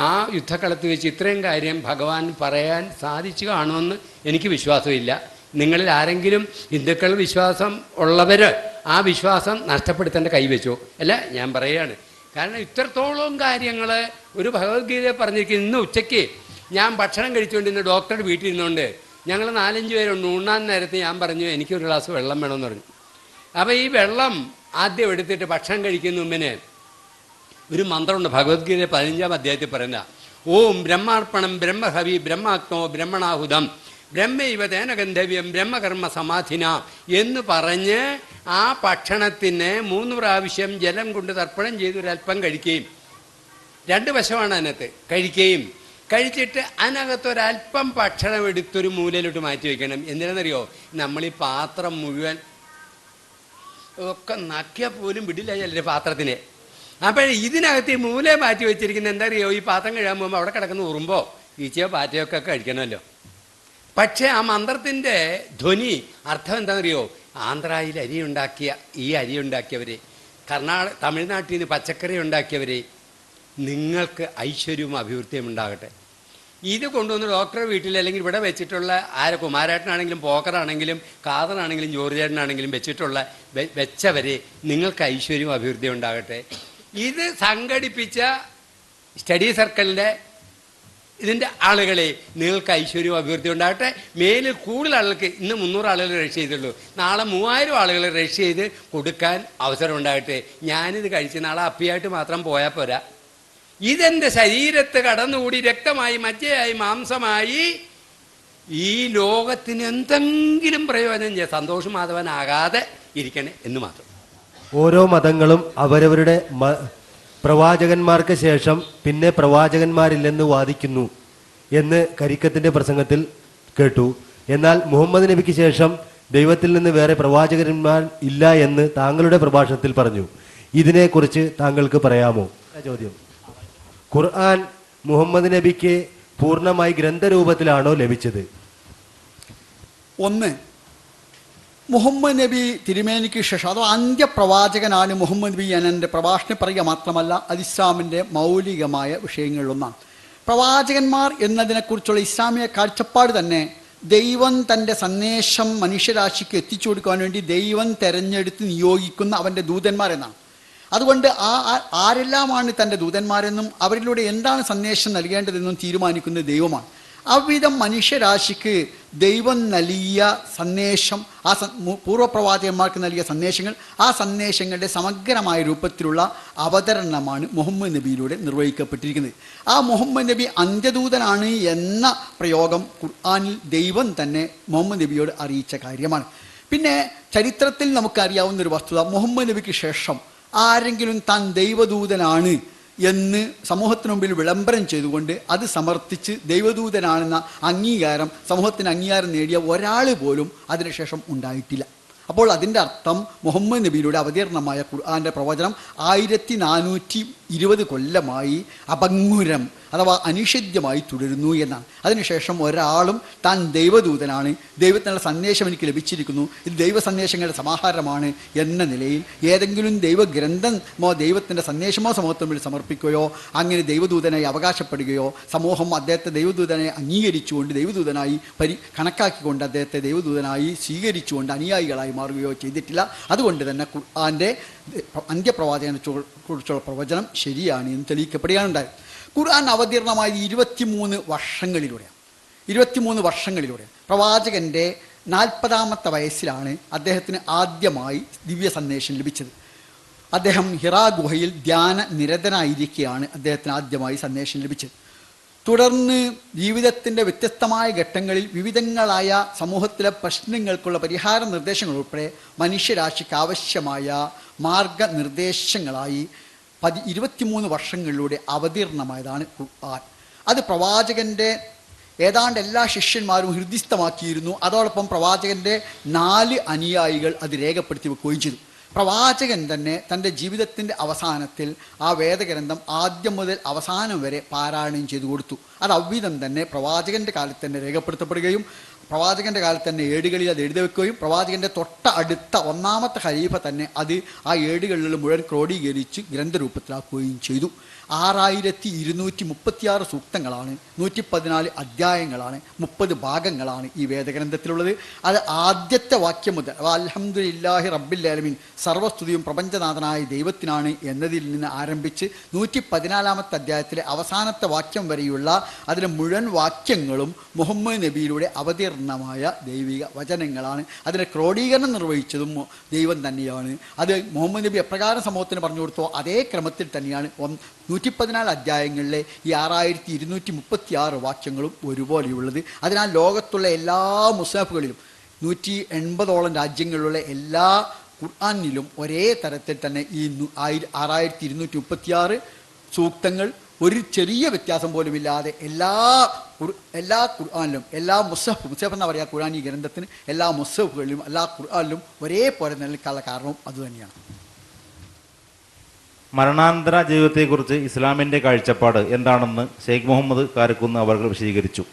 ആ യുദ്ധക്കളത്ത് വെച്ച് ഇത്രയും കാര്യം ഭഗവാൻ പറയാൻ സാധിച്ചു കാണുമെന്ന് എനിക്ക് വിശ്വാസമില്ല. നിങ്ങളിൽ ആരെങ്കിലും ഹിന്ദുക്കൾ വിശ്വാസം ഉള്ളവർ ആ വിശ്വാസം നഷ്ടപ്പെടുത്തേണ്ട കൈവച്ചോ. അല്ല, ഞാൻ പറയുകയാണ്. കാരണം ഇത്രത്തോളം കാര്യങ്ങൾ ഒരു ഭഗവത്ഗീതയെ പറഞ്ഞിരിക്കുന്നു. ഇന്ന് ഉച്ചയ്ക്ക് ഞാൻ ഭക്ഷണം കഴിച്ചുകൊണ്ടിരുന്ന ഡോക്ടറുടെ വീട്ടിൽ ഇരുന്നുകൊണ്ട് ഞങ്ങൾ 4-5 പേരുണ്ട്. ഉണ്ണാൻ നേരത്ത് ഞാൻ പറഞ്ഞു എനിക്കൊരു ഗ്ലാസ് വെള്ളം വേണമെന്ന് പറഞ്ഞു. അപ്പോൾ ഈ വെള്ളം ആദ്യം എടുത്തിട്ട് ഭക്ഷണം കഴിക്കുന്ന മുമ്പിന് ഒരു മന്ത്രമുണ്ട് ഭഗവത്ഗീത 15-ാം അധ്യായത്തിൽ പറയുന്ന ഓം ബ്രഹ്മാർപ്പണം ബ്രഹ്മഹവി ബ്രഹ്മാഗ്നോ ബ്രഹ്മണാഹുതം ബ്രഹ്മൈവ തേന ഗന്ധവ്യം ബ്രഹ്മകർമ്മ സമാധിന എന്ന് പറഞ്ഞ് ആ ഭക്ഷണത്തിന് 3 പ്രാവശ്യം ജലം കൊണ്ട് തർപ്പണം ചെയ്ത് ഒരല്പം കഴിക്കുകയും, 2 വശമാണ് അതിനകത്ത്, കഴിക്കുകയും കഴിച്ചിട്ട് അതിനകത്തൊരല്പം ഭക്ഷണം എടുത്തൊരു മൂലയിലോട്ട് മാറ്റി വയ്ക്കണം. എന്തിനാണെന്നറിയോ? നമ്മൾ ഈ പാത്രം മുഴുവൻ ഒക്കെ നക്കിയാൽ പോലും വിടില്ല ചിലർ പാത്രത്തിനെ. അപ്പോൾ ഇതിനകത്ത് ഈ മൂലയെ മാറ്റി വെച്ചിരിക്കുന്നത് എന്താ അറിയോ? ഈ പാത്രം കഴുകാൻ പോകുമ്പോൾ അവിടെ കിടക്കുന്ന ഉറുമ്പോ ഈച്ചയോ പാറ്റയോ ഒക്കെ കഴിക്കണമല്ലോ. പക്ഷേ ആ മന്ത്രത്തിൻ്റെ ധ്വനി അർത്ഥം എന്താണെന്നറിയോ? ആന്ധ്രയിൽ അരി ഉണ്ടാക്കിയ ഈ അരി ഉണ്ടാക്കിയവരെ, തമിഴ്നാട്ടിൽ നിന്ന് പച്ചക്കറി ഉണ്ടാക്കിയവരെ, നിങ്ങൾക്ക് ഐശ്വര്യവും അഭിവൃദ്ധിയും ഉണ്ടാകട്ടെ. ഇത് കൊണ്ടുവന്ന് ഡോക്ടറെ വീട്ടിൽ അല്ലെങ്കിൽ ഇവിടെ വെച്ചിട്ടുള്ള കുമാരേട്ടനാണെങ്കിലും പോക്കറാണെങ്കിലും കാതറാണെങ്കിലും ജോർജേട്ടനാണെങ്കിലും വെച്ചവരെ നിങ്ങൾക്ക് ഐശ്വര്യവും അഭിവൃദ്ധിയും ഉണ്ടാകട്ടെ. ഇത് സംഘടിപ്പിച്ച സ്റ്റഡി സർക്കിളിൻ്റെ ഇതിൻ്റെ ആളുകളെ നിങ്ങൾക്ക് ഐശ്വര്യവും അഭിവൃദ്ധി ഉണ്ടാകട്ടെ. മേലിൽ കൂടുതൽ ആളുകൾക്ക്, ഇന്ന് 300 ആളുകൾ രജിസ്റ്റർ ചെയ്തുള്ളൂ, നാളെ 3000 ആളുകൾ രജിസ്റ്റർ ചെയ്ത് കൊടുക്കാൻ അവസരം ഉണ്ടാകട്ടെ. ഞാനിത് കഴിച്ച് നാളെ അപ്പിയായിട്ട് മാത്രം പോയാൽ പോരാ. ഇതെൻ്റെ ശരീരത്ത് കടന്നുകൂടി രക്തമായി മജ്ജയായി മാംസമായി ഈ ലോകത്തിന് എന്തെങ്കിലും പ്രയോജനം ചെയ്യാൻ സന്തോഷമാധവനാകാതെ ഇരിക്കണേ എന്ന് മാത്രം. ഓരോ മതങ്ങളും അവരവരുടെ പ്രവാചകന്മാർക്ക് ശേഷം പിന്നെ പ്രവാചകന്മാരില്ലെന്ന് വാദിക്കുന്നു എന്ന് കരിക്കത്തിന്റെ പ്രസംഗത്തിൽ കേട്ടു. എന്നാൽ മുഹമ്മദ് നബിക്ക് ശേഷം ദൈവത്തിൽ നിന്ന് വേറെ പ്രവാചകന്മാർ ഇല്ല എന്ന് താങ്കളുടെ പ്രഭാഷണത്തിൽ പറഞ്ഞു. ഇതിനെക്കുറിച്ച് താങ്കൾക്ക് പറയാമോ? ചോദ്യം: ഖുർആൻ മുഹമ്മദ് നബിക്ക് പൂർണ്ണമായി ഗ്രന്ഥരൂപത്തിലാണോ ലഭിച്ചത്? ഒന്ന്, മുഹമ്മദ് നബി തിരുമേനിക്ക് ശേഷം അഥവാ അന്ത്യപ്രവാചകനാണ് മുഹമ്മദ് നബി എൻ്റെ പ്രഭാഷണം പറയുക മാത്രമല്ല അത് ഇസ്ലാമിൻ്റെ മൗലികമായ വിഷയങ്ങളിലൊന്നാണ്. പ്രവാചകന്മാർ എന്നതിനെക്കുറിച്ചുള്ള ഇസ്ലാമിക കാഴ്ചപ്പാട് തന്നെ ദൈവം തൻ്റെ സന്ദേശം മനുഷ്യരാശിക്ക് എത്തിച്ചു കൊടുക്കാൻ വേണ്ടി ദൈവം തെരഞ്ഞെടുത്ത് നിയോഗിക്കുന്ന അവൻ്റെ ദൂതന്മാരെന്നാണ്. അതുകൊണ്ട് ആരെല്ലാമാണ് തൻ്റെ ദൂതന്മാരെന്നും അവരിലൂടെ എന്താണ് സന്ദേശം നൽകേണ്ടതെന്നും തീരുമാനിക്കുന്നത് ദൈവമാണ്. അവിധം മനുഷ്യരാശിക്ക് ദൈവം നൽകിയ സന്ദേശം, ആ പൂർവ്വപ്രവാചകന്മാർക്ക് നൽകിയ സന്ദേശങ്ങൾ, ആ സന്ദേശങ്ങളുടെ സമഗ്രമായ രൂപത്തിലുള്ള അവതരണമാണ് മുഹമ്മദ് നബിയിലൂടെ നിർവഹിക്കപ്പെട്ടിരിക്കുന്നത്. ആ മുഹമ്മദ് നബി അന്ത്യദൂതനാണ് എന്ന പ്രയോഗം ഖുർആനിൽ ദൈവം തന്നെ മുഹമ്മദ് നബിയോട് അറിയിച്ച കാര്യമാണ്. പിന്നെ ചരിത്രത്തിൽ നമുക്കറിയാവുന്ന ഒരു വസ്തുത, മുഹമ്മദ് നബിക്ക് ശേഷം ആരെങ്കിലും താൻ ദൈവദൂതനാണ് എന്ന് സമൂഹത്തിന് മുമ്പിൽ വിളംബരം ചെയ്തുകൊണ്ട് അത് സമർത്ഥിച്ച് ദൈവദൂതനാണെന്ന അംഗീകാരം, സമൂഹത്തിന് അംഗീകാരം നേടിയ ഒരാൾ പോലും അതിനുശേഷം ഉണ്ടായിട്ടില്ല. അപ്പോൾ അതിൻ്റെ അർത്ഥം മുഹമ്മദ് നബിയിലൂടെ അവതീർണമായ ഖുർആൻ്റെ പ്രവചനം 1420 കൊല്ലമായി അപങ്ങുരം അഥവാ അനിഷേധ്യമായി തുടരുന്നു എന്നാണ്. അതിനുശേഷം ഒരാളും താൻ ദൈവദൂതനാണ്, ദൈവത്തിനുള്ള സന്ദേശം എനിക്ക് ലഭിച്ചിരിക്കുന്നു, ഇത് ദൈവ സന്ദേശങ്ങളുടെ സമാഹാരമാണ് എന്ന നിലയിൽ ഏതെങ്കിലും ദൈവഗ്രന്ഥമോ ദൈവത്തിൻ്റെ സന്ദേശമോ സമൂഹത്തിന് വേണ്ടി സമർപ്പിക്കുകയോ അങ്ങനെ ദൈവദൂതനായി അവകാശപ്പെടുകയോ സമൂഹം അദ്ദേഹത്തെ ദൈവദൂതനായി അംഗീകരിച്ചുകൊണ്ട് ദൈവദൂതനായി കണക്കാക്കിക്കൊണ്ട് അദ്ദേഹത്തെ ദൈവദൂതനായി സ്വീകരിച്ചുകൊണ്ട് അനുയായികളായി മാറുകയോ ചെയ്തിട്ടില്ല. അതുകൊണ്ട് തന്നെ ഖുർആൻ്റെ അന്ത്യപ്രവാചകനെ കുറിച്ചുള്ള പ്രവചനം ശരിയാണ് എന്ന് തെളിയിക്കപ്പെടുകയാണുണ്ടായത്. ഖുർആൻ അവതീർണമായത് 23 വർഷങ്ങളിലൂടെയാണ്. 23 വർഷങ്ങളിലൂടെയാണ്. പ്രവാചകൻ്റെ 40ാമത്തെ വയസ്സിലാണ് അദ്ദേഹത്തിന് ആദ്യമായി ദിവ്യ സന്ദേശം ലഭിച്ചത്. അദ്ദേഹം ഹിറാ ഗുഹയിൽ ധ്യാന നിരതനായിരിക്കെയാണ് അദ്ദേഹത്തിന് ആദ്യമായി സന്ദേശം ലഭിച്ചത്. തുടർന്ന് ജീവിതത്തിൻ്റെ വ്യത്യസ്തമായ ഘട്ടങ്ങളിൽ വിവിധങ്ങളായ സമൂഹത്തിലെ പ്രശ്നങ്ങൾക്കുള്ള പരിഹാര നിർദ്ദേശങ്ങൾ ഉൾപ്പെടെ മനുഷ്യരാശിക്ക് ആവശ്യമായ മാർഗനിർദ്ദേശങ്ങളായി 23 വർഷങ്ങളിലൂടെ അവതീർണമായതാണ് ഖുർആൻ. അത് പ്രവാചകൻ്റെ ഏതാണ്ട് എല്ലാ ശിഷ്യന്മാരും ഹൃദിസ്ഥമാക്കിയിരുന്നു. അതോടൊപ്പം പ്രവാചകൻ്റെ 4 അനുയായികൾ അത് രേഖപ്പെടുത്തി വെക്കുകയും ചെയ്തു. പ്രവാചകൻ തന്നെ തൻ്റെ ജീവിതത്തിൻ്റെ അവസാനത്തിൽ ആ വേദഗ്രന്ഥം ആദ്യം മുതൽ അവസാനം വരെ പാരായണം ചെയ്തു കൊടുത്തു. അത് അவ்விധം തന്നെ പ്രവാചകൻ്റെ കാലത്ത് തന്നെ രേഖപ്പെടുത്തപ്പെടുകയും പ്രവാചകൻ്റെ കാലത്ത് തന്നെ ഏടുകളിൽ അത് എഴുതി വെക്കുകയും പ്രവാചകൻ്റെ തൊട്ട അടുത്ത 1ാമത്തെ ഖലീഫ തന്നെ അത് ആ ഏടുകളിൽ മുഴുവൻ ക്രോഡീകരിച്ച് ഗ്രന്ഥരൂപത്തിലാക്കുകയും ചെയ്തു. 6236 സൂക്തങ്ങളാണ്, 114 അധ്യായങ്ങളാണ്, 30 ഭാഗങ്ങളാണ് ഈ വേദഗ്രന്ഥത്തിലുള്ളത്. അത് ആദ്യത്തെ വാക്യം മുതൽ അൽഹംദുലില്ലാഹി റബ്ബിൽ ആലമീൻ, സർവസ്തുതിയും പ്രപഞ്ചനാഥനായ ദൈവത്തിനാണ് എന്നതിൽ നിന്ന് ആരംഭിച്ച് 114ാമത്തെ അധ്യായത്തിലെ അവസാനത്തെ വാക്യം വരെയുള്ള അതിലെ മുഴുവൻ വാക്യങ്ങളും മുഹമ്മദ് നബിയിലൂടെ അവതീർണമായ ദൈവിക വചനങ്ങളാണ്. അതിനെ ക്രോഡീകരണം നിർവഹിച്ചതും ദൈവം തന്നെയാണ്. അത് മുഹമ്മദ് നബി എപ്രകാരം സമൂഹത്തിന് പറഞ്ഞു കൊടുത്തോ അതേ ക്രമത്തിൽ തന്നെയാണ് 114 അധ്യായങ്ങളിലെ ഈ 6236 വാക്യങ്ങളും ഒരുപോലെയുള്ളത്. അതിനാൽ ലോകത്തുള്ള എല്ലാ മുസ്ഹഫുകളിലും 180ഓളം രാജ്യങ്ങളിലുള്ള എല്ലാ ഖുർആനിലും ഒരേ തരത്തിൽ തന്നെ ഈ 6236 സൂക്തങ്ങൾ ഒരു ചെറിയ വ്യത്യാസം പോലുമില്ലാതെ എല്ലാ ഖുർആനിലും, എല്ലാ മുസ്ഹഫ് എന്നാ പറയുക, ഖുർആൻ ഈ ഗ്രന്ഥത്തിന് എല്ലാ മുസ്ഹഫുകളിലും എല്ലാ ഖുർആനിലും ഒരേപോലെ നിലനിൽക്കാനുള്ള കാരണവും അതുതന്നെയാണ്. മരണാനന്തര ജീവിതത്തെക്കുറിച്ച് ഇസ്ലാമിൻ്റെ കാഴ്ചപ്പാട് എന്താണെന്ന് ഷെയ്ഖ് മുഹമ്മദ് കാരക്കുന്ന് അവർ വിശദീകരിച്ചു.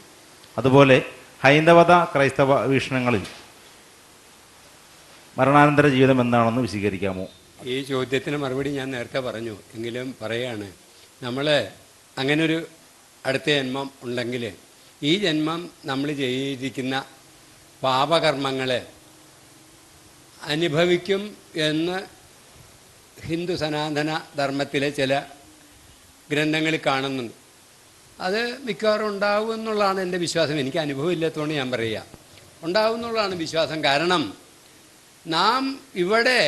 അതുപോലെ ഹൈന്ദവത ക്രൈസ്തവ വീക്ഷണങ്ങളിൽ മരണാനന്തര ജീവിതം എന്താണെന്ന് വിശദീകരിക്കാമോ? ഈ ചോദ്യത്തിന് മറുപടി ഞാൻ നേരത്തെ പറഞ്ഞു, എങ്കിലും പറയുകയാണ്. നമ്മൾ അങ്ങനൊരു അടുത്ത ജന്മം ഉണ്ടെങ്കിൽ ഈ ജന്മം നമ്മൾ ചെയ്തിരിക്കുന്ന പാപകർമ്മങ്ങളെ അനുഭവിക്കും എന്ന് ഹിന്ദു സനാതന ധർമ്മത്തിലെ ചില ഗ്രന്ഥങ്ങളിൽ കാണുന്നുണ്ട്. അത് മിക്കവാറും ഉണ്ടാവും എന്നുള്ളതാണ് എൻ്റെ വിശ്വാസം. എനിക്ക് അനുഭവം ഇല്ലാത്തതുകൊണ്ട് ഞാൻ പറയുക ഉണ്ടാവും എന്നുള്ളതാണ് വിശ്വാസം. കാരണം നാം ഇവിടെ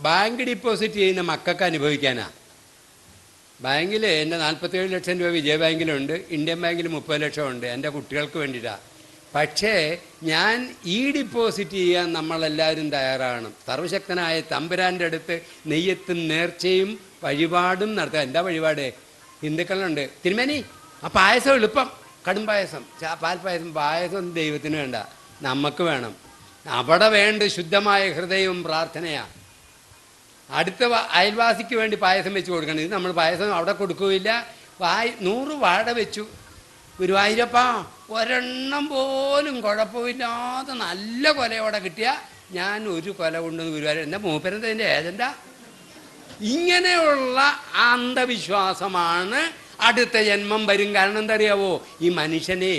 ബാങ്ക് ഡിപ്പോസിറ്റ് ചെയ്യുന്ന മക്കൾക്ക് അനുഭവിക്കാനാണ്. ബാങ്കിൽ എൻ്റെ 47 ലക്ഷം രൂപ വിജയ ബാങ്കിലുണ്ട്, ഇന്ത്യൻ ബാങ്കിൽ 30 ലക്ഷം ഉണ്ട്, എൻ്റെ കുട്ടികൾക്ക് വേണ്ടിയിട്ടാണ്. പക്ഷേ ഞാൻ ഈ ഡിപ്പോസിറ്റ് ചെയ്യാൻ നമ്മളെല്ലാവരും തയ്യാറാണ്. സർവശക്തനായ തമ്പുരാൻ്റെ അടുത്ത് നെയ്യത്തും നേർച്ചയും വഴിപാടും നടത്തുക. എന്താ വഴിപാട്? ഹിന്ദുക്കളുണ്ട്, തിരുമേനി ആ പായസം എളുപ്പം, കടും പായസം, പായസം ദൈവത്തിന് വേണ്ട, നമുക്ക് വേണം. അവിടെ വേണ്ട ശുദ്ധമായ ഹൃദയവും പ്രാർത്ഥനയാണ്. അടുത്ത അയൽവാസിക്ക് വേണ്ടി പായസം വെച്ച് കൊടുക്കണം. ഇത് നമ്മൾ പായസം അവിടെ കൊടുക്കുകയില്ല. 100 വാഴ വെച്ചു, ഗുരുവായൂരപ്പ ഒരെണ്ണം പോലും കുഴപ്പമില്ലാതെ നല്ല കൊലയോടെ കിട്ടിയാൽ ഞാൻ ഒരു കൊല കൊണ്ടുവന്ന് ഗുരുവായൂർ, എന്താ മൂപ്പരൻ്റെ ഏജൻ്റാ? ഇങ്ങനെയുള്ള അന്ധവിശ്വാസമാണ് അടുത്ത ജന്മം വരും. കാരണം എന്താ അറിയാവോ, ഈ മനുഷ്യനെ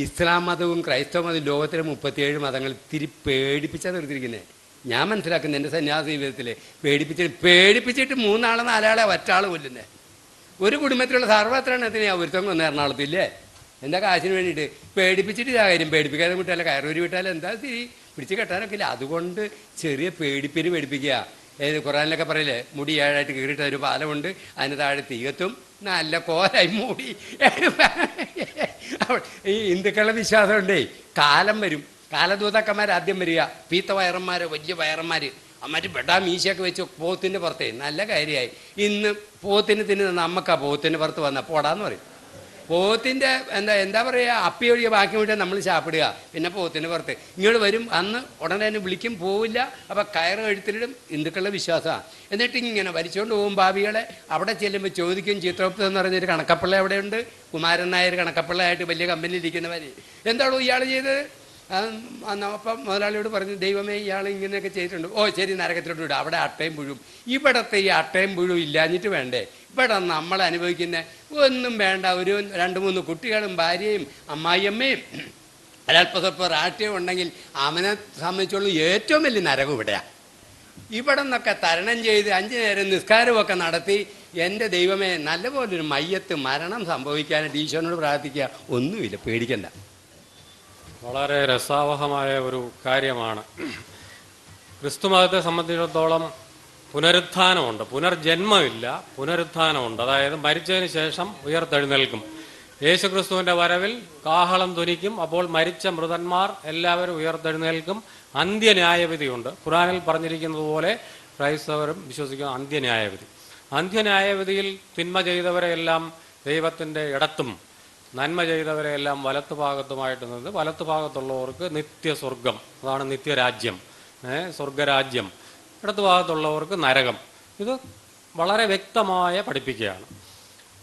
ഇസ്ലാം മതവും ക്രൈസ്തവ മതവും ലോകത്തിലെ 37 മതങ്ങൾ ഇത്തിരി പേടിപ്പിച്ചാൽ നിർത്തിയിരിക്കുന്നത്. ഞാൻ മനസ്സിലാക്കുന്നത് എൻ്റെ സന്യാസ ജീവിതത്തിൽ പേടിപ്പിച്ചിട്ട് 3 ആളെ 4 ആളെ ഒറ്റാൾ കൊല്ലുന്നത്. ഒരു കുടുംബത്തിലുള്ള സർവ്വത്രണ്ണത്തിനെയാണ് ഒരുത്തം കൊന്ന് എറണാകുളത്തില്ലേ, എന്താ കാശിന് വേണ്ടിയിട്ട് പേടിപ്പിച്ചിട്ട് ഇതാ കാര്യം. പേടിപ്പിക്കാതെ വിട്ടാലോ കയറൂരി വിട്ടാലോ എന്താ തിരി പിടിച്ച് കെട്ടാനൊക്കെ ഇല്ല. അതുകൊണ്ട് ചെറിയ പേടിപ്പിക്കുക. ഖുറാനിലൊക്കെ പറയില്ലേ, മുടി 7 ആയിട്ട് കീറിയിട്ട് ഒരു പാലമുണ്ട്, അതിന് താഴെ തീകത്തും നല്ല കോലായി മൂടി. ഈ ഹിന്ദുക്കളുടെ വിശ്വാസമുണ്ടേ, കാലം വരും, കാലദൂതക്കന്മാർ ആദ്യം വരിക, പീത്ത വയറന്മാർ, വലിയ വയറന്മാർ, അമ്മര് ബെഡാ മീശയൊക്കെ വെച്ച് പോത്തിൻ്റെ പുറത്തേ. നല്ല കാര്യമായി. ഇന്ന് പോത്തിന് തിന്നുന്ന നമുക്കാ പോത്തിൻ്റെ പുറത്ത് വന്ന പോടാന്ന് പറയും. പോത്തിൻ്റെ എന്താ പറയുക, അപ്പി ഒഴികെ ബാക്കി വിട്ടാൽ നമ്മൾ ചാപ്പിടുക. പിന്നെ പോത്തിൻ്റെ പുറത്ത് ഇങ്ങോട്ട് വരും, അന്ന് ഉടനെ തന്നെ വിളിക്കും, പോവില്ല. അപ്പം കയറ് എഴുത്തിലിടും. ഹിന്ദുക്കളുടെ വിശ്വാസമാണ്. എന്നിട്ട് ഇങ്ങനെ വലിച്ചുകൊണ്ട് പോകും ഭാവികളെ. അവിടെ ചെല്ലുമ്പോൾ ചോദിക്കും, ചിത്രഗുപ്തൻ എന്ന് പറഞ്ഞൊരു കണക്കപ്പിള്ള എവിടെയുണ്ട്, കുമാരൻ നായർ കണക്കപ്പിള്ളയായിട്ട് വലിയ കമ്പനിയിൽ ഇരിക്കുന്നവർ, എന്താണോ ഇയാൾ ചെയ്തത്? അപ്പം മുതലാളിയോട് പറഞ്ഞു, ദൈവമേ ഇയാൾ ഇങ്ങനെയൊക്കെ ചെയ്തിട്ടുണ്ട്. ഓ ശരി, നരകത്തിലോട്ട് വിടും, അവിടെ അട്ടയും പുഴും. ഇവിടത്തെ ഈ അട്ടയും പുഴും ഇല്ലാഞ്ഞിട്ട് വേണ്ടേ ഇവിടെ നമ്മൾ അനുഭവിക്കുന്ന ഒന്നും വേണ്ട. ഒരു 2-3 കുട്ടികളും ഭാര്യയും അമ്മായിയമ്മയും ഒരല്പസ്വല്പം രാഷ്ട്രീയം ഉണ്ടെങ്കിൽ അവനെ സംബന്ധിച്ചുള്ള ഏറ്റവും വലിയ നരകം ഇവിടെയാണ്. ഇവിടെ നിന്നൊക്കെ തരണം ചെയ്ത് 5 നേരം നിസ്കാരമൊക്കെ നടത്തി, എൻ്റെ ദൈവമേ നല്ലപോലൊരു മയ്യത്ത് മരണം സംഭവിക്കാനായിട്ട് ഈശോനോട് പ്രാർത്ഥിക്കുക. ഒന്നുമില്ല, പേടിക്കണ്ട. വളരെ രസാവഹമായ ഒരു കാര്യമാണ്. ക്രിസ്തുമതത്തെ സംബന്ധിച്ചിടത്തോളം പുനരുത്ഥാനമുണ്ട്, പുനർജന്മമില്ല, പുനരുത്ഥാനമുണ്ട്. അതായത് മരിച്ചതിന് ശേഷം ഉയർത്തെഴുന്നേൽക്കും. യേശുക്രിസ്തുവിൻ്റെ വരവിൽ കാഹളം ധ്വനിക്കും. അപ്പോൾ മരിച്ച മൃതന്മാർ എല്ലാവരും ഉയർത്തെഴുന്നേൽക്കും. അന്ത്യന്യായവിധിയുണ്ട്. ഖുറാനിൽ പറഞ്ഞിരിക്കുന്നത് പോലെ ക്രൈസ്തവരും വിശ്വസിക്കുന്ന അന്ത്യന്യായവിധി. അന്ത്യന്യായവിധിയിൽ തിന്മ ചെയ്തവരെ എല്ലാം ദൈവത്തിൻ്റെ ഇടത്തും നന്മ ചെയ്തവരെല്ലാം വലത്ത് ഭാഗത്തുമായിട്ട് നിന്ന് വലത്ത് ഭാഗത്തുള്ളവർക്ക് നിത്യസ്വർഗം, അതാണ് നിത്യരാജ്യം, സ്വർഗരാജ്യം. ഇടത്ത് ഭാഗത്തുള്ളവർക്ക് നരകം. ഇത് വളരെ വ്യക്തമായ പഠിപ്പിക്കുകയാണ്.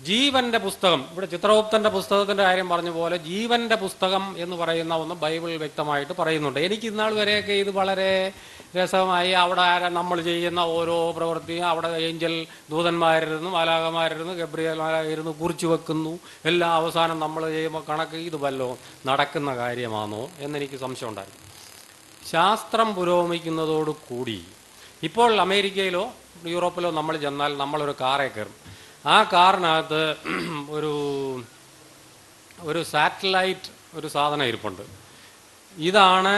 ജീവന്റെ പുസ്തകം, ഇവിടെ ചിത്രഗുപ്തന്റെ പുസ്തകത്തിന്റെ കാര്യം പറഞ്ഞ പോലെ ജീവന്റെ പുസ്തകം എന്ന് പറയുന്ന ഒന്ന് ബൈബിൾ വ്യക്തമായിട്ട് പറയുന്നുണ്ട്. എനിക്ക് ഇന്നാൾ വരെയൊക്കെ ഇത് വളരെ രസമായി. അവിടെ നമ്മൾ ചെയ്യുന്ന ഓരോ പ്രവൃത്തിയും അവിടെ ഏഞ്ചൽ ദൂതന്മാരിരുന്നു, മാലാഖമാരിരുന്നു, ഗബ്രിയേൽ മാലാഖയിരുന്നു കുറിച്ചു വെക്കുന്നു. എല്ലാം അവസാനം നമ്മൾ ചെയ്യുമ്പോൾ കണക്ക് ഇത് വല്ലോ നടക്കുന്ന കാര്യമാണോ എന്നെനിക്ക് സംശയം ഉണ്ടായിരുന്നു. ശാസ്ത്രം പുരോഗമിക്കുന്നതോടുകൂടി ഇപ്പോൾ അമേരിക്കയിലോ യൂറോപ്പിലോ നമ്മൾ ചെന്നാൽ നമ്മളൊരു കാറേ കയറും. ആ കാറിനകത്ത് ഒരു സാറ്റലൈറ്റ് ഒരു സാധനം ഇരിപ്പുണ്ട്. ഇതാണ്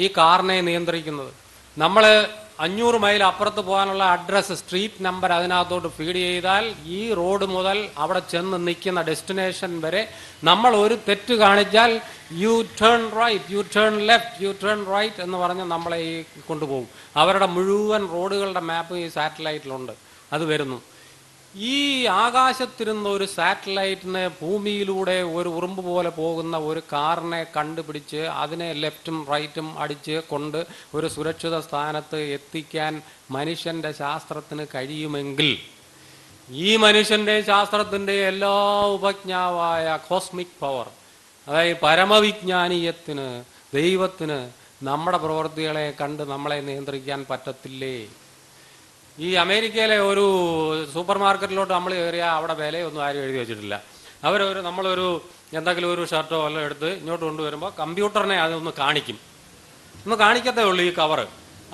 ഈ കാറിനെ നിയന്ത്രിക്കുന്നത്. നമ്മൾ 500 മൈൽ അപ്പുറത്ത് പോകാനുള്ള അഡ്രസ്സ്, സ്ട്രീറ്റ് നമ്പർ അതിനകത്തോട്ട് ഫീഡ് ചെയ്താൽ ഈ റോഡ് മുതൽ അവിടെ ചെന്ന് നിൽക്കുന്ന ഡെസ്റ്റിനേഷൻ വരെ നമ്മൾ ഒരു തെറ്റ് കാണിച്ചാൽ U turn right, U turn left, U turn right എന്ന് പറഞ്ഞ് നമ്മളെ ഈ കൊണ്ടുപോകും. അവരുടെ മുഴുവൻ റോഡുകളുടെ മാപ്പ് ഈ സാറ്റലൈറ്റിലുണ്ട്. അത് വരുന്നു. ഈ ആകാശത്തിരുന്ന ഒരു സാറ്റലൈറ്റിനെ ഭൂമിയിലൂടെ ഒരു ഉറുമ്പ് പോലെ പോകുന്ന ഒരു കാറിനെ കണ്ടുപിടിച്ച് അതിനെ ലെഫ്റ്റും റൈറ്റും അടിച്ച് കൊണ്ട് ഒരു സുരക്ഷിത സ്ഥാനത്ത് എത്തിക്കാൻ മനുഷ്യന്റെ ശാസ്ത്രത്തിന് കഴിയുമെങ്കിൽ ഈ മനുഷ്യന്റെ ശാസ്ത്രത്തിന്റെ എല്ലാ ഉപജ്ഞാവായ കോസ്മിക് പവർ, അതായത് പരമവിജ്ഞാനീയത്തിന്, ദൈവത്തിന് നമ്മുടെ പ്രവൃത്തികളെ കണ്ട് നമ്മളെ നിയന്ത്രിക്കാൻ പറ്റത്തില്ലേ? ഈ അമേരിക്കയിലെ ഒരു സൂപ്പർ മാർക്കറ്റിലോട്ട് നമ്മൾ കയറിയാൽ അവിടെ വിലയൊന്നും ആരും എഴുതി വെച്ചിട്ടില്ല. നമ്മളൊരു എന്തെങ്കിലും ഒരു ഷർട്ടോ എല്ലാം എടുത്ത് ഇങ്ങോട്ട് കൊണ്ടുവരുമ്പോൾ കമ്പ്യൂട്ടറിനെ അതൊന്ന് കാണിക്കും. ഒന്ന് കാണിക്കത്തേ ഉള്ളൂ ഈ കവറ്.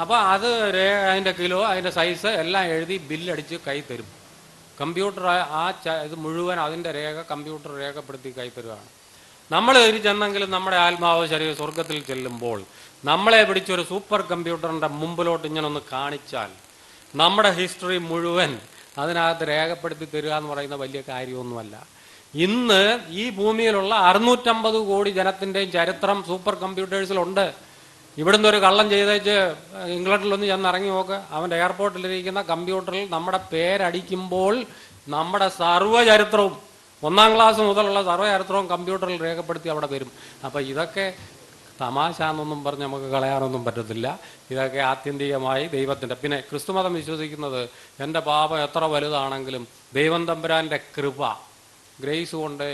അപ്പോൾ അത് അതിൻ്റെ കിലോ, അതിൻ്റെ സൈസ് എല്ലാം എഴുതി ബില്ലടിച്ച് കൈ തരും. കമ്പ്യൂട്ടർ ഇത് മുഴുവൻ അതിൻ്റെ കമ്പ്യൂട്ടർ രേഖപ്പെടുത്തി കൈ തരുവാണ്. നമ്മൾ ചെന്നെങ്കിലും നമ്മുടെ ആത്മാവ് ശരീരം സ്വർഗത്തിൽ ചെല്ലുമ്പോൾ നമ്മളെ പിടിച്ചൊരു സൂപ്പർ കമ്പ്യൂട്ടറിൻ്റെ മുമ്പിലോട്ട് ഇങ്ങനെ ഒന്ന് കാണിച്ചാൽ നമ്മുടെ ഹിസ്റ്ററി മുഴുവൻ അതിനകത്ത് രേഖപ്പെടുത്തി തരിക എന്ന് പറയുന്ന വലിയ കാര്യമൊന്നുമല്ല. ഇന്ന് ഈ ഭൂമിയിലുള്ള 650 കോടി ജനത്തിൻ്റെയും ചരിത്രം സൂപ്പർ കമ്പ്യൂട്ടേഴ്സിലുണ്ട്. ഇവിടുന്ന് ഒരു കള്ളം ചെയ്തേച്ച് ഇംഗ്ലണ്ടിലൊന്ന് ചെന്ന് ഇറങ്ങി നോക്ക്. അവൻ്റെ എയർപോർട്ടിലിരിക്കുന്ന കമ്പ്യൂട്ടറിൽ നമ്മുടെ പേരടിക്കുമ്പോൾ നമ്മുടെ സർവ്വചരിത്രവും 1ാം ക്ലാസ് മുതലുള്ള സർവ്വചരിത്രവും കമ്പ്യൂട്ടറിൽ രേഖപ്പെടുത്തി അവിടെ വരും. അപ്പം ഇതൊക്കെ തമാശ എന്നൊന്നും പറഞ്ഞ് നമുക്ക് കളയാനൊന്നും പറ്റത്തില്ല. ഇതൊക്കെ ആത്യന്തികമായി ദൈവത്തിൻ്റെ. പിന്നെ ക്രിസ്തുമതം വിശ്വസിക്കുന്നത് എൻ്റെ പാപം എത്ര വലുതാണെങ്കിലും ദൈവം തമ്പുരാൻ്റെ കൃപ, ഗ്രേസ് കൊണ്ട്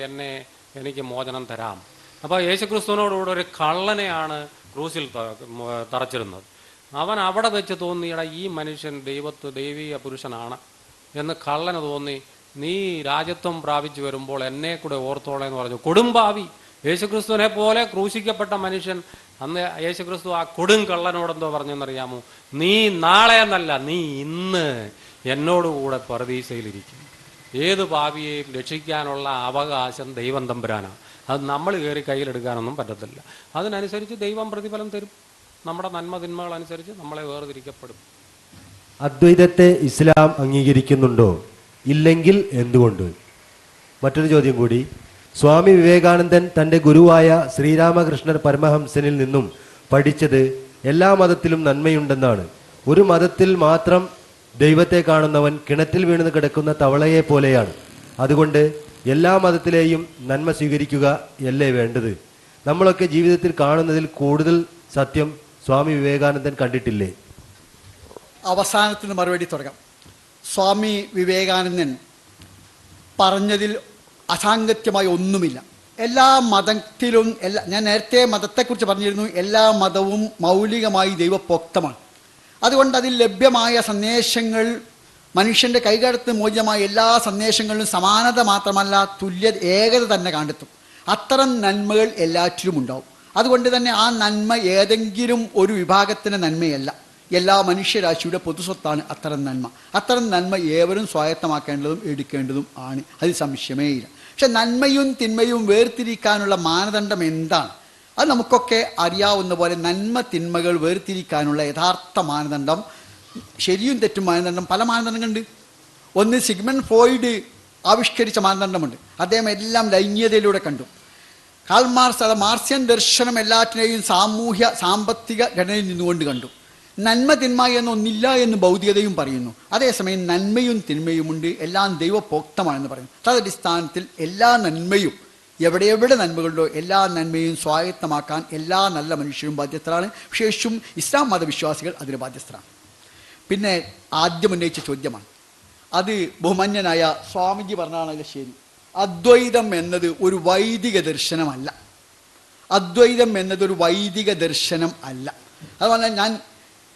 എനിക്ക് മോചനം തരാം. അപ്പോൾ യേശുക്രിസ്തുവിനോടുകൂടെ ഒരു കള്ളനെയാണ് ക്രൂസിൽ തറച്ചിരുന്നത്. അവൻ അവിടെ വെച്ച് തോന്നിയട ഈ മനുഷ്യൻ ദൈവീയ പുരുഷനാണ് എന്ന് കള്ളന് തോന്നി. നീ രാജ്യത്വം പ്രാപിച്ചു വരുമ്പോൾ എന്നെ കൂടെ ഓർത്തോളെ എന്ന് പറഞ്ഞു. കൊടുംഭാവി യേശുക്രിസ്തുവിനെ പോലെ ക്രൂശിക്കപ്പെട്ട മനുഷ്യൻ. അന്ന് യേശുക്രിസ്തു ആ കൊടും കള്ളനോടെന്തോ പറഞ്ഞെന്നറിയാമോ? നീ നാളെ എന്നല്ല, നീ ഇന്ന് എന്നോടുകൂടെ പറുദീസയിലിരിക്കും. ഏത് പാപിയെയും രക്ഷിക്കാനുള്ള അവകാശം ദൈവം തമ്പുരാനാണ്. അത് നമ്മൾ കയറി കയ്യിലെടുക്കാനൊന്നും പറ്റത്തില്ല. അതിനനുസരിച്ച് ദൈവം പ്രതിഫലം തരും. നമ്മുടെ നന്മ തിന്മകൾ അനുസരിച്ച് നമ്മളെ വേർതിരിക്കപ്പെടും. അദ്വൈതത്തെ ഇസ്ലാം അംഗീകരിക്കുന്നുണ്ടോ? ഇല്ലെങ്കിൽ എന്തുകൊണ്ട്? മറ്റൊരു ചോദ്യം കൂടി. സ്വാമി വിവേകാനന്ദൻ തൻ്റെ ഗുരുവായ ശ്രീരാമകൃഷ്ണ പരമഹംസനിൽ നിന്നും പഠിച്ചത് എല്ലാ മതത്തിലും നന്മയുണ്ടെന്നാണ്. ഒരു മതത്തിൽ മാത്രം ദൈവത്തെ കാണുന്നവൻ കിണറ്റിൽ വീണ് കിടക്കുന്ന തവളയെ പോലെയാണ്. അതുകൊണ്ട് എല്ലാ മതത്തിലെയും നന്മ സ്വീകരിക്കുക അല്ലേ വേണ്ടത്? നമ്മളൊക്കെ ജീവിതത്തിൽ കാണുന്നതിൽ കൂടുതൽ സത്യം സ്വാമി വിവേകാനന്ദൻ കണ്ടിട്ടില്ലേ? അവസാനത്തിന് മറുപടി തുടങ്ങാം. സ്വാമി വിവേകാനന്ദൻ പറഞ്ഞതിൽ അസാംഗത്യമായി ഒന്നുമില്ല. എല്ലാ മതത്തിലും ഞാൻ നേരത്തെ മതത്തെക്കുറിച്ച് പറഞ്ഞിരുന്നു. എല്ലാ മതവും മൗലികമായി ദൈവപ്രോക്തമാണ്. അതുകൊണ്ട് അതിൽ ലഭ്യമായ സന്ദേശങ്ങൾ, മനുഷ്യൻ്റെ കൈകടത്ത് മോചനമായ എല്ലാ സന്ദേശങ്ങളിലും സമാനത മാത്രമല്ല ഏകത തന്നെ കണ്ടെത്തും. അത്തരം നന്മകൾ എല്ലാറ്റിലും ഉണ്ടാവും. അതുകൊണ്ട് തന്നെ ആ നന്മ ഏതെങ്കിലും ഒരു വിഭാഗത്തിൻ്റെ നന്മയല്ല, എല്ലാ മനുഷ്യരാശിയുടെ പൊതുസ്വത്താണ് അത്തരം നന്മ. അത്തരം നന്മ ഏവരും സ്വായത്തമാക്കേണ്ടതും എടുക്കേണ്ടതും ആണ്, അതിൽ സംശയമേ ഇല്ല. പക്ഷെ നന്മയും തിന്മയും വേർതിരിക്കാനുള്ള മാനദണ്ഡം എന്താണ്? അത് നമുക്കൊക്കെ അറിയാവുന്ന പോലെ നന്മ തിന്മകൾ വേർതിരിക്കാനുള്ള യഥാർത്ഥ മാനദണ്ഡം, ശരിയും തെറ്റും മാനദണ്ഡം പല മാനദണ്ഡങ്ങളുണ്ട്. ഒന്ന് സിഗ്മണ്ട് ഫ്രോയിഡ് ആവിഷ്കരിച്ച മാനദണ്ഡമുണ്ട്. അദ്ദേഹം എല്ലാം ലൈംഗികതയിലൂടെ കണ്ടു. കാൾ മാർക്സ് അത് മാർക്സിയൻ ദർശനം എല്ലാറ്റിനെയും സാമൂഹ്യ സാമ്പത്തിക ഘടനയിൽ നിന്നുകൊണ്ട് കണ്ടു. നന്മ തിന്മ എന്നൊന്നില്ല എന്ന് ഭൗതികതയും പറയുന്നു. അതേസമയം നന്മയും തിന്മയുമുണ്ട്, എല്ലാം ദൈവപ്രോക്തമാണെന്ന് പറയുന്നു. തദടിസ്ഥാനത്തിൽ എല്ലാ നന്മയും എവിടെ നന്മകളുണ്ടോ എല്ലാ നന്മയും സ്വായത്തമാക്കാൻ എല്ലാ നല്ല മനുഷ്യരും ബാധ്യസ്ഥരാണ്. വിശേഷിച്ചും ഇസ്ലാം മതവിശ്വാസികൾ അതിന് ബാധ്യസ്ഥരാണ്. പിന്നെ ആദ്യം ഉന്നയിച്ച ചോദ്യമാണ്, അത് ബഹുമാന്യനായ സ്വാമിജി പറഞ്ഞാണല്ലോ ശരി. അദ്വൈതം എന്നത് ഒരു വൈദിക ദർശനമല്ല. അദ്വൈതം എന്നതൊരു വൈദിക ദർശനം അല്ല. അതുപോലെ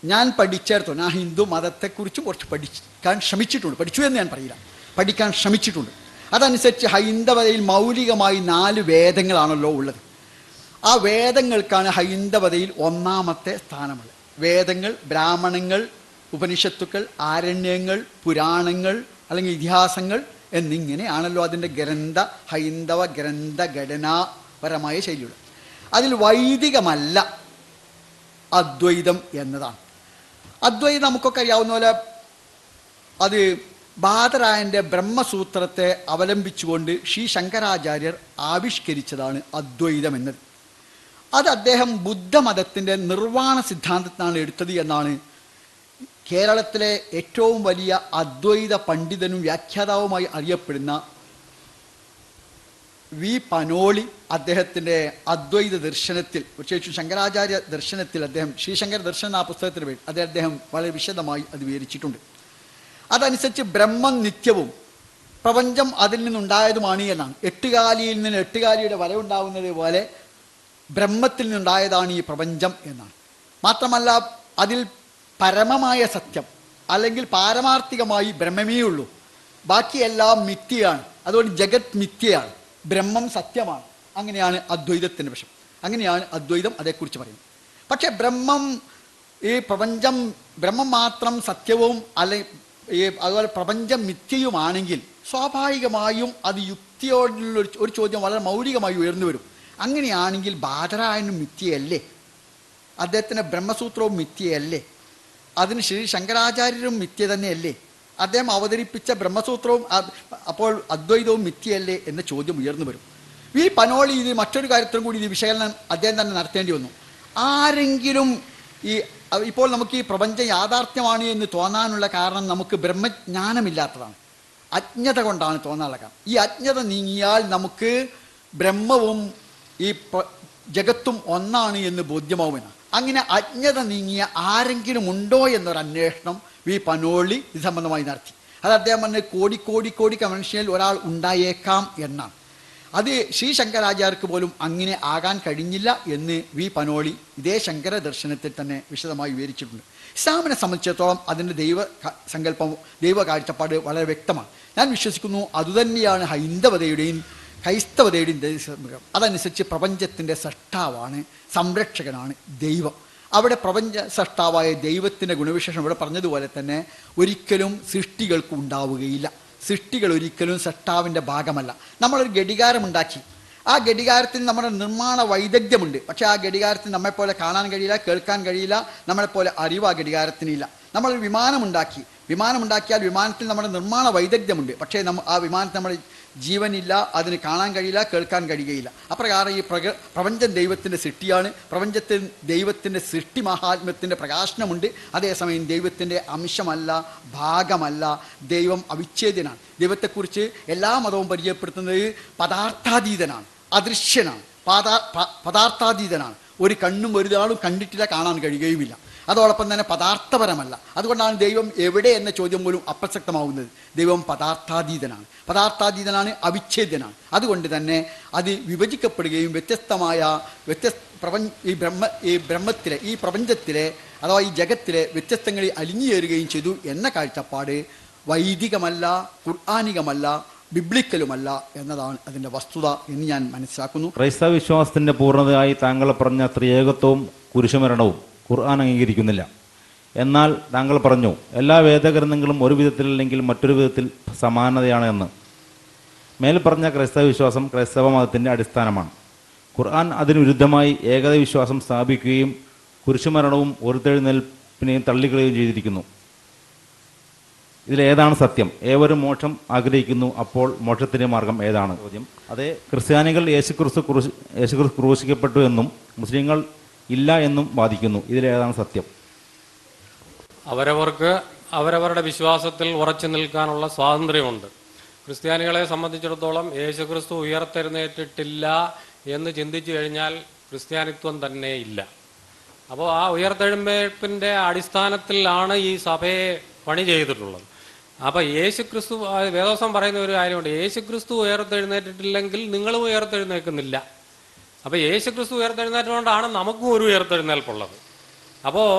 ഞാൻ പഠിച്ചേർത്തോ, ഞാൻ ഹിന്ദു മതത്തെക്കുറിച്ചും കുറച്ച് പഠിക്കാൻ ശ്രമിച്ചിട്ടുണ്ട്. പഠിച്ചു എന്ന് ഞാൻ പറയില്ല, പഠിക്കാൻ ശ്രമിച്ചിട്ടുണ്ട്. അതനുസരിച്ച് ഹൈന്ദവതയിൽ മൗലികമായി 4 വേദങ്ങളാണല്ലോ ഉള്ളത്. ആ വേദങ്ങൾക്കാണ് ഹൈന്ദവതയിൽ ഒന്നാമത്തെ സ്ഥാനമുള്ളത്. വേദങ്ങൾ, ബ്രാഹ്മണങ്ങൾ, ഉപനിഷത്തുക്കൾ, ആരണ്യങ്ങൾ, പുരാണങ്ങൾ അല്ലെങ്കിൽ ഇതിഹാസങ്ങൾ എന്നിങ്ങനെയാണല്ലോ അതിൻ്റെ ഹൈന്ദവ ഗ്രന്ഥഘടനാപരമായ ശൈലിയുള്ളത്. അതിൽ വൈദികമല്ല അദ്വൈതം എന്നതാണ്. അദ്വൈതം നമുക്കൊക്കെ അറിയാവുന്ന പോലെ അത് ബാദരായൻ്റെ ബ്രഹ്മസൂത്രത്തെ അവലംബിച്ചുകൊണ്ട് ശ്രീ ശങ്കരാചാര്യർ ആവിഷ്കരിച്ചതാണ് അദ്വൈതം എന്നത്. അത് അദ്ദേഹം ബുദ്ധമതത്തിൻ്റെ നിർവ്വാണ സിദ്ധാന്തത്തിനാണ് എടുത്തത് എന്നാണ് കേരളത്തിലെ ഏറ്റവും വലിയ അദ്വൈത പണ്ഡിതനും വ്യാഖ്യാതാവുമായി അറിയപ്പെടുന്ന വി പനോളി അദ്ദേഹത്തിൻ്റെ അദ്വൈത ദർശനത്തിൽ, വിശേഷിച്ചും ശങ്കരാചാര്യ ദർശനത്തിൽ അദ്ദേഹം ശ്രീശങ്കര ദർശന ആ പുസ്തകത്തിന് വേണ്ടി അദ്ദേഹം വളരെ വിശദമായി അത് വിവരിച്ചിട്ടുണ്ട്. അതനുസരിച്ച് ബ്രഹ്മം നിത്യവും പ്രപഞ്ചം അതിൽ നിന്നുണ്ടായതുമാണ് എന്നാണ്. എട്ടുകാലിയിൽ നിന്ന് എട്ടുകാലിയുടെ വരവുണ്ടാകുന്നത് പോലെ ബ്രഹ്മത്തിൽ നിന്നുണ്ടായതാണ് ഈ പ്രപഞ്ചം എന്നാണ്. മാത്രമല്ല അതിൽ പരമമായ സത്യം അല്ലെങ്കിൽ പാരമാർത്ഥികമായി ബ്രഹ്മമേ ഉള്ളൂ, ബാക്കിയെല്ലാം മിഥ്യയാണ്. അതുകൊണ്ട് ജഗത് മിഥ്യയാണ്, ബ്രഹ്മം സത്യമാണ്. അങ്ങനെയാണ് അദ്വൈതത്തിൻ്റെ വശം. അങ്ങനെയാണ് അദ്വൈതം അതേക്കുറിച്ച് പറയുന്നത്. പക്ഷെ ഈ ബ്രഹ്മം മാത്രം സത്യവും അതുപോലെ പ്രപഞ്ചം മിഥ്യയുമാണെങ്കിൽ സ്വാഭാവികമായും അത് യുക്തിയോടുള്ള ഒരു ചോദ്യം വളരെ മൗലികമായി ഉയർന്നു വരും. അങ്ങനെയാണെങ്കിൽ ബാദരായനും മിഥ്യയല്ലേ? അദ്ദേഹത്തിൻ്റെ ബ്രഹ്മസൂത്രവും മിഥ്യയല്ലേ? അതിന് ശ്രീ ശങ്കരാചാര്യരും മിഥ്യ തന്നെയല്ലേ? അദ്ദേഹം അവതരിപ്പിച്ച ബ്രഹ്മസൂത്രവും അപ്പോൾ അദ്വൈതവും മിഥ്യയല്ലേ എന്ന ചോദ്യം ഉയർന്നു വരും. ഈ പനോളി ഇത് മറ്റൊരു കാര്യത്തിലും കൂടി ഇത് വിശകലനം അദ്ദേഹം തന്നെ നടത്തേണ്ടി വന്നു. ആരെങ്കിലും ഇപ്പോൾ നമുക്ക് ഈ പ്രപഞ്ചം യാഥാർത്ഥ്യമാണ് എന്ന് തോന്നാനുള്ള കാരണം നമുക്ക് ബ്രഹ്മജ്ഞാനമില്ലാത്തതാണ്, അജ്ഞത കൊണ്ടാണ് തോന്നാനുള്ള കാരണം. ഈ അജ്ഞത നീങ്ങിയാൽ നമുക്ക് ബ്രഹ്മവും ഈ ജഗത്തും ഒന്നാണ് എന്ന് ബോധ്യമാവുമെന്നാണ്. അങ്ങനെ അജ്ഞത നീങ്ങിയ ആരെങ്കിലും ഉണ്ടോ എന്നൊരു അന്വേഷണം വി പനോളി ഇത് സംബന്ധമായി നടത്തി. അത് അദ്ദേഹം പറഞ്ഞ കോടി മനുഷ്യനിൽ ഒരാൾ ഉണ്ടായേക്കാം എന്നാണ്. അത് ശ്രീ ശങ്കരാചാര്യർക്ക് പോലും അങ്ങനെ ആകാൻ കഴിഞ്ഞില്ല എന്ന് വി പനോളി ഇതേ ശങ്കര ദർശനത്തിൽ തന്നെ വിശദമായി വിവരിച്ചിട്ടുണ്ട്. ഇസ്ലാമിനെ സംബന്ധിച്ചിടത്തോളം അതിൻ്റെ ദൈവസങ്കല്പം, ദൈവ കാഴ്ചപ്പാട് വളരെ വ്യക്തമാണ്. ഞാൻ വിശ്വസിക്കുന്നു അതുതന്നെയാണ് ഹൈന്ദവതയുടെയും ക്രൈസ്തവതയുടെയും ദൈവം. അതനുസരിച്ച് പ്രപഞ്ചത്തിൻ്റെ സൃഷ്ടാവാണ്, സംരക്ഷകനാണ് ദൈവം. അവിടെ പ്രപഞ്ച സൃഷ്ടാവായ ദൈവത്തിൻ്റെ ഗുണവിശേഷം ഇവിടെ പറഞ്ഞതുപോലെ തന്നെ ഒരിക്കലും സൃഷ്ടികൾക്ക് ഉണ്ടാവുകയില്ല. സൃഷ്ടികൾ ഒരിക്കലും സൃഷ്ടാവിൻ്റെ ഭാഗമല്ല. നമ്മളൊരു ഘടികാരമുണ്ടാക്കി, ആ ഘടികാരത്തിന് നമ്മുടെ നിർമ്മാണ വൈദഗ്ധ്യമുണ്ട്. പക്ഷേ ആ ഘടികാരത്തിന് നമ്മളെപ്പോലെ കാണാൻ കഴിയില്ല, കേൾക്കാൻ കഴിയില്ല, നമ്മളെപ്പോലെ അറിവ് ആ ഘടികാരത്തിനില്ല. നമ്മളൊരു വിമാനമുണ്ടാക്കിയാൽ വിമാനത്തിൽ നമ്മുടെ നിർമ്മാണ വൈദഗ്ധ്യമുണ്ട്. പക്ഷേ ആ വിമാനത്തിൽ നമ്മുടെ ജീവനില്ല, അതിന് കാണാൻ കഴിയില്ല, കേൾക്കാൻ കഴിയുകയില്ല. അപ്രകാരം ഈ പ്രപഞ്ചം ദൈവത്തിൻ്റെ സൃഷ്ടിയാണ്. പ്രപഞ്ചത്തിൽ ദൈവത്തിൻ്റെ സൃഷ്ടി മഹാത്മ്യത്തിൻ്റെ പ്രകാശനമുണ്ട്. അതേസമയം ദൈവത്തിൻ്റെ അംശമല്ല, ഭാഗമല്ല, ദൈവം അവിച്ഛേദ്യനാണ്. ദൈവത്തെക്കുറിച്ച് എല്ലാ മതവും പരിചയപ്പെടുത്തുന്നത് പദാർത്ഥാതീതനാണ്, അദൃശ്യനാണ്, പദാർത്ഥാതീതനാണ്. ഒരു കണ്ണും ഒരു നാളും കണ്ടിട്ടില്ല, കാണാൻ കഴിയുകയുമില്ല. അതോടൊപ്പം തന്നെ പദാർത്ഥപരമല്ല. അതുകൊണ്ടാണ് ദൈവം എവിടെ എന്ന ചോദ്യം പോലും അപ്രസക്തമാവുന്നത്. ദൈവം പദാർത്ഥാതീതനാണ്, അവിച്ഛേദ്യനാണ്. അതുകൊണ്ട് തന്നെ അത് വിഭജിക്കപ്പെടുകയും ഈ ബ്രഹ്മത്തിലെ, ഈ പ്രപഞ്ചത്തിലെ അഥവാ ഈ ജഗത്തിലെ വ്യത്യസ്തങ്ങളിൽ അലിഞ്ഞുചേരുകയും ചെയ്തു എന്ന കാഴ്ചപ്പാട് വൈദികമല്ല, ഖുർആനികമല്ല, ബിബ്ലിക്കലുമല്ല എന്നതാണ് അതിൻ്റെ വസ്തുത എന്ന് ഞാൻ മനസ്സിലാക്കുന്നു. ക്രൈസ്തവ വിശ്വാസത്തിൻ്റെ പൂർണ്ണതയായി താങ്കൾ പറഞ്ഞ ത്രിയേകത്വവും കുരിശുമരണവും ഖുർആൻ അംഗീകരിക്കുന്നില്ല. എന്നാൽ താങ്കൾ പറഞ്ഞു എല്ലാ വേദഗ്രന്ഥങ്ങളും ഒരു വിധത്തിലല്ലെങ്കിൽ മറ്റൊരു വിധത്തിൽ സമാനതയാണ് എന്ന്. മേൽ പറഞ്ഞ ക്രൈസ്തവ വിശ്വാസം ക്രൈസ്തവ മതത്തിൻ്റെ അടിസ്ഥാനമാണ്. ഖുർആൻ അതിന് വിരുദ്ധമായി ഏകദൈവ വിശ്വാസം സ്ഥാപിക്കുകയും കുരിശുമരണവും ഉയർത്തെഴുന്നേൽപ്പിനെയും തള്ളിക്കളയുകയും ചെയ്തിരിക്കുന്നു. ഇതിലേതാണ് സത്യം? ഏവരും മോക്ഷം ആഗ്രഹിക്കുന്നു, അപ്പോൾ മോക്ഷത്തിൻ്റെ മാർഗം ഏതാണ്? ചോദ്യം. അതേ ക്രിസ്ത്യാനികൾ യേശുക്രിസ്തു ക്രൂശിക്കപ്പെട്ടു എന്നും മുസ്ലിങ്ങൾ ഇല്ല എന്നും വാദിക്കുന്നു. ഇതിലേതാണ് സത്യം? അവരവർക്ക് അവരവരുടെ വിശ്വാസത്തിൽ ഉറച്ചു നിൽക്കാനുള്ള സ്വാതന്ത്ര്യമുണ്ട്. ക്രിസ്ത്യാനികളെ സംബന്ധിച്ചിടത്തോളം യേശുക്രിസ്തു ഉയർത്തെഴുന്നേറ്റിട്ടില്ല എന്ന് ചിന്തിച്ചു കഴിഞ്ഞാൽ ക്രിസ്ത്യാനിത്വം തന്നെ ഇല്ല. അപ്പോൾ ആ ഉയർത്തെഴുന്നേൽപ്പിൻ്റെ അടിസ്ഥാനത്തിലാണ് ഈ സഭയെ പണി ചെയ്തിട്ടുള്ളത്. അപ്പോൾ യേശുക്രിസ്തു, വേദോസം പറയുന്ന ഒരു കാര്യമുണ്ട്, യേശുക്രിസ്തു ഉയർത്തെഴുന്നേറ്റിട്ടില്ലെങ്കിൽ നിങ്ങളും ഉയർത്തെഴുന്നേൽക്കുന്നില്ല. അപ്പോൾ യേശുക്രിസ്തു ഉയർത്തെഴുന്നേറ്റുകൊണ്ടാണ് നമുക്കും ഒരു ഉയർത്തെഴുന്നേൽപ്പുള്ളത്. അപ്പോൾ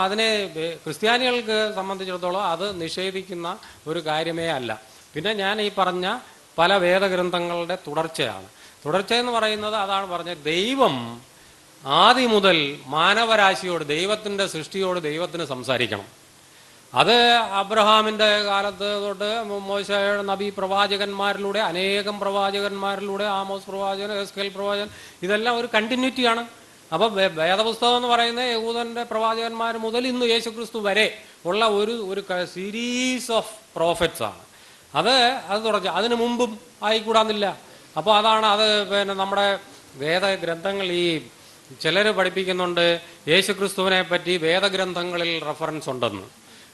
അതിനെ ക്രിസ്ത്യാനികൾക്ക് സംബന്ധിച്ചിടത്തോളം അത് നിഷേധിക്കുന്ന ഒരു കാര്യമേ അല്ല. പിന്നെ ഞാൻ ഈ പറഞ്ഞ പല വേദഗ്രന്ഥങ്ങളുടെ തുടർച്ചയാണ്. തുടർച്ചയെന്ന് പറയുന്നത് അതാണ് പറഞ്ഞത്, ദൈവം ആദ്യം മുതൽ മാനവരാശിയോട്, ദൈവത്തിൻ്റെ സൃഷ്ടിയോട് ദൈവത്തിന് സംസാരിക്കണം. അത് അബ്രഹാമിൻ്റെ കാലത്ത് തൊട്ട് മോശയുടെ നബി പ്രവാചകന്മാരിലൂടെ, അനേകം പ്രവാചകന്മാരിലൂടെ, ആമോസ് പ്രവാചകൻ, എസ്കേൽ പ്രവാചകൻ, ഇതെല്ലാം ഒരു കണ്ടിന്യൂറ്റിയാണ്. അപ്പോൾ വേദപുസ്തകം എന്ന് പറയുന്നത് യഹൂദൻ്റെ പ്രവാചകന്മാർ മുതൽ ഇന്ന് യേശുക്രിസ്തു വരെ ഉള്ള ഒരു സീരീസ് ഓഫ് പ്രോഫറ്റ്സ് ആണ്. അത് തുടർച്ച, അതിനു മുമ്പും ആയിക്കൂടാന്നില്ല. അപ്പോൾ അതാണ് അത്. പിന്നെ നമ്മുടെ വേദഗ്രന്ഥങ്ങൾ, ഈ ചിലർ പഠിപ്പിക്കുന്നുണ്ട് യേശുക്രിസ്തുവിനെ പറ്റി വേദഗ്രന്ഥങ്ങളിൽ റെഫറൻസ് ഉണ്ടെന്ന്.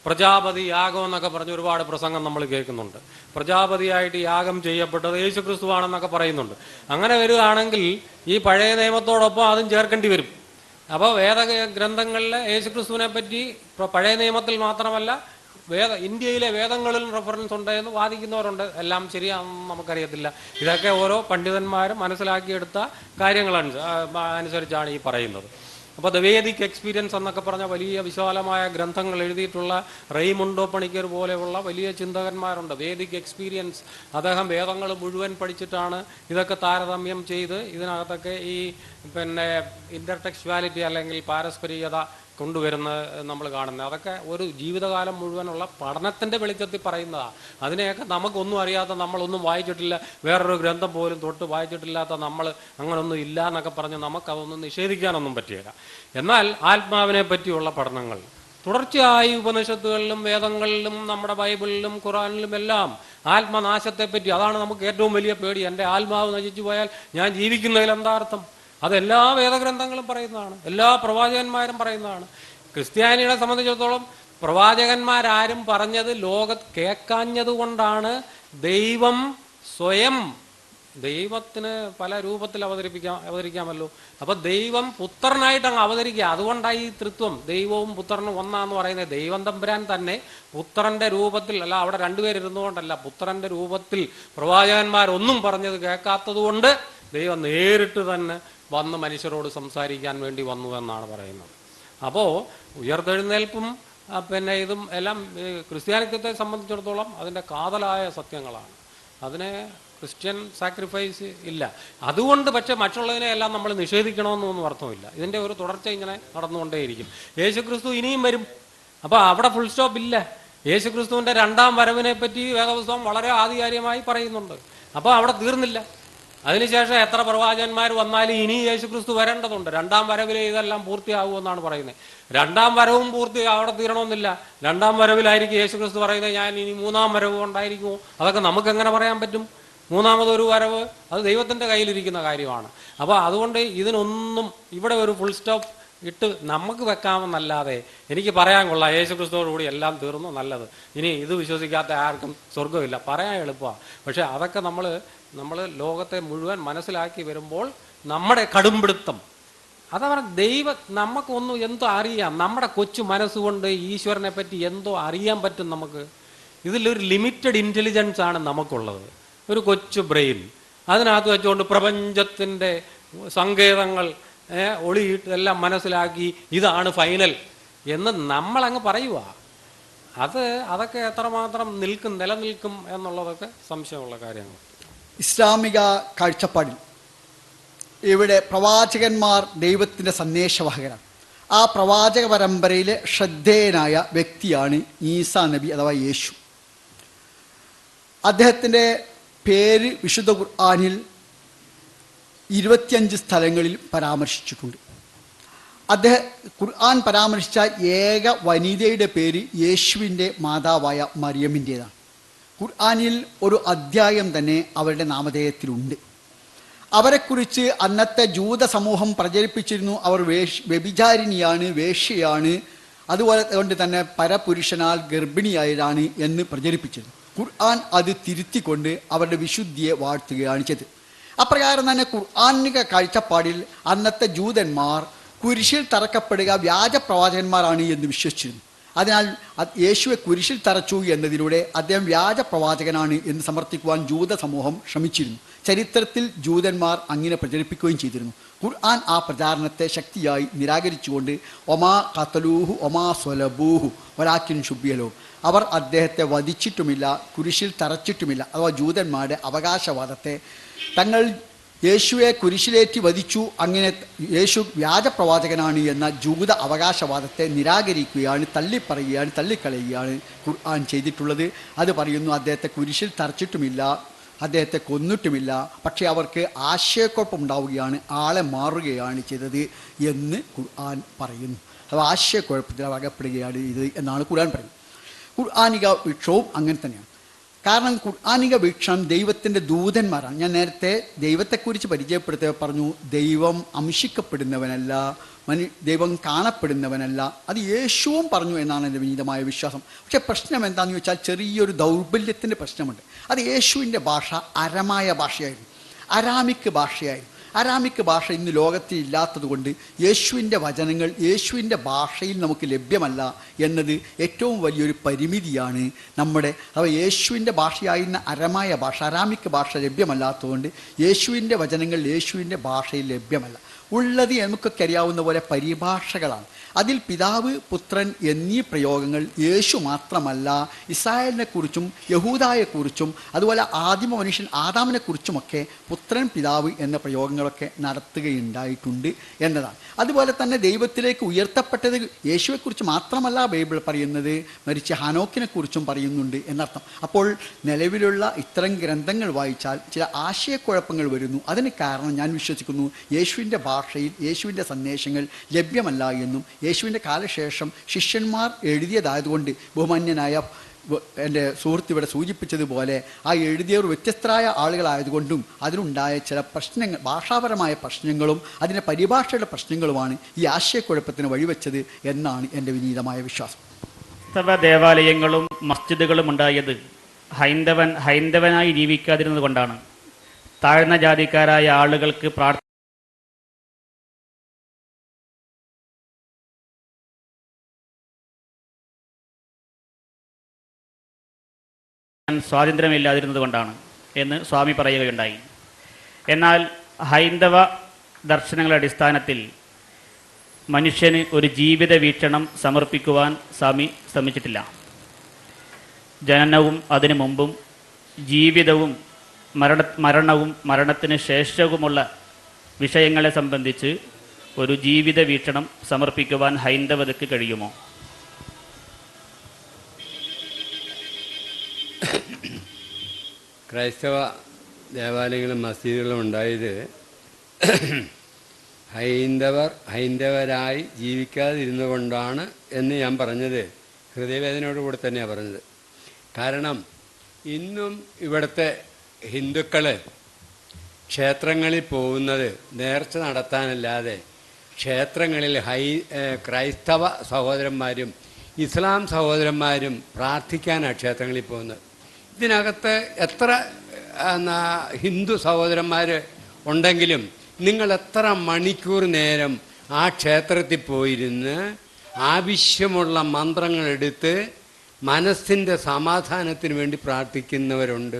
പ്രജാപതി യാഗം എന്നൊക്കെ പറഞ്ഞ് ഒരുപാട് പ്രസംഗം നമ്മൾ കേൾക്കുന്നുണ്ട്. പ്രജാപതിയായിട്ട് യാഗം ചെയ്യപ്പെട്ടത് യേശുക്രിസ്തുവാണെന്നൊക്കെ പറയുന്നുണ്ട്. അങ്ങനെ വരികയാണെങ്കിൽ ഈ പഴയ നിയമത്തോടൊപ്പം അതും ചേർക്കേണ്ടി വരും. അപ്പോൾ വേദഗ്രന്ഥങ്ങളിൽ യേശുക്രിസ്തുവിനെ പറ്റി പഴയ നിയമത്തിൽ മാത്രമല്ല ഇന്ത്യയിലെ വേദങ്ങളിൽ റെഫറൻസ് ഉണ്ട് എന്ന് വാദിക്കുന്നവരുണ്ട്. എല്ലാം ശരിയാണെന്ന് നമുക്കറിയത്തില്ല. ഇതൊക്കെ ഓരോ പണ്ഡിതന്മാരും മനസ്സിലാക്കിയെടുത്ത കാര്യങ്ങളനുസരിച്ചാണ് ഈ പറയുന്നത്. അപ്പോൾ ദ വേദിക് എക്സ്പീരിയൻസ് എന്നൊക്കെ പറഞ്ഞ വലിയ വിശാലമായ ഗ്രന്ഥങ്ങൾ എഴുതിയിട്ടുള്ള റെയ്മുണ്ടോ പണിക്കർ പോലെയുള്ള വലിയ ചിന്തകന്മാരുണ്ട്. വേദിക് എക്സ്പീരിയൻസ്, അദ്ദേഹം വേദങ്ങൾ മുഴുവൻ പഠിച്ചിട്ടാണ് ഇതൊക്കെ താരതമ്യം ചെയ്ത് ഇതിനകത്തൊക്കെ ഈ പിന്നെ ഇന്റർടെക്സ്ച്വാലിറ്റി അല്ലെങ്കിൽ പാരസ്പരികത കൊണ്ടുവരുന്നത് നമ്മൾ കാണുന്നത്. അതൊക്കെ ഒരു ജീവിതകാലം മുഴുവനുള്ള പഠനത്തിൻ്റെ വെളിച്ചത്തിൽ പറയുന്നതാണ്. അതിനെയൊക്കെ നമുക്കൊന്നും അറിയാത്ത, നമ്മളൊന്നും വായിച്ചിട്ടില്ല, വേറൊരു ഗ്രന്ഥം പോലും തൊട്ട് വായിച്ചിട്ടില്ലാത്ത നമ്മൾ അങ്ങനൊന്നും ഇല്ല എന്നൊക്കെ പറഞ്ഞ് നമുക്കതൊന്നും നിഷേധിക്കാനൊന്നും പറ്റില്ല. എന്നാൽ ആത്മാവിനെ പറ്റിയുള്ള പഠനങ്ങൾ തുടർച്ചയായി ഉപനിഷത്തുകളിലും വേദങ്ങളിലും നമ്മുടെ ബൈബിളിലും ഖുറാനിലും എല്ലാം ആത്മനാശത്തെപ്പറ്റി, അതാണ് നമുക്ക് ഏറ്റവും വലിയ പേടി. എൻ്റെ ആത്മാവ് നശിച്ചു പോയാൽ ഞാൻ ജീവിക്കുന്നതിൽ എന്താ അർത്ഥം? അതെല്ലാ വേദഗ്രന്ഥങ്ങളും പറയുന്നതാണ്, എല്ലാ പ്രവാചകന്മാരും പറയുന്നതാണ്. ക്രിസ്ത്യാനികളെ സംബന്ധിച്ചിടത്തോളം പ്രവാചകന്മാരാരും പറഞ്ഞത് കേൾക്കാഞ്ഞത് കൊണ്ടാണ് ദൈവം സ്വയം, ദൈവത്തിന് പല രൂപത്തിൽ അവതരിക്കാമല്ലോ. അപ്പൊ ദൈവം പുത്രനായിട്ട് അങ്ങ് അവതരിക്കുക. അതുകൊണ്ടായി ഈ തൃത്വം, ദൈവവും പുത്രനും ഒന്നാന്ന് പറയുന്നത്. ദൈവം തമ്പുരാൻ തന്നെ പുത്രന്റെ രൂപത്തിൽ, അല്ല അവിടെ രണ്ടുപേരിരുന്നുകൊണ്ടല്ല, പുത്രന്റെ രൂപത്തിൽ പ്രവാചകന്മാരൊന്നും പറഞ്ഞത് കേൾക്കാത്തത് കൊണ്ട് ദൈവം നേരിട്ട് തന്നെ വന്ന് മനുഷ്യരോട് സംസാരിക്കാൻ വേണ്ടി വന്നു എന്നാണ് പറയുന്നത്. അപ്പോൾ ഉയർത്തെഴുന്നേൽപ്പും പിന്നെ ഇതും എല്ലാം ക്രിസ്ത്യാനിത്വത്തെ സംബന്ധിച്ചിടത്തോളം അതിൻ്റെ കാതലായ സത്യങ്ങളാണ്. അതിന് ക്രിസ്ത്യൻ സാക്രിഫൈസ് ഇല്ല. അതുകൊണ്ട് പക്ഷെ മറ്റുള്ളതിനെ എല്ലാം നമ്മൾ നിഷേധിക്കണമെന്നൊന്നും അർത്ഥമില്ല. ഇതിൻ്റെ ഒരു തുടർച്ച ഇങ്ങനെ നടന്നുകൊണ്ടേയിരിക്കും. യേശുക്രിസ്തു ഇനിയും വരും. അപ്പോൾ അവിടെ ഫുൾ സ്റ്റോപ്പ് ഇല്ല. യേശുക്രിസ്തുവിൻ്റെ രണ്ടാം വരവിനെ പറ്റി വേദപുസ്തകം വളരെ ആധികാരികമായി പറയുന്നുണ്ട്. അപ്പോൾ അവിടെ തീർന്നില്ല. അതിനുശേഷം എത്ര പ്രവാചകന്മാർ വന്നാലും ഇനി യേശുക്രിസ്തു വരേണ്ടതുണ്ട്. രണ്ടാം വരവിൽ ഇതെല്ലാം പൂർത്തിയാകുമെന്നാണ് പറയുന്നത്. രണ്ടാം വരവും അവിടെ തീരണമെന്നില്ല. രണ്ടാം വരവിലായിരിക്കും യേശുക്രിസ്തു പറയുന്നത് ഞാൻ ഇനി മൂന്നാം വരവ് ഉണ്ടായിരിക്കുമോ? അതൊക്കെ നമുക്കെങ്ങനെ പറയാൻ പറ്റും? മൂന്നാമതൊരു വരവ് അത് ദൈവത്തിൻ്റെ കയ്യിലിരിക്കുന്ന കാര്യമാണ്. അപ്പോൾ അതുകൊണ്ട് ഇതിനൊന്നും ഇവിടെ ഒരു ഫുൾ സ്റ്റോപ്പ് ഇട്ട് നമുക്ക് വെക്കാമെന്നല്ലാതെ എനിക്ക് പറയാൻ കൊള്ളാം യേശുക്രിസ്തുവോടുകൂടി എല്ലാം തീർന്നു, നല്ലത്, ഇനി ഇത് വിശ്വസിക്കാത്ത ആർക്കും സ്വർഗമില്ല, പറയാൻ എളുപ്പമാണ്. പക്ഷെ അതൊക്കെ നമ്മൾ ലോകത്തെ മുഴുവൻ മനസ്സിലാക്കി വരുമ്പോൾ നമ്മുടെ കടുംപിടുത്തം, അതാ പറഞ്ഞ നമുക്കൊന്നും എന്തോ അറിയാം. നമ്മുടെ കൊച്ചു മനസ്സുകൊണ്ട് ഈശ്വരനെ പറ്റി എന്തോ അറിയാൻ പറ്റും നമുക്ക്. ഇതിലൊരു ലിമിറ്റഡ് ഇൻ്റലിജൻസ് ആണ് നമുക്കുള്ളത്, ഒരു കൊച്ചു ബ്രെയിൻ. അതിനകത്ത് വെച്ചുകൊണ്ട് പ്രപഞ്ചത്തിൻ്റെ സങ്കേതങ്ങൾ ഒളിയിട്ട് എല്ലാം മനസ്സിലാക്കി ഇതാണ് ഫൈനൽ എന്ന് നമ്മളങ്ങ് പറയുക. അതൊക്കെ എത്രമാത്രം നിലനിൽക്കും എന്നുള്ളതൊക്കെ സംശയമുള്ള കാര്യങ്ങൾ. ഇസ്ലാമിക കാഴ്ചപ്പാടിൽ ഇവിടെ പ്രവാചകന്മാർ ദൈവത്തിൻ്റെ സന്ദേശവാഹകരാണ്. ആ പ്രവാചക പരമ്പരയിലെ ശ്രദ്ധേയനായ വ്യക്തിയാണ് ഈസാ നബി അഥവാ യേശു. അദ്ദേഹത്തിൻ്റെ പേര് വിശുദ്ധ ഖുർആനിൽ 25 സ്ഥലങ്ങളിൽ പരാമർശിച്ചിട്ടുണ്ട്. ഖുർആൻ പരാമർശിച്ച ഏക വനിതയുടെ പേര് യേശുവിൻ്റെ മാതാവായ മറിയമിൻ്റേതാണ്. ഖുർആനിൽ ഒരു അധ്യായം തന്നെ അവരുടെ നാമധേയത്തിലുണ്ട്. അവരെക്കുറിച്ച് അന്നത്തെ ജൂത സമൂഹം പ്രചരിപ്പിച്ചിരുന്നു. അവർ വ്യഭിചാരിണിയാണ്, വേശ്യയാണ്, അതുപോലെ കൊണ്ട് തന്നെ പരപുരുഷനാൽ ഗർഭിണിയായതാണ് എന്ന് പ്രചരിപ്പിച്ചിരുന്നു. ഖുർആൻ അത് തിരുത്തിക്കൊണ്ട് അവരുടെ വിശുദ്ധിയെ വാഴ്ത്തുകയാണ് ചെയ്തത്. അപ്രകാരം തന്നെ ഖുർആനിക കാഴ്ചപ്പാടിൽ അന്നത്തെ ജൂതന്മാർ കുരിശിൽ തറക്കപ്പെടുക വ്യാജ പ്രവാചകന്മാരാണ് എന്ന് വിശ്വസിച്ചിരുന്നു. അതിനാൽ യേശുവെ കുരിശിൽ തറച്ചു എന്നതിലൂടെ അദ്ദേഹം വ്യാജ പ്രവാചകനാണ് എന്ന് സമർത്ഥിക്കുവാൻ ജൂത സമൂഹം ശ്രമിച്ചിരുന്നു. ചരിത്രത്തിൽ ജൂതന്മാർ അങ്ങനെ പ്രചരിപ്പിക്കുകയും ചെയ്തിരുന്നു. ഖുർആൻ ആ പ്രചാരണത്തെ ശക്തിയായി നിരാകരിച്ചുകൊണ്ട് ഒമാ ഖതലൂഹു ഒമാ സ്വലബൂഹു വലാക്കിൻ ശുബിയലോ, അവർ അദ്ദേഹത്തെ വധിച്ചിട്ടുമില്ല, കുരിശിൽ തറച്ചിട്ടുമില്ല. അഥവാ ജൂതന്മാരുടെ അവകാശവാദത്തെ തങ്ങൾ യേശുവെ കുരിശിലേറ്റി വധിച്ചു, അങ്ങനെ യേശു വ്യാജപ്രവാചകനാണ് എന്ന ജൂത അവകാശവാദത്തെ നിരാകരിക്കുകയാണ്, തള്ളിപ്പറയുകയാണ്, തള്ളിക്കളയുകയാണ് ഖുർആൻ ചെയ്തിട്ടുള്ളത്. അത് പറയുന്നു അദ്ദേഹത്തെ കുരിശിൽ തറച്ചിട്ടുമില്ല, അദ്ദേഹത്തെ കൊന്നിട്ടുമില്ല, പക്ഷേ അവർക്ക് ആശയക്കുഴപ്പമുണ്ടാവുകയാണ്, ആളെ മാറുകയാണ് ചെയ്തത് എന്ന് ഖുർആൻ പറയുന്നു. അത് ആശയക്കുഴപ്പത്തിൽ അകപ്പെടുകയാണ് ഇത് എന്നാണ് ഖുർആൻ പറയുന്നത്. ഖുർആനിക വീക്ഷവും അങ്ങനെ തന്നെയാണ്. കാരണം ഖുർആനിക വീക്ഷണം ദൈവത്തിൻ്റെ ദൂതന്മാരാണ്. ഞാൻ നേരത്തെ ദൈവത്തെക്കുറിച്ച് പരിചയപ്പെടുത്തിയ പറഞ്ഞു, ദൈവം അംശിക്കപ്പെടുന്നവനല്ല, ദൈവം കാണപ്പെടുന്നവനല്ല. അത് യേശുവും പറഞ്ഞു എന്നാണ് എൻ്റെ വിനീതമായ വിശ്വാസം. പക്ഷേ പ്രശ്നം എന്താണെന്ന് ചോദിച്ചാൽ ചെറിയൊരു ദൗർബല്യത്തിൻ്റെ പ്രശ്നമുണ്ട്. അത് യേശുവിൻ്റെ ഭാഷ അരമായ ഭാഷയായിരുന്നു, അരാമിക് ഭാഷയായിരുന്നു. അരാമിക് ഭാഷ ഇന്ന് ലോകത്തിൽ ഇല്ലാത്തത് കൊണ്ട് യേശുവിൻ്റെ വചനങ്ങൾ യേശുവിൻ്റെ ഭാഷയിൽ നമുക്ക് ലഭ്യമല്ല എന്നത് ഏറ്റവും വലിയൊരു പരിമിതിയാണ് നമ്മുടെ. അവ യേശുവിൻ്റെ ഭാഷയായിരുന്ന അരമായ ഭാഷ, അരാമിക് ഭാഷ ലഭ്യമല്ലാത്തതുകൊണ്ട് യേശുവിൻ്റെ വചനങ്ങൾ യേശുവിൻ്റെ ഭാഷയിൽ ലഭ്യമല്ല. ഉള്ളത് നമുക്കൊക്കെ അറിയാവുന്ന പോലെ പരിഭാഷകളാണ്. അതിൽ പിതാവ്, പുത്രൻ എന്നീ പ്രയോഗങ്ങൾ യേശു മാത്രമല്ല, ഇസ്രായേലിനെക്കുറിച്ചും യഹൂദായെക്കുറിച്ചും അതുപോലെ ആദിമ മനുഷ്യൻ ആദാമിനെക്കുറിച്ചുമൊക്കെ പുത്രൻ, പിതാവ് എന്ന പ്രയോഗങ്ങളൊക്കെ നടത്തുകയുണ്ടായിട്ടുണ്ട് എന്നതാണ്. അതുപോലെ തന്നെ ദൈവത്തിലേക്ക് ഉയർത്തപ്പെട്ടത് യേശുവെക്കുറിച്ച് മാത്രമല്ല ബൈബിൾ പറയുന്നത്, മരിച്ച ഹാനോക്കിനെക്കുറിച്ചും പറയുന്നുണ്ട് എന്നർത്ഥം. അപ്പോൾ നിലവിലുള്ള ഇത്തരം ഗ്രന്ഥങ്ങൾ വായിച്ചാൽ ചില ആശയക്കുഴപ്പങ്ങൾ വരുന്നു. അതിന് കാരണം ഞാൻ വിശ്വസിക്കുന്നു യേശുവിൻ്റെ ഭാഷയിൽ യേശുവിൻ്റെ സന്ദേശങ്ങൾ ലഭ്യമല്ല എന്നും യേശുവിൻ്റെ കാലശേഷം ശിഷ്യന്മാർ എഴുതിയതായതുകൊണ്ട് ബഹുമാന്യനായ എൻ്റെ സുഹൃത്ത് ഇവിടെ സൂചിപ്പിച്ചതുപോലെ ആ എഴുതിയവർ വ്യത്യസ്തരായ ആളുകളായതുകൊണ്ടും അതിനുണ്ടായ ചില പ്രശ്നങ്ങൾ, ഭാഷാപരമായ പ്രശ്നങ്ങളും അതിൻ്റെ പരിഭാഷയുടെ പ്രശ്നങ്ങളുമാണ് ഈ ആശയക്കുഴപ്പത്തിന് വഴിവെച്ചത് എന്നാണ് എൻ്റെ വിനീതമായ വിശ്വാസം. ക്രൈസ്തവ ദേവാലയങ്ങളും മസ്ജിദുകളും ഉണ്ടായത് ഹൈന്ദവനായി ജീവിക്കാതിരുന്നത് കൊണ്ടാണ്. താഴ്ന്ന ജാതിക്കാരായ ആളുകൾക്ക് സ്വാതന്ത്ര്യമില്ലാതിരുന്നത് കൊണ്ടാണ് എന്ന് സ്വാമി പറയുകയുണ്ടായി. എന്നാൽ ഹൈന്ദവ ദർശനങ്ങളുടെ അടിസ്ഥാനത്തിൽ മനുഷ്യന് ഒരു ജീവിത വീക്ഷണം സമർപ്പിക്കുവാൻ സ്വാമി ശ്രമിച്ചിട്ടില്ല. ജനനവും അതിനു മുമ്പും ജീവിതവും മരണവും മരണത്തിന് ശേഷവുമുള്ള വിഷയങ്ങളെ സംബന്ധിച്ച് ഒരു ജീവിത വീക്ഷണം സമർപ്പിക്കുവാൻ ഹൈന്ദവതയ്ക്ക് കഴിയുമോ? ക്രൈസ്തവ ദേവാലയങ്ങളും മസ്ജിദുകളും ഉണ്ടായത് ഹൈന്ദവരായി ജീവിക്കാതിരുന്നു കൊണ്ടാണ് എന്ന് ഞാൻ പറഞ്ഞത് ഹൃദയവേദനയോടുകൂടി തന്നെയാണ് പറഞ്ഞത്. കാരണം ഇന്നും ഇവിടുത്തെ ഹിന്ദുക്കൾ ക്ഷേത്രങ്ങളിൽ പോകുന്നത് നേർച്ച നടത്താനല്ലാതെ ക്ഷേത്രങ്ങളിൽ ക്രൈസ്തവ സഹോദരന്മാരും ഇസ്ലാം സഹോദരന്മാരും പ്രാർത്ഥിക്കാനാണ് ക്ഷേത്രങ്ങളിൽ പോകുന്നത്. ഇതിനകത്ത് എത്ര ഹിന്ദു സഹോദരന്മാർ ഉണ്ടെങ്കിലും നിങ്ങൾ എത്ര മണിക്കൂർ നേരം ആ ക്ഷേത്രത്തിൽ പോയിരുന്ന് ആവശ്യമുള്ള മന്ത്രങ്ങളെടുത്ത് മനസ്സിൻ്റെ സമാധാനത്തിന് വേണ്ടി പ്രാർത്ഥിക്കുന്നവരുണ്ട്?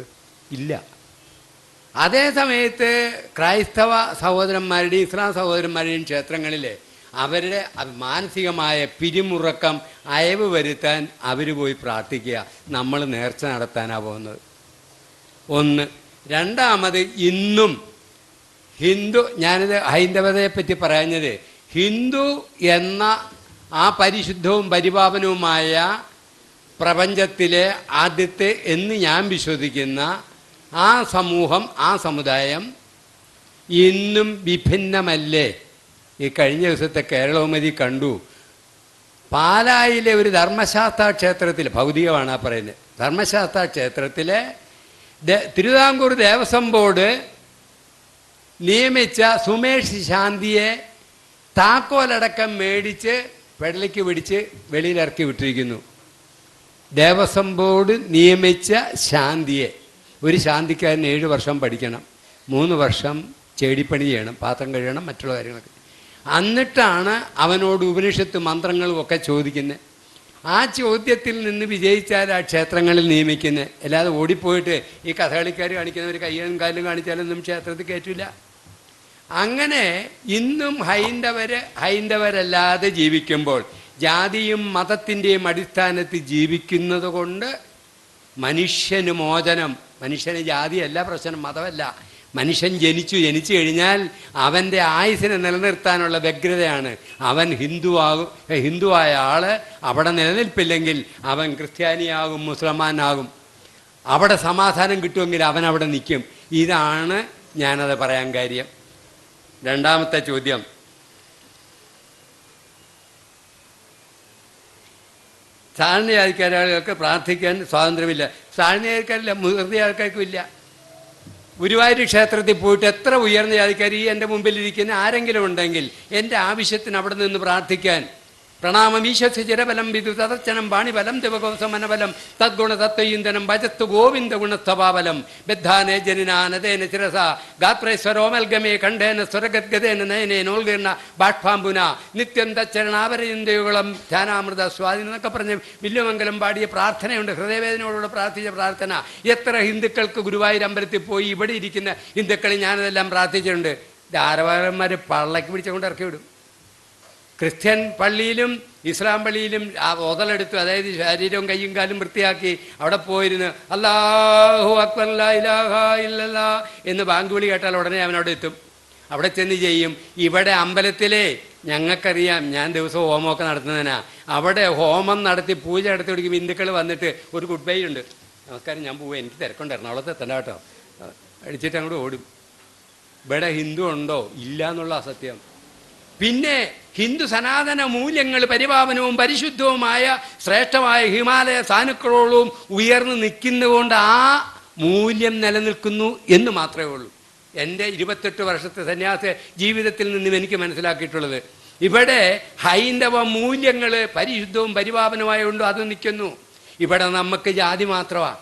ഇല്ല. അതേ സമയത്ത് ക്രൈസ്തവ സഹോദരന്മാരുടെയും ഇസ്ലാം സഹോദരന്മാരുടെയും ക്ഷേത്രങ്ങളിൽ അവരുടെ മാനസികമായ പിരിമുറുക്കം അയവ് വരുത്താൻ അവർ പോയി പ്രാർത്ഥിക്കുക. നമ്മൾ നേർച്ച നടത്താനാണ് പോകുന്നത്. ഒന്ന്. രണ്ടാമത്, ഇന്നും ഞാനിത് ഹൈന്ദവതയെപ്പറ്റി പറഞ്ഞത് ഹിന്ദു എന്ന ആ പരിശുദ്ധവും പരിപാവനവുമായ പ്രപഞ്ചത്തിലെ ആദ്യത്തെ എന്ന് ഞാൻ വിശ്വസിക്കുന്ന ആ സമൂഹം, ആ സമുദായം ഇന്നും വിഭിന്നമല്ലേ? ഈ കഴിഞ്ഞ ദിവസത്തെ കേരളോമതി കണ്ടു. പാലായിലെ ഒരു ധർമ്മശാസ്ത്ര ക്ഷേത്രത്തിൽ, ഭൗതികമാണ് പറയുന്നത്, ധർമ്മശാസ്ത്ര ക്ഷേത്രത്തിലെ തിരുവിതാംകൂർ ദേവസ്വം ബോർഡ് നിയമിച്ച സുമേഷ് ശാന്തിയെ താക്കോലടക്കം മേടിച്ച് പെടലിക്ക് പിടിച്ച് വെളിയിലിറക്കി വിട്ടിരിക്കുന്നു. ദേവസ്വം ബോർഡ് നിയമിച്ച ശാന്തിയെ, ഒരു ശാന്തിക്കാരൻ 7 വർഷം പഠിക്കണം, 3 വർഷം ചേടിപ്പണി ചെയ്യണം, പാത്രം കഴുകണം, മറ്റുള്ള കാര്യങ്ങളൊക്കെ. എന്നിട്ടാണ് അവനോട് ഉപനിഷത്ത് മന്ത്രങ്ങളും ഒക്കെ ചോദിക്കുന്നത്. ആ ചോദ്യത്തിൽ നിന്ന് വിജയിച്ചാൽ ആ ക്ഷേത്രങ്ങളിൽ നിയമിക്കുന്നത്. അല്ലാതെ ഓടിപ്പോയിട്ട് ഈ കഥകളിക്കാർ കാണിക്കുന്നവർ കയ്യും കാലും കാണിച്ചാലൊന്നും ക്ഷേത്രത്തിൽ കയറ്റില്ല. അങ്ങനെ ഇന്നും ഹൈന്ദവരല്ലാതെ ജീവിക്കുമ്പോൾ, ജാതിയും മതത്തിൻ്റെയും അടിസ്ഥാനത്തിൽ ജീവിക്കുന്നത് കൊണ്ട് മനുഷ്യന് മോചനം, മനുഷ്യന് ജാതിയല്ല പ്രശ്നം, മതമല്ല. മനുഷ്യൻ ജനിച്ചു കഴിഞ്ഞാൽ അവൻ്റെ ആയുസ്സിനെ നിലനിർത്താനുള്ള വ്യഗ്രതയാണ്. അവൻ ഹിന്ദുവായ ആള് അവിടെ നിലനിൽപ്പില്ലെങ്കിൽ അവൻ ക്രിസ്ത്യാനിയാകും, മുസൽമാനാകും. അവിടെ സമാധാനം കിട്ടുമെങ്കിൽ അവൻ അവിടെ നിൽക്കും. ഇതാണ് ഞാനത് പറയാൻ കാര്യം. രണ്ടാമത്തെ ചോദ്യം, താഴ്ന്ന ജാതിക്കാർക്ക് പ്രാർത്ഥിക്കാൻ സ്വാതന്ത്ര്യമില്ല. താഴ്ന്ന ജാതിക്കാരില്ല, മുതിർന്ന ആൾക്കാർക്കും ഇല്ല. ഗുരുവായൂർ ക്ഷേത്രത്തിൽ പോയിട്ട് എത്ര ഉയർന്ന ജാതിക്കാർ ഈ എൻ്റെ മുമ്പിലിരിക്കുന്ന ആരെങ്കിലും ഉണ്ടെങ്കിൽ എൻ്റെ ആവശ്യത്തിന് അവിടെ നിന്ന് പ്രാർത്ഥിക്കാൻ, പ്രണാമം ഈശ്വസ്യ ചിരബലം വിദു തദർച്ചനം പാണിബലം ദിവകോസമനബലം തദ്ഗുണ തത്വയിന്ദനം ഭജത്തു ഗോവിന്ദ ഗുണസ്വഭാബലം ബദ്ധാനേ ജനിനാനതേന ചിരസ ഗാത്രേശ്വരോമൽഗമേ കണ്ഠേന സ്വരഗദ്ഗതേന നയനേനോൽഗീർണ ബാഷ്പാമ്പുന നിത്യം തച്ചരണാപരയുഗളം ധ്യാനാമൃത സ്വാധീനം എന്നൊക്കെ പറഞ്ഞ് വില്ലുമംഗലം പാടിയ പ്രാർത്ഥനയുണ്ട്. ഹൃദയവേദനയോടുകൂടെ പ്രാർത്ഥിച്ച പ്രാർത്ഥന. എത്ര ഹിന്ദുക്കൾക്ക് ഗുരുവായൂർ അമ്പലത്തിൽ പോയി ഇവിടെ ഇരിക്കുന്ന ഹിന്ദുക്കൾ ഞാനതെല്ലാം പ്രാർത്ഥിച്ചിട്ടുണ്ട്. ധാരവാഹന്മാർ പള്ളക്ക് പിടിച്ചുകൊണ്ട് ഇറക്കി വിടും. ക്രിസ്ത്യൻ പള്ളിയിലും ഇസ്ലാം പള്ളിയിലും ആ ഒതലെടുത്തു, അതായത് ശരീരവും കയ്യും കാലും വൃത്തിയാക്കി അവിടെ പോയിരുന്ന് അല്ലാഹു അക്ബർ ലാ ഇലാഹ ഇല്ലല്ലാഹ് എന്ന് ബാങ്ക് വിളി കേട്ടാൽ ഉടനെ അവൻ അവിടെ എത്തും, അവിടെ ചെന്ന് ചെയ്യും. ഇവിടെ അമ്പലത്തിലെ ഞങ്ങൾക്കറിയാം, ഞാൻ ദിവസവും ഹോമമൊക്കെ നടത്തുന്നതിനാ. അവിടെ ഹോമം നടത്തി പൂജ നടത്തി കൊടുക്കും. ഹിന്ദുക്കൾ വന്നിട്ട് ഒരു ഗുഡ് ബൈ ഉണ്ട്, നമസ്കാരം ഞാൻ പോവുക, എനിക്ക് തിരക്കുണ്ട്, എറണാകുളത്ത് എത്തണ്ട കേട്ടോ, അടിച്ചിട്ട് അങ്ങോട്ട് ഓടും. ഇവിടെ ഹിന്ദു ഉണ്ടോ? ഇല്ല എന്നുള്ള അസത്യം. പിന്നെ ഹിന്ദു സനാതന മൂല്യങ്ങൾ പരിപാവനവും പരിശുദ്ധവുമായ ശ്രേഷ്ഠമായ ഹിമാലയ സാനുക്കളോളം ഉയർന്നു നിൽക്കുന്നതുകൊണ്ട് ആ മൂല്യം നിലനിൽക്കുന്നു എന്ന് മാത്രമേ ഉള്ളൂ. എൻ്റെ 28 വർഷത്തെ സന്യാസ ജീവിതത്തിൽ നിന്നും എനിക്ക് മനസ്സിലാക്കിയിട്ടുള്ളത്, ഇവിടെ ഹൈന്ദവ മൂല്യങ്ങൾ പരിശുദ്ധവും പരിപാവനമായുണ്ടോ അത് നിൽക്കുന്നു. ഇവിടെ നമുക്ക് ജാതി മാത്രമാണ്.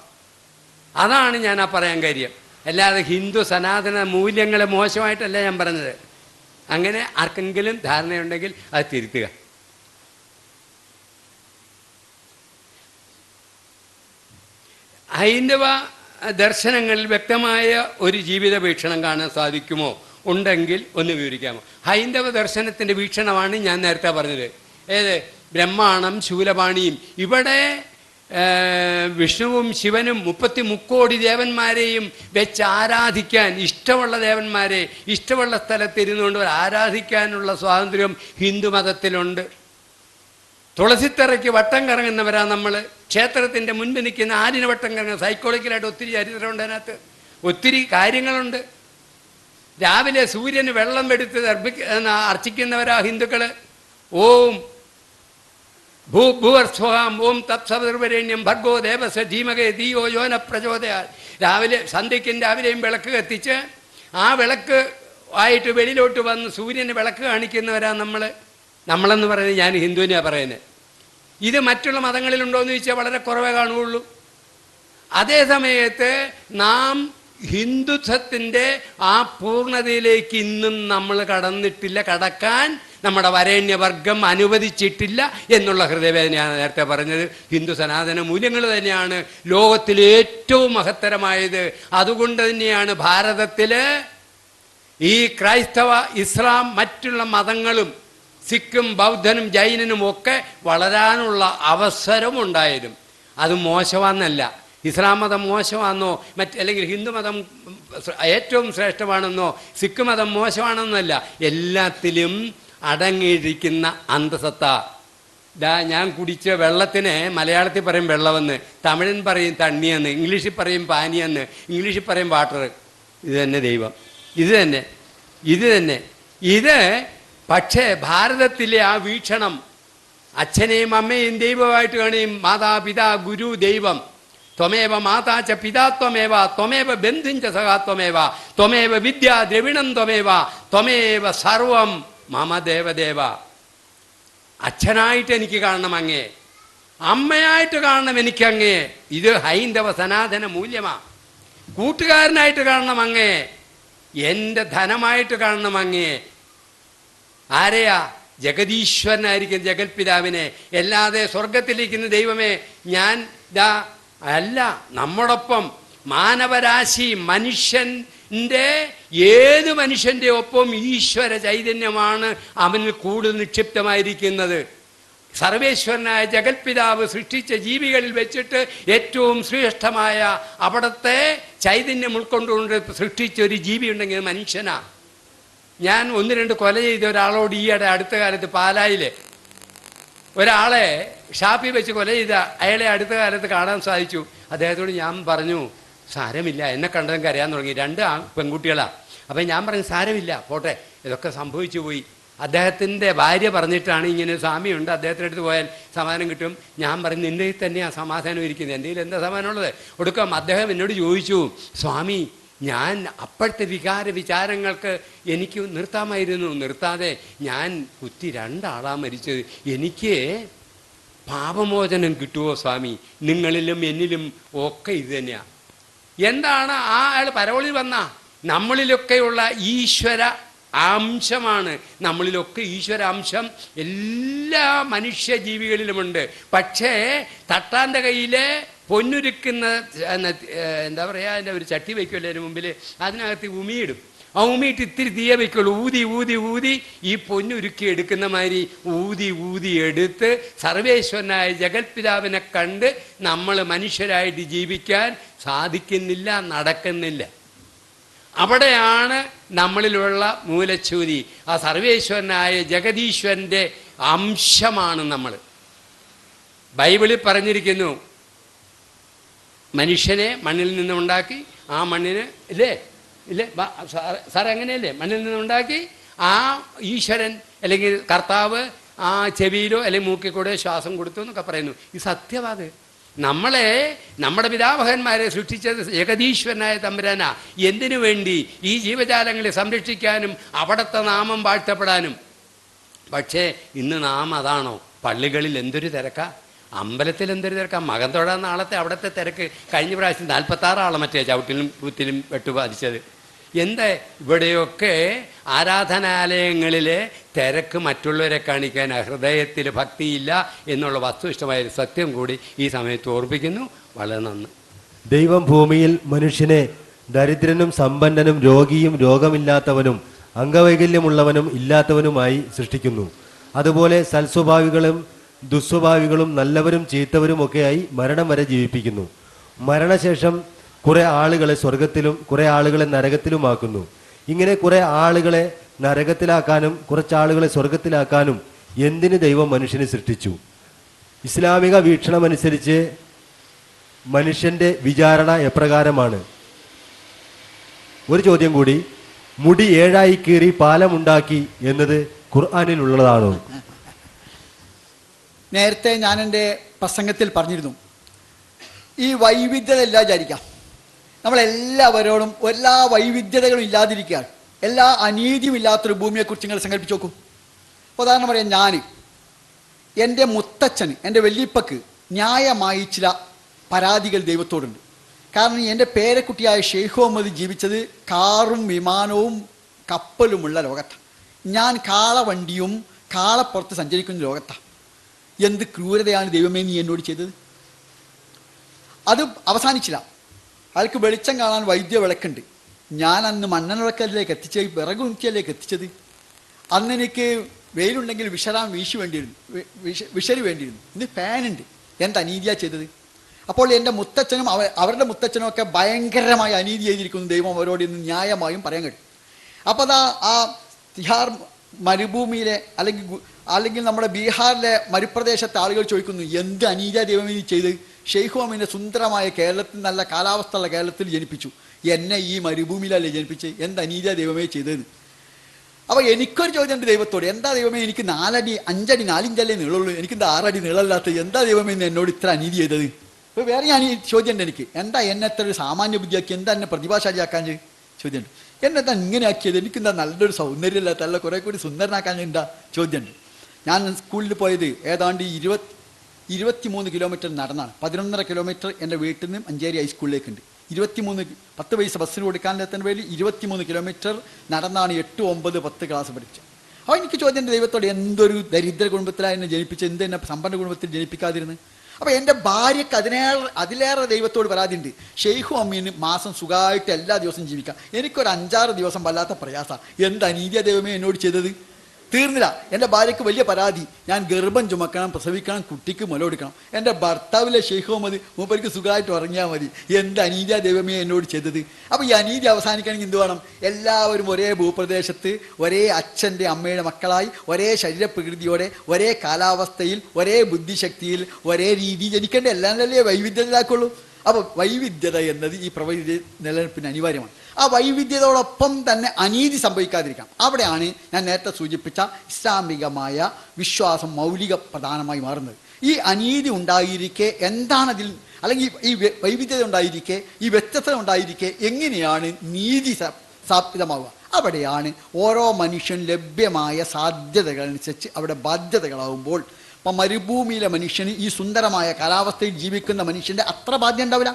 അതാണ് ഞാൻ ആ പറയാൻ കാര്യം. അല്ലാതെ ഹിന്ദു സനാതന മൂല്യങ്ങളെ മോശമായിട്ടല്ല ഞാൻ പറഞ്ഞത്. അങ്ങനെ ആർക്കെങ്കിലും ധാരണയുണ്ടെങ്കിൽ അത് തിരുത്തുക. ഹൈന്ദവ ദർശനങ്ങളിൽ വ്യക്തമായ ഒരു ജീവിത വീക്ഷണം കാണാൻ സാധിക്കുമോ? ഉണ്ടെങ്കിൽ ഒന്ന് വിവരിക്കാമോ? ഹൈന്ദവ ദർശനത്തിൻ്റെ വീക്ഷണമാണ് ഞാൻ നേരത്തെ പറഞ്ഞത്. ഏത്? ബ്രഹ്മാണം ശൂലപാണിയും. ഇവിടെ വിഷ്ണുവും ശിവനും 33 കോടി ദേവന്മാരെയും വെച്ച് ആരാധിക്കാൻ, ഇഷ്ടമുള്ള ദേവന്മാരെ ഇഷ്ടമുള്ള സ്ഥലത്തിരുന്നുകൊണ്ട് ആരാധിക്കാനുള്ള സ്വാതന്ത്ര്യം ഹിന്ദു മതത്തിലുണ്ട്. തുളസിത്തറയ്ക്ക് വട്ടം കറങ്ങുന്നവരാ നമ്മൾ. ക്ഷേത്രത്തിൻ്റെ മുൻപ് നിൽക്കുന്ന ആരിന് വട്ടം കറങ്ങുന്ന സൈക്കോളജിക്കലായിട്ട് ഒത്തിരി ചരിത്രമുണ്ട്, അതിനകത്ത് ഒത്തിരി കാര്യങ്ങളുണ്ട്. രാവിലെ സൂര്യന് വെള്ളം എടുത്ത് അർച്ചിക്കുന്നവരാ ഹിന്ദുക്കൾ. ഓം ഭൂർസ്വഹാം ഓം തത്സവരണ്യം ഭർഗോ ദേവസ്വ ധീമകേ ധിയോ യോന പ്രചോദയാൽ. സന്ധ്യയ്ക്കും രാവിലെയും വിളക്ക് കത്തിച്ച് ആ വിളക്ക് ആയിട്ട് വെളിയിലോട്ട് വന്ന് സൂര്യന് വിളക്ക് കാണിക്കുന്നവരാ നമ്മളെന്ന് പറയുന്നത്. ഞാൻ ഹിന്ദുവിനെയാണ് പറയുന്നത്. ഇത് മറ്റുള്ള മതങ്ങളിലുണ്ടോയെന്ന് ചോദിച്ചാൽ വളരെ കുറവേ കാണുകയുള്ളൂ. അതേ സമയത്ത് നാം ഹിന്ദുത്വത്തിൻ്റെ ആ പൂർണ്ണതയിലേക്ക് ഇന്നും നമ്മൾ കടന്നിട്ടില്ല, കടക്കാൻ നമ്മുടെ വരേണ്യവർഗം അനുവദിച്ചിട്ടില്ല എന്നുള്ള ഹൃദയവേദനയാണ് നേരത്തെ പറഞ്ഞത്. ഹിന്ദു സനാതന മൂല്യങ്ങൾ തന്നെയാണ് ലോകത്തിലെ ഏറ്റവും മഹത്തരമായത്. അതുകൊണ്ട് തന്നെയാണ് ഭാരതത്തിൽ ഈ ക്രൈസ്തവ, ഇസ്ലാം, മറ്റുള്ള മതങ്ങളും സിഖും ബൗദ്ധനും ജൈനനും ഒക്കെ വളരാനുള്ള അവസരമുണ്ടായതും. അത് മോശമാണെന്നല്ല, ഇസ്ലാം മതം മോശമാണെന്നോ അല്ലെങ്കിൽ ഹിന്ദു മതം ഏറ്റവും ശ്രേഷ്ഠമാണെന്നോ സിഖ് മതം മോശമാണെന്നല്ല, എല്ലാത്തിലും അടങ്ങിയിരിക്കുന്ന അന്തസത്ത. ഞാൻ കുടിച്ച വെള്ളത്തിന് മലയാളത്തിൽ പറയും വെള്ളമെന്ന്, തമിഴൻ പറയും തണ്ണിയെന്ന്, ഇംഗ്ലീഷിൽ പറയും പാനിയെന്ന്, ഇംഗ്ലീഷിൽ പറയും വാട്ടർ. ഇത് തന്നെ ദൈവം, ഇത് തന്നെ. പക്ഷേ ഭാരതത്തിലെ ആ വീക്ഷണം അച്ഛനെയും അമ്മയും ദൈവമായിട്ട് കാണുകയും മാതാപിതാ ഗുരു ദൈവം, ത്വമേവ മാതാ ച പിതാ ത്വമേവ ത്വമേവ ബന്ധും ച സഖാ ത്വമേവ ത്വമേവ വിദ്യാ ദ്രവിണം ത്വമേവ ത്വമേവ സർവം മമ ദേവദേവ. അച്ഛനായിട്ട് എനിക്ക് കാണണം അങ്ങേ, അമ്മയായിട്ട് കാണണം എനിക്ക് അങ്ങയെ. ഇത് ഹൈന്ദവ സനാതന മൂല്യമാ. കൂട്ടുകാരനായിട്ട് കാണണം അങ്ങയെ. എൻ്റെ ധനമായിട്ട് കാണണം അങ്ങയെ. ആരെയാ? ജഗദീശ്വരനായിരിക്കും ജഗൽപിതാവിനെ. അല്ലാതെ സ്വർഗത്തിലിരിക്കുന്ന ദൈവമേ ഞാൻ ദാ അല്ല. നമ്മോടൊപ്പം മാനവരാശി മനുഷ്യൻ്റെ ഏത് മനുഷ്യൻ്റെ ഒപ്പം ഈശ്വര ചൈതന്യമാണ് അവനിൽ കൂടുതൽ നിക്ഷിപ്തമായിരിക്കുന്നത്. സർവേശ്വരനായ ജഗൽപിതാവ് സൃഷ്ടിച്ച ജീവികളിൽ വെച്ചിട്ട് ഏറ്റവും ശ്രേഷ്ഠമായ അവിടുത്തെ ചൈതന്യം ഉൾക്കൊണ്ടുകൊണ്ട് സൃഷ്ടിച്ച ഒരു ജീവി ഉണ്ടെങ്കിൽ മനുഷ്യനാ. ഞാൻ 1-2 കൊല ചെയ്ത ഒരാളോട് ഈയിടെ അടുത്ത കാലത്ത് പാലായില് ഒരാളെ ഷാപ്പിൽ വെച്ച് കൊല ചെയ്ത അയാളെ അടുത്ത കാലത്ത് കാണാൻ സാധിച്ചു. അദ്ദേഹത്തോട് ഞാൻ പറഞ്ഞു, സാരമില്ല, എന്നെ കണ്ടതും കരയാൻ തുടങ്ങി. 2 പെൺകുട്ടികളാ. അപ്പം ഞാൻ പറഞ്ഞു, സാരമില്ല, പോട്ടെ, ഇതൊക്കെ സംഭവിച്ചു പോയി. അദ്ദേഹത്തിൻ്റെ ഭാര്യ പറഞ്ഞിട്ടാണ് ഇങ്ങനെ സ്വാമിയുണ്ട്, അദ്ദേഹത്തിൻ്റെ അടുത്ത് പോയാൽ സമാധാനം കിട്ടും. ഞാൻ പറഞ്ഞു, നിൻ്റെ തന്നെയാണ് സമാധാനം ഇരിക്കുന്നത്, എൻ്റെ കയ്യിൽ എന്താ സമാധാനമുള്ളത്? ഒടുക്കം അദ്ദേഹം എന്നോട് ചോദിച്ചു, സ്വാമി, ഞാൻ അപ്പോഴത്തെ വിചാരങ്ങൾക്ക് എനിക്ക് നിർത്താമായിരുന്നു, നിർത്താതെ ഞാൻ കുത്തി 2 ആളാ മരിച്ചത്. എനിക്ക് പാപമോചനം കിട്ടുമോ സ്വാമി? നിങ്ങളിലും എന്നിലും ഒക്കെ ഇത് തന്നെയാണ്. എന്താണ് ആ അയാൾ പരവളിൽ വന്ന നമ്മളിലൊക്കെയുള്ള ഈശ്വര അംശമാണ്. നമ്മളിലൊക്കെ ഈശ്വര അംശം എല്ലാ മനുഷ്യ ജീവികളിലുമുണ്ട്. പക്ഷേ തട്ടാൻ്റെ കയ്യിലെ പൊന്നുരുക്കുന്ന എന്താ പറയുക, അതിൻ്റെ ഒരു ചട്ടി വയ്ക്കുമല്ലോ അതിന് മുമ്പിൽ, അതിനകത്ത് ഉമിയിടും. ആ ഉമിയിട്ട് ഇത്തിരി തീയെ വയ്ക്കുള്ളൂ. ഊതി ഊതി ഊതി ഈ പൊന്നുരുക്കി എടുക്കുന്ന മാതിരി ഊതി ഊതി എടുത്ത് സർവേശ്വരനായ ജഗൽപിതാവിനെ കണ്ട് നമ്മൾ മനുഷ്യരായിട്ട് ജീവിക്കാൻ സാധിക്കുന്നില്ല, നടക്കുന്നില്ല. അവിടെയാണ് നമ്മളിലുള്ള മൂലച്യൂതി. ആ സർവേശ്വരനായ ജഗദീശ്വരൻ്റെ അംശമാണ് നമ്മൾ. ബൈബിളിൽ പറഞ്ഞിരിക്കുന്നു, മനുഷ്യനെ മണ്ണിൽ നിന്നുണ്ടാക്കി, ആ മണ്ണിന് ഇല്ലേ സാർ അങ്ങനെയല്ലേ, മണ്ണിൽ നിന്നുണ്ടാക്കി ആ ഈശ്വരൻ അല്ലെങ്കിൽ കർത്താവ് ആ ചെവിയിലോ അല്ലെങ്കിൽ മൂക്കിൽ കൂടെ ശ്വാസം കൊടുത്തു എന്നൊക്കെ പറയുന്നു. ഇത് സത്യവാത്. നമ്മളെ നമ്മുടെ പിതാമഹന്മാരെ സൃഷ്ടിച്ചത് ജഗദീശ്വരനായ തമ്പുരാനാ. എന്തിനു വേണ്ടി? ഈ ജീവജാലങ്ങളെ സംരക്ഷിക്കാനും അവിടുത്തെ നാമം വാഴ്ത്തപ്പെടാനും. പക്ഷേ ഇന്ന് നാം അതാണോ? പള്ളികളിൽ എന്തൊരു തിരക്കാ, അമ്പലത്തിൽ എന്തൊരു തിരക്കാ. മകൻ തൊഴാൻ നാളത്തെ അവിടുത്തെ തിരക്ക്. കഴിഞ്ഞ പ്രാവശ്യം 46 ആളെ മറ്റേ ചവിട്ടിലും കുത്തിലും വെട്ടുബാധിച്ചത്. എന്താ ഇവിടെയൊക്കെ ആരാധനാലയങ്ങളിലെ തിരക്ക് മറ്റുള്ളവരെ കാണിക്കാൻ ഹൃദയത്തിൽ ഭക്തിയില്ല എന്നുള്ള വസ്തുനിഷ്ഠമായ സത്യം കൂടി ഈ സമയത്ത് ഓർപ്പിക്കുന്നു. വളരെ നന്ദി. ദൈവം ഭൂമിയിൽ മനുഷ്യനെ ദരിദ്രനും സമ്പന്നനും രോഗിയും രോഗമില്ലാത്തവനും അംഗവൈകല്യമുള്ളവനും ഇല്ലാത്തവനുമായി സൃഷ്ടിക്കുന്നു. അതുപോലെ സൽസ്വഭാവികളും ദുസ്വഭാവികളും നല്ലവരും ചീത്തവരും ഒക്കെയായി മരണം വരെ ജീവിപ്പിക്കുന്നു. മരണശേഷം കുറെ ആളുകളെ സ്വർഗത്തിലും കുറെ ആളുകളെ നരകത്തിലുമാക്കുന്നു. ഇങ്ങനെ കുറെ ആളുകളെ നരകത്തിലാക്കാനും കുറച്ചാളുകളെ സ്വർഗത്തിലാക്കാനും എന്തിന് ദൈവം മനുഷ്യനെ സൃഷ്ടിച്ചു? ഇസ്ലാമിക വീക്ഷണമനുസരിച്ച് മനുഷ്യന്റെ വിചാരണ എപ്രകാരമാണ്? ഒരു ചോദ്യം കൂടി, മുടി 7 കീറി പാലമുണ്ടാക്കി എന്നത് ഖുർആനിൽ ഉള്ളതാണോ? നേരത്തെ ഞാൻ എൻ്റെ പ്രസംഗത്തിൽ പറഞ്ഞിരുന്നു, ഈ വൈവിധ്യത എല്ലാം വിചാരിക്കാം. നമ്മളെല്ലാവരോടും എല്ലാ വൈവിധ്യതകളും ഇല്ലാതിരിക്കുകയാണ്. എല്ലാ അനീതിയും ഇല്ലാത്തൊരു ഭൂമിയെക്കുറിച്ച് നിങ്ങൾ സങ്കല്പിച്ച് നോക്കും. ഉദാഹരണം പറയാം, ഞാൻ എൻ്റെ മുത്തച്ഛന്, എൻ്റെ വല്യപ്പക്ക് ന്യായമായി ചില പരാതികൾ ദൈവത്തോടുണ്ട്. കാരണം എൻ്റെ പേരക്കുട്ടിയായ ഷെയ്ഖ് മുഹമ്മദ് ജീവിച്ചത് കാറും വിമാനവും കപ്പലുമുള്ള ലോകത്താണ്. ഞാൻ കാളവണ്ടിയും കാളപ്പുറത്ത് സഞ്ചരിക്കുന്ന ലോകത്താണ്. എന്ത് ക്രൂരതയാണ് ദൈവമേ നീ എന്നോട് ചെയ്തത്? അത് അവസാനിച്ചില്ല. അയാൾക്ക് വെളിച്ചം കാണാൻ വൈദ്യ വിളക്കുണ്ട്. ഞാൻ അന്ന് മണ്ണെണ്ണ വിളക്കലിലേക്ക് എത്തിച്ചത്, വിറകുണിക്കലിലേക്ക് എത്തിച്ചത്. അന്ന് എനിക്ക് വെയിലുണ്ടെങ്കിൽ വിഷരി വേണ്ടിയിരുന്നു. ഇന്ന് ഫാനുണ്ട്. എന്ത് അനീതിയാ ചെയ്തത്? അപ്പോൾ എൻ്റെ മുത്തച്ഛനും അവരുടെ മുത്തച്ഛനും ഒക്കെ ഭയങ്കരമായ അനീതി ചെയ്തിരിക്കുന്നു. ദൈവം അവരോട് ഇന്ന് ന്യായമായും പറയാൻ കഴിയും. അപ്പോൾ അതാ ആ തിഹാർ മരുഭൂമിയിലെ അല്ലെങ്കിൽ നമ്മുടെ ബീഹാറിലെ മരുപ്രദേശത്തെ ആളുകൾ ചോദിക്കുന്നു, എന്ത് അനീതിയാ ദൈവമേ നീ ചെയ്ത്? ഷെയ്ഖ് മുഹമ്മദിനെ സുന്ദരമായ കേരളത്തിൽ, നല്ല കാലാവസ്ഥയുള്ള കേരളത്തിൽ ജനിപ്പിച്ചു, എന്നെ ഈ മരുഭൂമിയിലല്ലേ ജനിപ്പിച്ച്? എന്ത് അനീതിയാ ദൈവമേ ചെയ്തതെന്ന്. അപ്പോൾ എനിക്കൊരു ചോദ്യമുണ്ട് ദൈവത്തോട്, എന്താ ദൈവമേ എനിക്ക് 4 അടി 5 അടി 4 ഇഞ്ചല്ലേ നീളമുള്ളൂ, എനിക്കെന്താ 6 അടി നീളമില്ലാത്തത്? എന്താ ദൈവമേ എന്നോട് ഇത്ര അനീതി ചെയ്തത്? ഇപ്പോൾ വേറെ ഞാൻ ഈ ചോദ്യമുണ്ട് എനിക്ക്, എന്താ എന്നെ എത്ര ഒരു സാമാന്യ ബുദ്ധിയാക്കി, എന്താ എന്നെ പ്രതിഭാശാലിയാക്കാൻ ചോദ്യമുണ്ട്. എന്നെന്താ ഇങ്ങനെ ആക്കിയത്? എനിക്കെന്താ നല്ലൊരു സൗന്ദര്യമില്ലാത്ത, അല്ല കുറേ കൂടി സുന്ദരനാക്കാൻ എന്താ ചോദ്യമുണ്ട്. ഞാൻ സ്കൂളിൽ പോയത് ഏതാണ്ട് 23 കിലോമീറ്റർ നടന്നാണ്. 11.5 കിലോമീറ്റർ എൻ്റെ വീട്ടിൽ നിന്ന് മഞ്ചേരി ഹൈസ്കൂളിലേക്കുണ്ട്. 10 പൈസ ബസ്സിന് കൊടുക്കാനെത്തുന്ന പേരിൽ 23 കിലോമീറ്റർ നടന്നാണ് 8, 9, 10 ക്ലാസ് പഠിച്ചത്. അപ്പോൾ എനിക്ക് ചോദ്യം, എൻ്റെ ദൈവത്തോട് എന്തൊരു ദരിദ്ര കുടുംബത്തിലാണ് എന്നെ ജനിപ്പിച്ച്, എന്ത് എന്നെ സമ്പന്ന കുടുംബത്തിൽ ജനിപ്പിക്കാതിരുന്ന്? അപ്പോൾ എൻ്റെ ഭാര്യയ്ക്ക് അതിലേറെ ദൈവത്തോട് പരാതിയുണ്ട്. ഷെയ്ഖും അമ്മീന് മാസം സുഖമായിട്ട് എല്ലാ ദിവസവും ജീവിക്കാം, എനിക്കൊരു 5-6 ദിവസം വല്ലാത്ത പ്രയാസമാണ്. എന്ത് അനീതിയ ദൈവമേ എന്നോട് ചെയ്തത്? തീർന്നില്ല. എൻ്റെ ഭാര്യയ്ക്ക് വലിയ പരാതി, ഞാൻ ഗർഭം ചുമക്കണം, പ്രസവിക്കണം, കുട്ടിക്ക് മുലകൊടുക്കണം. എൻ്റെ ഭർത്താവിലെ ഷെയ്ഖ് മുഹമ്മദ് മൂപ്പർക്ക് സുഖമായിട്ട് ഉറങ്ങിയാൽ മതി. എന്ത് അനീതിയ ദൈവമേ എന്നോട് ചെയ്തത്? അപ്പോൾ ഈ അനീതി അവസാനിക്കണമെങ്കിൽ എന്ത് വേണം? എല്ലാവരും ഒരേ ഭൂപ്രദേശത്ത്, ഒരേ അച്ഛൻ്റെ അമ്മയുടെ മക്കളായി, ഒരേ ശരീരപ്രകൃതിയോടെ, ഒരേ കാലാവസ്ഥയിൽ, ഒരേ ബുദ്ധിശക്തിയിൽ, ഒരേ രീതി ജനിക്കേണ്ട. എല്ലാവരല്ലേ വൈവിധ്യത്തിലാക്കുള്ളൂ. അപ്പോൾ വൈവിധ്യത എന്നത് ഈ പ്രപഞ്ച നിലനിൽപ്പിന് അനിവാര്യമാണ്. ആ വൈവിധ്യതയോടൊപ്പം തന്നെ അനീതി സംഭവിക്കാതിരിക്കാം. അവിടെയാണ് ഞാൻ നേരത്തെ സൂചിപ്പിച്ച ഇസ്ലാമികമായ വിശ്വാസം മൗലിക പ്രധാനമായി മാറുന്നത്. ഈ അനീതി ഉണ്ടായിരിക്കെ എന്താണതിൽ, അല്ലെങ്കിൽ ഈ വൈവിധ്യത ഉണ്ടായിരിക്കെ, ഈ വ്യത്യസ്തത ഉണ്ടായിരിക്കെ എങ്ങനെയാണ് നീതി സ്ഥാപിതമാവുക? അവിടെയാണ് ഓരോ മനുഷ്യൻ ലഭ്യമായ സാധ്യതകളനുസരിച്ച് അവിടെ ബാധ്യതകളാവുമ്പോൾ, ഇപ്പം മരുഭൂമിയിലെ മനുഷ്യന് ഈ സുന്ദരമായ കാലാവസ്ഥയിൽ ജീവിക്കുന്ന മനുഷ്യൻ്റെ അത്ര ബാധ്യത ഉണ്ടാവില്ല.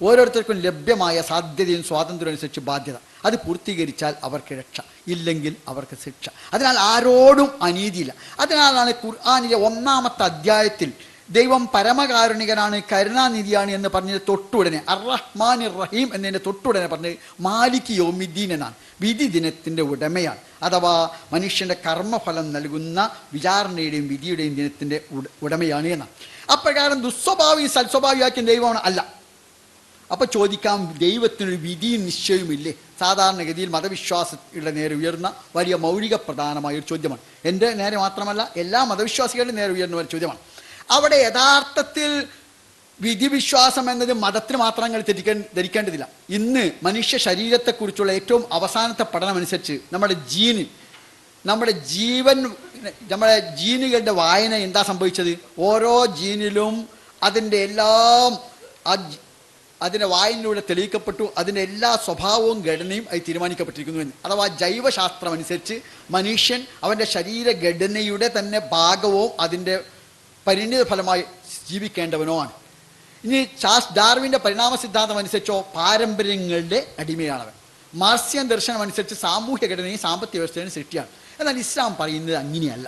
ഓരോരുത്തർക്കും ലഭ്യമായ സാധ്യതയും സ്വാതന്ത്ര്യം അനുസരിച്ച് ബാധ്യത. അത് പൂർത്തീകരിച്ചാൽ അവർക്ക് രക്ഷ, ഇല്ലെങ്കിൽ അവർക്ക് ശിക്ഷ. അതിനാൽ ആരോടും അനീതിയില്ല. അതിനാലാണ് ഖുർആനിലെ 1-ാമത്തെ അധ്യായത്തിൽ ദൈവം പരമകാരുണികനാണ്, കരുണാനിധിയാണ് എന്ന് പറഞ്ഞത് തൊട്ടുടനെ, അർ-റഹ്മാൻ റഹീം എന്നതിൻ്റെ തൊട്ടുടനെ പറഞ്ഞത് മാലിക് യൗമിദ്ദീൻ എന്നാണ്, വിധി ദിനത്തിൻ്റെ ഉടമയാണ്. അഥവാ മനുഷ്യൻ്റെ കർമ്മഫലം നൽകുന്ന വിചാരണയുടെയും വിധിയുടെയും ദിനത്തിൻ്റെ ഉടമയാണ് എന്നാണ്. അപ്രകാരം ദുസ്വഭാവി സൽസ്വഭാവിയാക്കിയ ദൈവമാണ് അല്ല. അപ്പോൾ ചോദിക്കാം, ദൈവത്തിനൊരു വിധിയും നിശ്ചയവുമില്ലേ? സാധാരണഗതിയിൽ മതവിശ്വാസികളുടെ നേരെ ഉയർന്ന വലിയ മൗലിക പ്രധാനമായ ഒരു ചോദ്യമാണ്. എൻ്റെ നേരെ മാത്രമല്ല, എല്ലാ മതവിശ്വാസികളുടെ നേരെ ഉയർന്ന ഒരു ചോദ്യമാണ്. അവിടെ യഥാർത്ഥത്തിൽ വിധിവിശ്വാസം എന്നത് മതത്തിന് മാത്രങ്ങൾ ധരിക്കേണ്ടതില്ല. ഇന്ന് മനുഷ്യ ശരീരത്തെക്കുറിച്ചുള്ള ഏറ്റവും അവസാനത്തെ പഠനമനുസരിച്ച് നമ്മുടെ ജീനുകളുടെ വായന എന്താ സംഭവിച്ചത്? ഓരോ ജീനിലും അതിൻ്റെ വായനയിലൂടെ തെളിയിക്കപ്പെട്ടു, അതിൻ്റെ എല്ലാ സ്വഭാവവും ഘടനയും അത് തീരുമാനിക്കപ്പെട്ടിരിക്കുന്നു എന്ന്. അഥവാ ജൈവശാസ്ത്രം അനുസരിച്ച് മനുഷ്യൻ അവൻ്റെ ശരീരഘടനയുടെ തന്നെ ഭാഗവും അതിൻ്റെ പരിണിത ഫലമായി ജീവിക്കേണ്ടവനോ ആണ്. ഇനി ഡാർവിൻ്റെ പരിണാമ സിദ്ധാന്തം അനുസരിച്ചോ പാരമ്പര്യങ്ങളുടെ അടിമയാണവൻ. മാർസിയൻ ദർശനം അനുസരിച്ച് സാമൂഹ്യ ഘടനയും സാമ്പത്തിക വ്യവസ്ഥയും സൃഷ്ടിയാണ്. എന്നാൽ ഇസ്ലാം പറയുന്നത് അങ്ങനെയല്ല.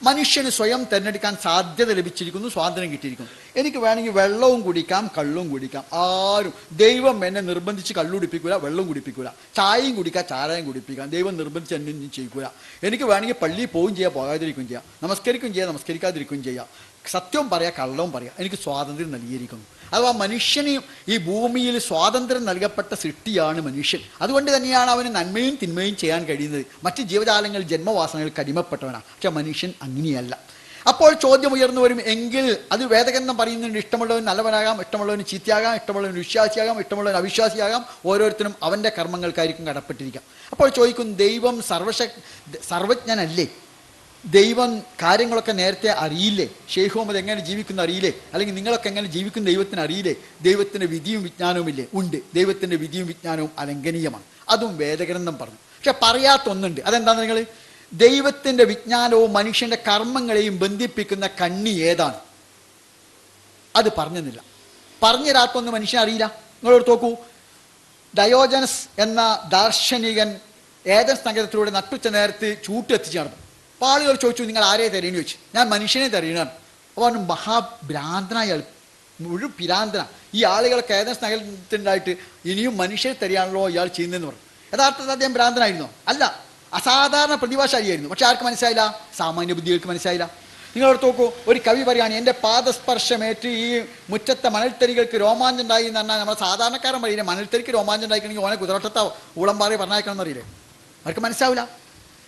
മനുഷ്യന് സ്വയം തിരഞ്ഞെടുക്കാൻ സാധ്യത ലഭിച്ചിരിക്കുന്നു, സ്വാതന്ത്ര്യം കിട്ടിയിരിക്കുന്നു. എനിക്ക് വേണമെങ്കിൽ വെള്ളവും കുടിക്കാം, കള്ളും കുടിക്കാം. ആരും ദൈവം എന്നെ നിർബന്ധിച്ച് കള്ളുടിപ്പിക്കൂല, വെള്ളം കുടിപ്പിക്കൂല. ചായയും കുടിക്കാം, ചാരായം കുടിപ്പിക്കാം. ദൈവം നിർബന്ധിച്ച് എന്നെ ചെയ്യിക്കൂല. എനിക്ക് വേണമെങ്കിൽ പള്ളിയിൽ പോവുകയും ചെയ്യാം, പോകാതിരിക്കുകയും ചെയ്യാം, നമസ്കരിക്കുകയും ചെയ്യാം, നമസ്കരിക്കാതിരിക്കുകയും ചെയ്യാം, സത്യവും പറയാം, കള്ളവും പറയാം. എനിക്ക് സ്വാതന്ത്ര്യം നൽകിയിരിക്കുന്നു. അഥവാ മനുഷ്യന് ഈ ഭൂമിയിൽ സ്വാതന്ത്ര്യം നൽകപ്പെട്ട സൃഷ്ടിയാണ് മനുഷ്യൻ. അതുകൊണ്ട് തന്നെയാണ് അവന് നന്മയും തിന്മയും ചെയ്യാൻ കഴിയുന്നത്. മറ്റ് ജീവജാലങ്ങൾ ജന്മവാസനകൾക്ക് അടിമപ്പെട്ടവനാണ്. പക്ഷെ മനുഷ്യൻ അങ്ങനെയല്ല. അപ്പോൾ ചോദ്യം ഉയർന്നു വരും, എങ്കിൽ അത് വേദഗ്രന്ഥം പറയുന്നുണ്ട്, ഇഷ്ടമുള്ളവൻ നല്ലവനാകാം, ഇഷ്ടമുള്ളവന് ചീത്തയാകാം, ഇഷ്ടമുള്ളവൻ വിശ്വാസിയാകാം, ഇഷ്ടമുള്ളവൻ അവിശ്വാസിയാകാം, ഓരോരുത്തരും അവൻ്റെ കർമ്മങ്ങൾക്കായിരിക്കും കടപ്പെട്ടിരിക്കാം. അപ്പോൾ ചോദിക്കും, ദൈവം സർവജ്ഞനല്ലേ? ദൈവം കാര്യങ്ങളൊക്കെ നേരത്തെ അറിയില്ലേ? ഷെയ്ഖ് മുഹമ്മദ് എങ്ങനെ ജീവിക്കുന്ന അറിയില്ലേ? അല്ലെങ്കിൽ നിങ്ങളൊക്കെ എങ്ങനെ ജീവിക്കുന്ന ദൈവത്തിന് അറിയില്ലേ? ദൈവത്തിൻ്റെ വിധിയും വിജ്ഞാനവും ഇല്ലേ? ഉണ്ട്. ദൈവത്തിൻ്റെ വിധിയും വിജ്ഞാനവും അലംഘനീയമാണ്. അതും വേദഗ്രന്ഥം പറഞ്ഞു. പക്ഷെ പറയാത്തൊന്നുണ്ട്. അതെന്താണെന്ന് നിങ്ങൾ, ദൈവത്തിൻ്റെ വിജ്ഞാനവും മനുഷ്യൻ്റെ കർമ്മങ്ങളെയും ബന്ധിപ്പിക്കുന്ന കണ്ണി ഏതാണ്? അത് പറഞ്ഞെന്നില്ല. പറഞ്ഞു തരാത്തൊന്നും മനുഷ്യൻ അറിയില്ല. നിങ്ങളോട് നോക്കൂ, ഡയോജനസ് എന്ന ദാർശനികൻ ഏതൻസ് നഗരത്തിലൂടെ നട്ടുച്ച നേരത്ത് ചൂട്ടെത്തിച്ച് നടന്നു. അപ്പോൾ ആളുകൾ ചോദിച്ചു, നിങ്ങൾ ആരെയെ തെരയുന്നു ചോദിച്ചു. ഞാൻ മനുഷ്യനെ തെരയണാണ്. അപ്പോൾ അവൻ മഹാഭ്രാന്തനായ മുഴുവൻ പിരാന്തന. ഈ ആളുകളൊക്കെ ഏതൻസ് നഗരത്തിലുണ്ടായിട്ട് ഇനിയും മനുഷ്യരെ തെരയാണല്ലോ ഇയാൾ ചെയ്യുന്നതെന്ന് പറഞ്ഞു. യഥാർത്ഥത്തിൽ അദ്ദേഹം ഭ്രാന്തനായിരുന്നോ? അല്ല, അസാധാരണ പ്രതിഭാശാലിയായിരുന്നു. പക്ഷെ ആർക്ക് മനസ്സിലായില്ല? സാമാന്യ ബുദ്ധികൾക്ക് മനസ്സിലായില്ല. നിങ്ങളോട് നോക്കൂ, ഒരു കവി പറയാണ്, എൻ്റെ പാദസ്പർശമേറ്റ് ഈ മുറ്റത്തെ മണൽത്തരികൾക്ക് രോമാഞ്ചം ഉണ്ടായി എന്ന് പറഞ്ഞാൽ നമ്മൾ സാധാരണക്കാരൻ പറയില്ലേ, മണൽത്തരിക്ക് രോമാഞ്ചം ഉണ്ടായിക്കണമെങ്കിൽ ഓനെ കുതിരട്ടത്ത ഊളംപാറി പറഞ്ഞയക്കണം എന്നറിയില്ലേ? അവർക്ക് മനസ്സിലാവില്ല.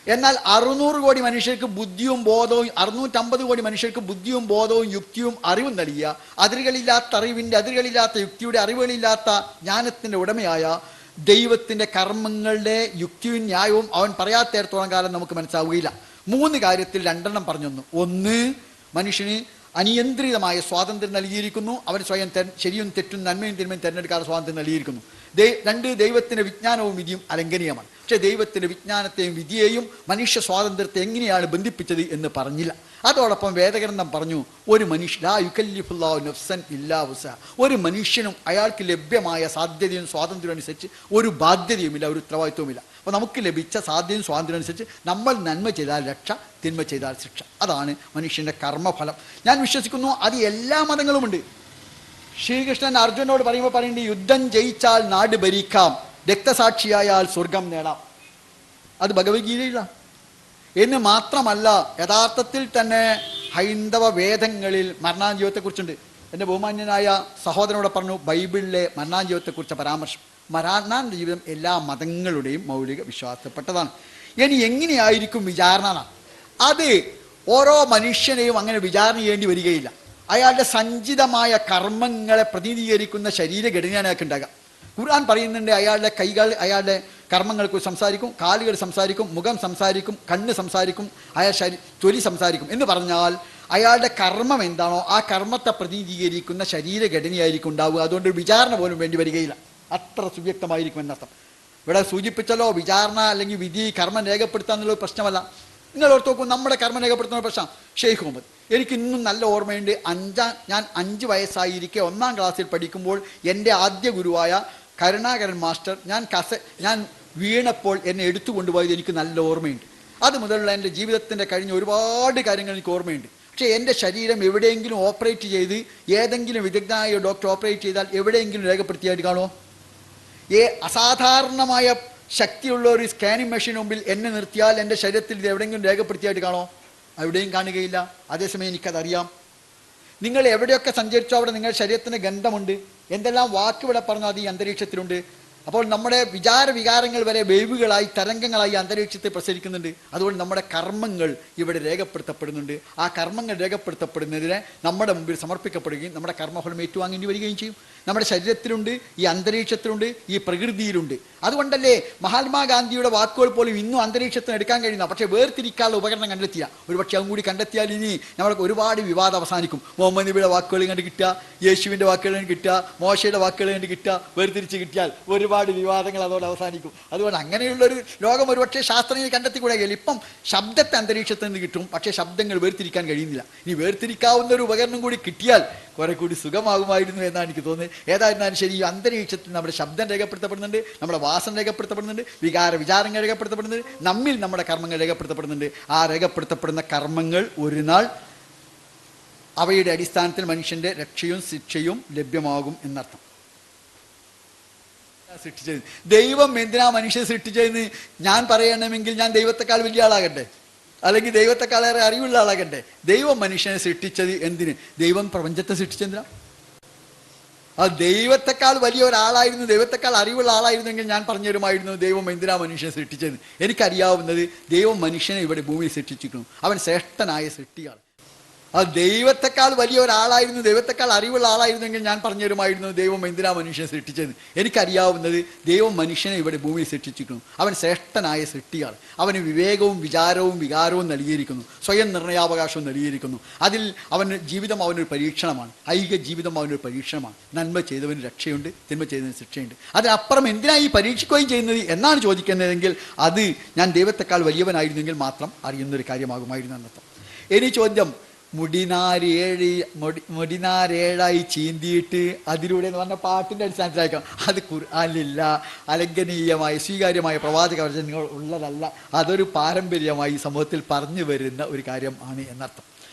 എന്നാൽ 600 കോടി മനുഷ്യർക്ക് ബുദ്ധിയും ബോധവും, 650 കോടി മനുഷ്യർക്ക് ബുദ്ധിയും ബോധവും യുക്തിയും അറിവും നൽകിയ, അതിരുകളില്ലാത്ത അറിവിൻ്റെ, അതിരുകളില്ലാത്ത യുക്തിയുടെ, അറിവുകളില്ലാത്ത ജ്ഞാനത്തിൻ്റെ ഉടമയായ ദൈവത്തിൻ്റെ കർമ്മങ്ങളുടെ യുക്തിയും ന്യായവും അവൻ പറയാത്തേടത്തോളം കാലം നമുക്ക് മനസ്സിലാവുകയില്ല. 3 കാര്യത്തിൽ 2 പറഞ്ഞൊന്നു. ഒന്ന്, മനുഷ്യന് അനിയന്ത്രിതമായ സ്വാതന്ത്ര്യം നൽകിയിരിക്കുന്നു. അവൻ സ്വയം ശരിയും തെറ്റും നന്മയും തിന്മയും തിരഞ്ഞെടുക്കാതെ സ്വാതന്ത്ര്യം നൽകിയിരിക്കുന്നു. 2, ദൈവത്തിൻ്റെ വിജ്ഞാനവും വിധിയും അലംഘനീയമാണ്. പക്ഷേ ദൈവത്തിൻ്റെ വിജ്ഞാനത്തെയും വിധിയെയും മനുഷ്യ സ്വാതന്ത്ര്യത്തെ എങ്ങനെയാണ് ബന്ധിപ്പിച്ചത് എന്ന് പറഞ്ഞില്ല. അതോടൊപ്പം വേദഗ്രന്ഥം പറഞ്ഞു, ഒരു മനുഷ്യ ലാ യുകല്ലിഫുല്ലാഹു നഫ്സൻ ഇല്ലാ വുസ്അഹാ, ഒരു മനുഷ്യനും അയാൾക്ക് ലഭ്യമായ സാധ്യതയും സ്വാതന്ത്ര്യം അനുസരിച്ച് ഒരു ബാധ്യതയുമില്ല, ഒരു ഉത്തരവാദിത്വമില്ല. അപ്പോൾ നമുക്ക് ലഭിച്ച സാധ്യതയും സ്വാതന്ത്ര്യം അനുസരിച്ച് നമ്മൾ നന്മ ചെയ്താൽ രക്ഷ, തിന്മ ചെയ്താൽ ശിക്ഷ. അതാണ് മനുഷ്യൻ്റെ കർമ്മഫലം. ഞാൻ വിശ്വസിക്കുന്നു അത് എല്ലാ മതങ്ങളുമുണ്ട്. ശ്രീകൃഷ്ണൻ അർജുനോട് പറയുമ്പോൾ പറയുന്നുണ്ട്, യുദ്ധം ജയിച്ചാൽ നാട് ഭരിക്കാം, രക്തസാക്ഷിയായാൽ സ്വർഗം നേടാം. അത് ഭഗവത്ഗീതയില്ല. എന്ന് മാത്രമല്ല, യഥാർത്ഥത്തിൽ തന്നെ ഹൈന്ദവ വേദങ്ങളിൽ മരണാജീവിതത്തെക്കുറിച്ചുണ്ട്. എൻ്റെ ബഹുമാന്യനായ സഹോദരനോട് പറഞ്ഞു, ബൈബിളിലെ മരണാജീവിതത്തെക്കുറിച്ച പരാമർശം. മരണാജീവിതം എല്ലാ മതങ്ങളുടെയും മൗലിക വിശ്വാസപ്പെട്ടതാണ്. ഇനി എങ്ങനെയായിരിക്കും വിചാരണ? അത് ഓരോ മനുഷ്യനെയും അങ്ങനെ വിചാരണ ചെയ്യേണ്ടി വരികയില്ല. അയാളുടെ സഞ്ചിതമായ കർമ്മങ്ങളെ പ്രതിനിധീകരിക്കുന്ന ശരീരഘടനയാണ് അയാൾക്ക് ഉണ്ടാകുക. ഖുർആൻ പറയുന്നുണ്ട്, അയാളുടെ കൈകൾ അയാളുടെ കർമ്മങ്ങൾക്ക് സംസാരിക്കും, കാലുകൾ സംസാരിക്കും, മുഖം സംസാരിക്കും, കണ്ണ് സംസാരിക്കും, അയാൾ തൊലി സംസാരിക്കും എന്ന് പറഞ്ഞാൽ അയാളുടെ കർമ്മം എന്താണോ ആ കർമ്മത്തെ പ്രതിനിധീകരിക്കുന്ന ശരീരഘടനയായിരിക്കും ഉണ്ടാവുക. അതുകൊണ്ട് വിചാരണ പോലും വേണ്ടി വരികയില്ല. അത്ര സുവ്യക്തമായിരിക്കും എന്നർത്ഥം. ഇവിടെ സൂചിപ്പിച്ചല്ലോ, വിചാരണ അല്ലെങ്കിൽ വിധി കർമ്മം രേഖപ്പെടുത്തുക എന്നുള്ളൊരു പ്രശ്നമല്ല. നിങ്ങൾ ഓർത്ത് നോക്കൂ, നമ്മുടെ കർമ്മം രേഖപ്പെടുത്തുന്ന പ്രശ്നം. ഷെയ്ഖ് മുഹമ്മദ്, എനിക്ക് ഇന്നും നല്ല ഓർമ്മയുണ്ട്. ഞാൻ 5 വയസ്സായിരിക്കെ 1ാം ക്ലാസ്സിൽ പഠിക്കുമ്പോൾ എൻ്റെ ആദ്യ ഗുരുവായ കരുണാകരൻ മാസ്റ്റർ ഞാൻ വീണപ്പോൾ എന്നെ എടുത്തുകൊണ്ടുപോയത് എനിക്ക് നല്ല ഓർമ്മയുണ്ട്. അത് മുതലുള്ള എൻ്റെ ജീവിതത്തിൻ്റെ കഴിഞ്ഞ ഒരുപാട് കാര്യങ്ങൾ എനിക്ക് ഓർമ്മയുണ്ട്. പക്ഷേ എൻ്റെ ശരീരം എവിടെയെങ്കിലും ഓപ്പറേറ്റ് ചെയ്ത് ഏതെങ്കിലും വിദഗ്ധനായ ഡോക്ടർ ഓപ്പറേറ്റ് ചെയ്താൽ എവിടെയെങ്കിലും രേഖപ്പെടുത്തിയായിട്ട് കാണുമോ? അസാധാരണമായ ശക്തിയുള്ള ഒരു സ്കാനിങ് മെഷീൻ മുമ്പിൽ എന്നെ നിർത്തിയാൽ എൻ്റെ ശരീരത്തിൽ ഇത് എവിടെയെങ്കിലും രേഖപ്പെടുത്തിയായിട്ട് കാണോ? എവിടെയും കാണുകയില്ല. അതേസമയം എനിക്കതറിയാം. നിങ്ങൾ എവിടെയൊക്കെ സഞ്ചരിച്ചോ അവിടെ നിങ്ങളുടെ ശരീരത്തിന് ഗന്ധമുണ്ട്. എന്തെല്ലാം വാക്കുവിടെ പറഞ്ഞാൽ അത് ഈ അന്തരീക്ഷത്തിലുണ്ട്. അപ്പോൾ നമ്മുടെ വികാരങ്ങൾ വരെ വേവുകളായി തരംഗങ്ങളായി അന്തരീക്ഷത്തിൽ പ്രസരിക്കുന്നുണ്ട്. അതുകൊണ്ട് നമ്മുടെ കർമ്മങ്ങൾ ഇവിടെ രേഖപ്പെടുത്തപ്പെടുന്നുണ്ട്. ആ കർമ്മങ്ങൾ രേഖപ്പെടുത്തപ്പെടുന്നതിനെ നമ്മുടെ മുമ്പിൽ സമർപ്പിക്കപ്പെടുകയും നമ്മുടെ കർമ്മഫലം ഏറ്റുവാങ്ങേണ്ടി വരികയും ചെയ്യും. നമ്മുടെ ശരീരത്തിലുണ്ട്, ഈ അന്തരീക്ഷത്തിലുണ്ട്, ഈ പ്രകൃതിയിലുണ്ട്. അതുകൊണ്ടല്ലേ മഹാത്മാഗാന്ധിയുടെ വാക്കുകൾ പോലും ഇന്നും അന്തരീക്ഷത്തിന് എടുക്കാൻ കഴിയുന്ന, പക്ഷേ വേർതിരിക്കാനുള്ള ഉപകരണം കണ്ടെത്തിയ, ഒരുപക്ഷെ അതും കൂടി കണ്ടെത്തിയാൽ ഇനി നമ്മൾക്ക് ഒരുപാട് വിവാദം അവസാനിക്കും. മുഹമ്മദ് നബിയുടെ വാക്കുകൾ കണ്ട് കിട്ടുക, യേശുവിൻ്റെ വാക്കുകൾ കണ്ട് കിട്ടുക, മോശയുടെ വാക്കുകൾ കണ്ട് കിട്ടുക, വേർതിരിച്ച് കിട്ടിയാൽ ഒരുപാട് വിവാദങ്ങൾ അതോടെ അവസാനിക്കും. അതുകൊണ്ട് അങ്ങനെയുള്ളൊരു ലോകം ഒരുപക്ഷെ ശാസ്ത്രജ്ഞർ കണ്ടെത്തിക്കൂടെയല്ല. ഇപ്പം ശബ്ദത്തെ അന്തരീക്ഷത്തിൽ നിന്ന് കിട്ടും, പക്ഷേ ശബ്ദങ്ങൾ വേർതിരിക്കാൻ കഴിയുന്നില്ല. ഇനി വേർതിരിക്കാവുന്ന ഒരു ഉപകരണം കൂടി കിട്ടിയാൽ കുറെ കൂടി സുഖമാകുമായിരുന്നു എന്നാണ് എനിക്ക് തോന്നുന്നത്. ഏതായിരുന്നാലും ശരി, ഈ അന്തരീക്ഷത്തിൽ നമ്മുടെ ശബ്ദം രേഖപ്പെടുത്തപ്പെടുന്നുണ്ട്, നമ്മുടെ വാസന രേഖപ്പെടുത്തപ്പെടുന്നുണ്ട്, വിചാരങ്ങൾ രേഖപ്പെടുത്തപ്പെടുന്നുണ്ട്, നമ്മിൽ നമ്മുടെ കർമ്മങ്ങൾ രേഖപ്പെടുത്തപ്പെടുന്നുണ്ട്. ആ രേഖപ്പെടുത്തപ്പെടുന്ന കർമ്മങ്ങൾ ഒരു നാൾ അവയുടെ അടിസ്ഥാനത്തിൽ മനുഷ്യന്റെ രക്ഷയും ശിക്ഷയും ലഭ്യമാകും എന്നർത്ഥം. സൃഷ്ടിച്ചത് ദൈവം എന്തിനാ മനുഷ്യനെ സൃഷ്ടിച്ചതെന്ന് ഞാൻ പറയണമെങ്കിൽ ഞാൻ ദൈവത്തെക്കാൾ വലിയ ആളാകട്ടെ, അല്ലെങ്കിൽ ദൈവത്തെക്കാളേറെ അറിവുള്ള ആളാകട്ടെ. ദൈവം മനുഷ്യനെ സൃഷ്ടിച്ചത് എന്തിന്? ദൈവം പ്രപഞ്ചത്തെ സൃഷ്ടിച്ചെന്തിനാ? ആ ദൈവത്തെക്കാൾ വലിയ ഒരാളായിരുന്നു, ദൈവത്തെക്കാൾ അറിവുള്ള ആളായിരുന്നെങ്കിൽ ഞാൻ പറഞ്ഞു തരുമായിരുന്നു ദൈവം എന്തിനാ മനുഷ്യനെ സൃഷ്ടിച്ചതെന്ന്. എനിക്കറിയാവുന്നത് ദൈവം മനുഷ്യനെ ഇവിടെ ഭൂമിയിൽ സൃഷ്ടിച്ചിരിക്കുന്നു. അവൻ ശ്രേഷ്ഠനായ സൃഷ്ടിയാണ്. ആ ദൈവത്തെക്കാൾ വലിയ ഒരാളായിരുന്നു, ദൈവത്തെക്കാൾ അറിവുള്ള ആളായിരുന്നെങ്കിൽ ഞാൻ പറഞ്ഞു തരുമായിരുന്നു ദൈവം എന്തിനാ മനുഷ്യനെ സൃഷ്ടിച്ചതെന്ന്. എനിക്കറിയാവുന്നത് ദൈവം മനുഷ്യനെ ഇവിടെ ഭൂമിയിൽ സൃഷ്ടിച്ചിരിക്കുന്നു. അവൻ ശ്രേഷ്ഠനായ സൃഷ്ടിയാണ്. അവന് വിവേകവും വിചാരവും വികാരവും നൽകിയിരിക്കുന്നു, സ്വയം നിർണയാവകാശവും നൽകിയിരിക്കുന്നു. അതിൽ അവന് ജീവിതം അവനൊരു പരീക്ഷണമാണ്, ഐഹിക ജീവിതം അവനൊരു പരീക്ഷണമാണ്. നന്മ ചെയ്തവന് രക്ഷയുണ്ട്, തിന്മ ചെയ്തവന് ശിക്ഷയുണ്ട്. അതിനപ്പുറം എന്തിനാ ഈ പരീക്ഷിക്കുകയും ചെയ്യുന്നത് എന്നാണ് ചോദിക്കുന്നതെങ്കിൽ അത് ഞാൻ ദൈവത്തെക്കാൾ വലിയവനായിരുന്നെങ്കിൽ മാത്രം അറിയുന്നൊരു കാര്യമാകുമായിരുന്നു എന്നർത്ഥം. ഇനി ചോദ്യം, മുടിനാരേഴായി ചീന്തിയിട്ട് അതിലൂടെ എന്ന് പറഞ്ഞ പാട്ടിൻ്റെ അടിസ്ഥാനത്തിലായിരിക്കാം. അത് ഖുർആനിലില്ല, അലംഘനീയമായ സ്വീകാര്യമായ പ്രവാചക വചനങ്ങൾ ഉള്ളതല്ല. അതൊരു പാരമ്പര്യമായി സമൂഹത്തിൽ പറഞ്ഞു വരുന്ന ഒരു കാര്യം ആണ് എന്നർത്ഥം.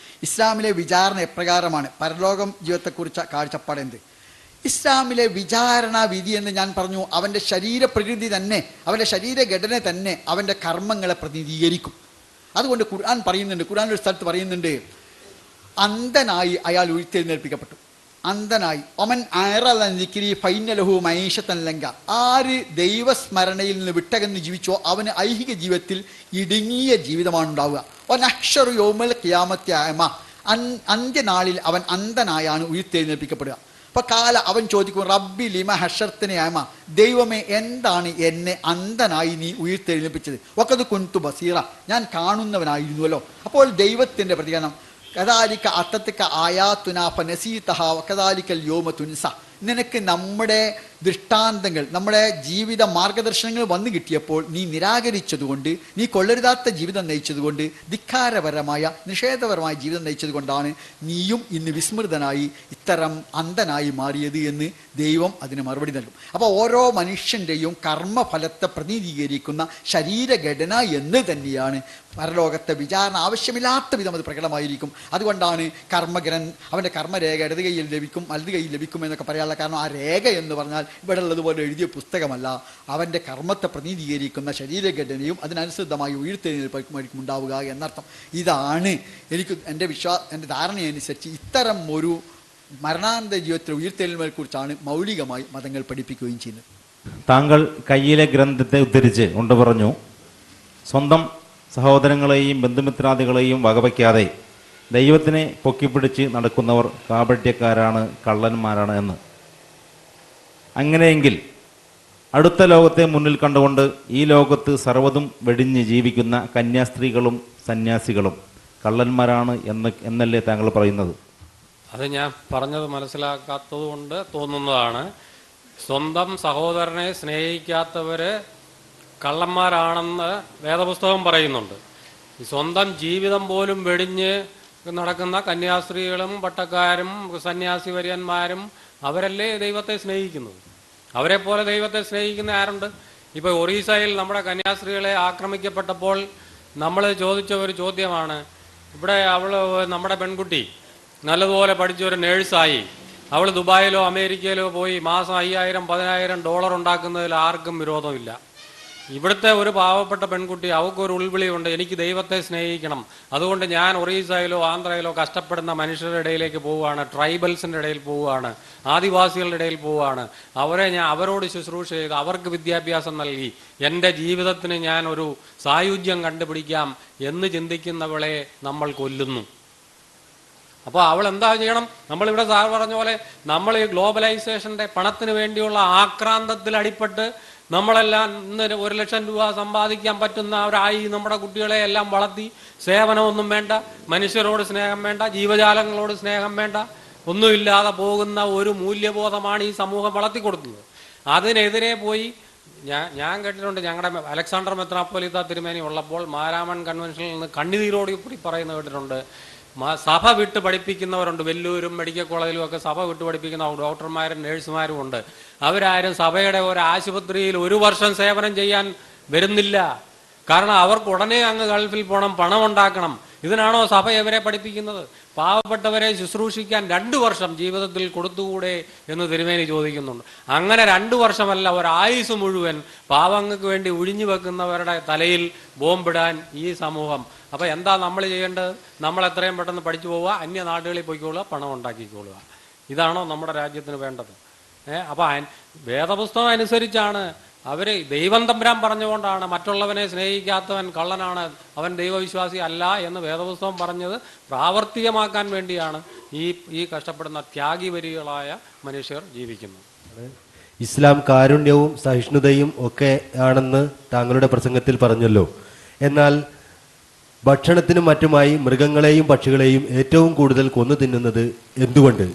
ഇസ്ലാമിലെ വിചാരണ എപ്രകാരമാണ്? പരലോകം ജീവിതത്തെക്കുറിച്ച കാഴ്ചപ്പാടെന്ത്? ഇസ്ലാമിലെ വിചാരണ വിധി എന്ന് ഞാൻ പറഞ്ഞു, അവൻ്റെ ശരീരപ്രകൃതി തന്നെ, അവൻ്റെ ശരീരഘടന തന്നെ അവൻ്റെ കർമ്മങ്ങളെ പ്രതിനിധീകരിക്കും. അതുകൊണ്ട് ഖുർആൻ പറയുന്നുണ്ട്, ഖുർആൻ ഒരു സ്ഥലത്ത് പറയുന്നുണ്ട്, അന്ധനായി അയാൾ ഉയർത്തെഴുന്നേൽപ്പിക്കപ്പെട്ടു. അന്ധനായി ഒമൻ അയറലി ഫൈനലഹു മൈഷത്തൻ ലങ്ക. ആര് ദൈവസ്മരണയിൽ നിന്ന് വിട്ടകന്ന് ജീവിച്ചോ അവന് ഐഹിക ജീവിതത്തിൽ ഇടുങ്ങിയ ജീവിതമാണ് ഉണ്ടാവുക. ഒനക്ഷറു യോമൽ ഖിയാമത്തെ ആയമ. അന്ത്യനാളിൽ അവൻ അന്ധനായാണ് ഉയർത്തെഴുന്നേൽപ്പിക്കപ്പെടുക. അപ്പൊ അവൻ ചോദിക്കും, റബ്ബി ലിമ ഹഷർത്തിനെ ആയമ, ദൈവമേ എന്താണ് എന്നെ അന്ധനായി നീ ഉയർത്തെഴുന്നേൽപ്പിച്ചത്? ഒക്കത് കുന്തു ബസീറ, ഞാൻ കാണുന്നവനായിരുന്നുവല്ലോ. അപ്പോൾ ദൈവത്തിന്റെ പ്രതികരണം, കദാലിക അത്തത്തിക്ക ആയാത്തുന ഫനസീതഹ വകദാലികൽ യൗമ തുൻസ. നിനക്ക് നമ്മുടെ ദൃഷ്ടാന്തങ്ങൾ, നമ്മുടെ ജീവിത മാർഗദർശനങ്ങൾ വന്നു കിട്ടിയപ്പോൾ നീ നിരാകരിച്ചതുകൊണ്ട്, നീ കൊള്ളരുതാത്ത ജീവിതം നയിച്ചതുകൊണ്ട്, ധിക്കാരപരമായ നിഷേധപരമായ ജീവിതം നയിച്ചതുകൊണ്ടാണ് നീയും ഇന്ന് വിസ്മൃതനായി ഇത്തരം അന്ധനായി മാറിയത് എന്ന് ദൈവം അതിന് മറുപടി നൽകും. അപ്പോൾ ഓരോ മനുഷ്യൻ്റെയും കർമ്മഫലത്തെ പ്രതിനിധീകരിക്കുന്ന ശരീരഘടന എന്ന് തന്നെയാണ് പരലോകത്തെ വിചാരണ ആവശ്യമില്ലാത്ത വിധം അത് പ്രകടമായിരിക്കും. അതുകൊണ്ടാണ് അവൻ്റെ കർമ്മരേഖ ഇടത് കൈയിൽ ലഭിക്കും വലത് കൈയിൽ ലഭിക്കും എന്നൊക്കെ പറയാനുള്ള കാരണം, ആ രേഖ എന്ന് പറഞ്ഞാൽ ഇവിടെ ഉള്ളതുപോലെ എഴുതിയ പുസ്തകമല്ല, അവൻ്റെ കർമ്മത്തെ പ്രതിനിധീകരിക്കുന്ന ശരീരഘടനയും അതിനനുസൃതമായി ഉയർത്തെഴുന്നേൽപ്പായിരിക്കും ഉണ്ടാവുക എന്നർത്ഥം. ഇതാണ് എൻ്റെ ധാരണയനുസരിച്ച് ഇത്തരം ഒരു മരണാനന്തര ജീവിതത്തിലെ ഉയർത്തെഴുന്നേൽപ്പിനെക്കുറിച്ചാണ് മൗലികമായി മതങ്ങൾ പഠിപ്പിക്കുകയും ചെയ്യുന്നത്. താങ്കൾ കയ്യിലെ ഗ്രന്ഥത്തെ ഉദ്ധരിച്ച് കൊണ്ട് പറഞ്ഞു, സ്വന്തം സഹോദരങ്ങളെയും ബന്ധുമിത്രാദികളെയും വകവയ്ക്കാതെ ദൈവത്തിനെ പൊക്കിപ്പിടിച്ച് നടക്കുന്നവർ കാപട്യക്കാരാണ്, കള്ളന്മാരാണ് എന്ന്. അങ്ങനെയെങ്കിൽ അടുത്ത ലോകത്തെ മുന്നിൽ കണ്ടുകൊണ്ട് ഈ ലോകത്ത് സർവ്വതും വെടിഞ്ഞ് ജീവിക്കുന്ന കന്യാസ്ത്രീകളും സന്യാസികളും കള്ളന്മാരാണ് എന്നല്ലേ താങ്കൾ പറയുന്നത്? അത് ഞാൻ പറഞ്ഞത് മനസ്സിലാക്കാത്തത് കൊണ്ട് തോന്നുന്നതാണ്. സ്വന്തം സഹോദരനെ സ്നേഹിക്കാത്തവര് കള്ളന്മാരാണെന്ന് വേദപുസ്തകം പറയുന്നുണ്ട്. ഈ സ്വന്തം ജീവിതം പോലും വെടിഞ്ഞ് നടക്കുന്ന കന്യാസ്ത്രീകളും പട്ടക്കാരും സന്യാസി വര്യന്മാരും അവരല്ലേ ദൈവത്തെ സ്നേഹിക്കുന്നത്. അവരെ പോലെ ദൈവത്തെ സ്നേഹിക്കുന്ന ആരുണ്ട്? ഇപ്പോൾ ഒറീസയിൽ നമ്മുടെ കന്യാസ്ത്രീകളെ ആക്രമിക്കപ്പെട്ടപ്പോൾ നമ്മൾ ചോദിച്ച ഒരു ചോദ്യമാണ്, ഇവിടെ നമ്മുടെ പെൺകുട്ടി നല്ലതുപോലെ പഠിച്ച ഒരു നേഴ്സായി അവൾ ദുബായിലോ അമേരിക്കയിലോ പോയി മാസം $5000-10,000 ഉണ്ടാക്കുന്നതിൽ ആർക്കും വിരോധമില്ല. ഇവിടുത്തെ ഒരു പാവപ്പെട്ട പെൺകുട്ടി, അവൾക്കൊരു ഉൾവിളിയുണ്ട്, എനിക്ക് ദൈവത്തെ സ്നേഹിക്കണം, അതുകൊണ്ട് ഞാൻ ഒറീസയിലോ ആന്ധ്രയിലോ കഷ്ടപ്പെടുന്ന മനുഷ്യരുടെ ഇടയിലേക്ക് പോവുകയാണ്, ട്രൈബൽസിൻ്റെ ഇടയിൽ പോവുകയാണ്, ആദിവാസികളുടെ ഇടയിൽ പോവുകയാണ്, അവരോട് ശുശ്രൂഷ ചെയ്ത് അവർക്ക് വിദ്യാഭ്യാസം നൽകി എൻ്റെ ജീവിതത്തിന് ഞാൻ ഒരു സായുജ്യം കണ്ടുപിടിക്കാം എന്ന് ചിന്തിക്കുന്നവളെ നമ്മൾ കൊല്ലുന്നു. അപ്പോൾ അവൾ എന്താ ചെയ്യണം? നമ്മളിവിടെ സാർ പറഞ്ഞ പോലെ നമ്മൾ ഈ ഗ്ലോബലൈസേഷൻ്റെ പണത്തിന് വേണ്ടിയുള്ള ആക്രാന്തത്തിൽ അടിപ്പെട്ട് നമ്മളെല്ലാം ഇന്ന് 1 ലക്ഷം രൂപ സമ്പാദിക്കാൻ പറ്റുന്നവരായി നമ്മുടെ കുട്ടികളെ എല്ലാം വളർത്തി, സേവനമൊന്നും വേണ്ട, മനുഷ്യരോട് സ്നേഹം വേണ്ട, ജീവജാലങ്ങളോട് സ്നേഹം വേണ്ട, ഒന്നുമില്ലാതെ പോകുന്ന ഒരു മൂല്യബോധമാണ് ഈ സമൂഹം വളർത്തിക്കൊടുക്കുന്നത്. അതിനെതിരെ പോയി ഞാൻ കേട്ടിട്ടുണ്ട്, ഞങ്ങളുടെ അലക്സാണ്ടർ മെത്രാപ്പൊലീത്ത തിരുമേനി ഉള്ളപ്പോൾ മാരാമൺ കൺവെൻഷനിൽ നിന്ന് കണ്ണുനീരോട് കൂടി പറയുന്നത് കേട്ടിട്ടുണ്ട്. സഭ വിട്ട് പഠിപ്പിക്കുന്നവരുണ്ട്, വെല്ലൂരും മെഡിക്കൽ കോളേജിലും ഒക്കെ സഭ വിട്ട് പഠിപ്പിക്കുന്ന ഡോക്ടർമാരും നേഴ്സുമാരും ഉണ്ട്. അവരാരും സഭയുടെ ഒരു ആശുപത്രിയിൽ 1 വർഷം സേവനം ചെയ്യാൻ വരുന്നില്ല. കാരണം അവർക്ക് ഉടനെ അങ്ങ് ഗൾഫിൽ പോകണം, പണം ഉണ്ടാക്കണം. ഇതിനാണോ സഭ ഇവരെ പഠിപ്പിക്കുന്നത്? പാവപ്പെട്ടവരെ ശുശ്രൂഷിക്കാൻ 2 വർഷം ജീവിതത്തിൽ കൊടുത്തുകൂടെ എന്ന് തിരുമേനി ചോദിക്കുന്നുണ്ട്. അങ്ങനെ 2 വർഷമല്ല, ഒരായുസ് മുഴുവൻ പാവങ്ങൾക്ക് വേണ്ടി ഒഴിഞ്ഞു വെക്കുന്നവരുടെ തലയിൽ ബോംബിടാൻ ഈ സമൂഹം. അപ്പോൾ എന്താ നമ്മൾ ചെയ്യേണ്ടത്? നമ്മൾ എത്രയും പെട്ടെന്ന് പഠിച്ചു പോവുക, അന്യ നാടുകളിൽ പോയിക്കൊള്ളുക, പണം ഉണ്ടാക്കിക്കൊള്ളുക. ഇതാണോ നമ്മുടെ രാജ്യത്തിന് വേണ്ടത്? അപ്പോൾ വേദപുസ്തകം അനുസരിച്ചാണ് അവർ, ദൈവം തമ്പുരാൻ പറഞ്ഞുകൊണ്ടാണ് മറ്റുള്ളവനെ സ്നേഹിക്കാത്തവൻ കള്ളനാണ്, അവൻ ദൈവവിശ്വാസി അല്ല എന്ന് വേദപുസ്തകം പറഞ്ഞത് പ്രാവർത്തികമാക്കാൻ വേണ്ടിയാണ് ഈ കഷ്ടപ്പെടുന്ന ത്യാഗിവരികളായ മനുഷ്യർ ജീവിക്കുന്നത്. ഇസ്ലാം കാരുണ്യവും സഹിഷ്ണുതയും ഒക്കെ ആണെന്ന് താങ്കളുടെ പ്രസംഗത്തിൽ പറഞ്ഞല്ലോ. എന്നാൽ ഭക്ഷണത്തിനും മറ്റുമായി മൃഗങ്ങളെയും പക്ഷികളെയും ഏറ്റവും കൂടുതൽ കൊന്നു തിന്നുന്നത് എന്തുകൊണ്ട്?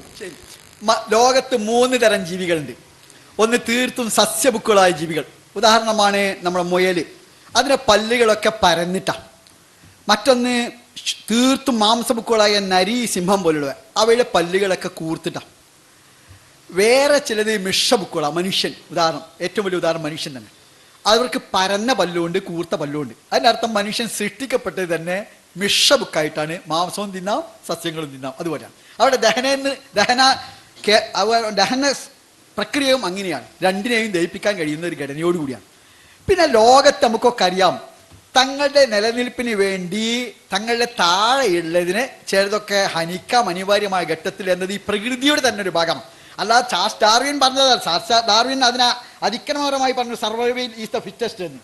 ലോകത്ത് 3 തരം ജീവികളുണ്ട്. ഒന്ന് തീർത്തും സസ്യബുക്കുകളായ ജീവികൾ. ഉദാഹരണമാണ് നമ്മുടെ മുയൽ, അതിൻ്റെ പല്ലുകളൊക്കെ പരന്നിട്ടാണ്. മറ്റൊന്ന് തീർത്തും മാംസബുക്കുകളായ നരി, സിംഹം പോലുള്ളവ, അവയുടെ പല്ലുകളൊക്കെ കൂർത്തിട്ടാണ്. വേറെ ചിലത് മിഷബുക്കുകളാണ്, മനുഷ്യൻ. ഏറ്റവും വലിയ ഉദാഹരണം മനുഷ്യൻ തന്നെ. അവർക്ക് പരന്ന പല്ലുകൊണ്ട് കൂർത്ത പല്ലുകൊണ്ട്. അതിൻ്റെ അർത്ഥം മനുഷ്യൻ സൃഷ്ടിക്കപ്പെട്ടത് തന്നെ മിഷബുക്കായിട്ടാണ്. മാംസവും തിന്നാം, സസ്യങ്ങളും തിന്നാം. അതുപോലെയാണ് അവിടെ ദഹന പ്രക്രിയയും അങ്ങനെയാണ്. രണ്ടിനെയും ദഹിപ്പിക്കാൻ കഴിയുന്ന ഒരു ഘടനയോടുകൂടിയാണ്. പിന്നെ ലോകത്ത് നമുക്കൊക്കെ അറിയാം, തങ്ങളുടെ നിലനിൽപ്പിന് വേണ്ടി തങ്ങളുടെ താഴെയുള്ളതിനെ ചിലതൊക്കെ ഹനിക്കാം അനിവാര്യമായ ഘട്ടത്തിൽ എന്നത് ഈ പ്രകൃതിയുടെ തന്നെ ഒരു ഭാഗമാണ്. അല്ലാതെ ചാൾസ് ഡാർവിൻ പറഞ്ഞതല്ല. ചാൾസ് ഡാർവിൻ അതിനെ അതിക്രമപരമായി പറഞ്ഞു, സർവൈവൽ ഈസ് ദ ഫിറ്റസ്റ്റ് എന്ന്,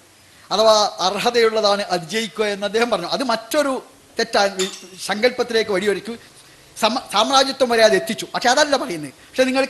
അഥവാ അർഹതയുള്ളതാണ് അതിജയിക്കുക എന്ന് അദ്ദേഹം പറഞ്ഞു. അത് മറ്റൊരു സങ്കല്പത്തിലേക്ക് വഴിയൊരുക്കി സാമ്രാജ്യത്വം വരെ അത് എത്തിച്ചു. പക്ഷെ അതല്ല പറയുന്നത്. പക്ഷെ നിങ്ങൾ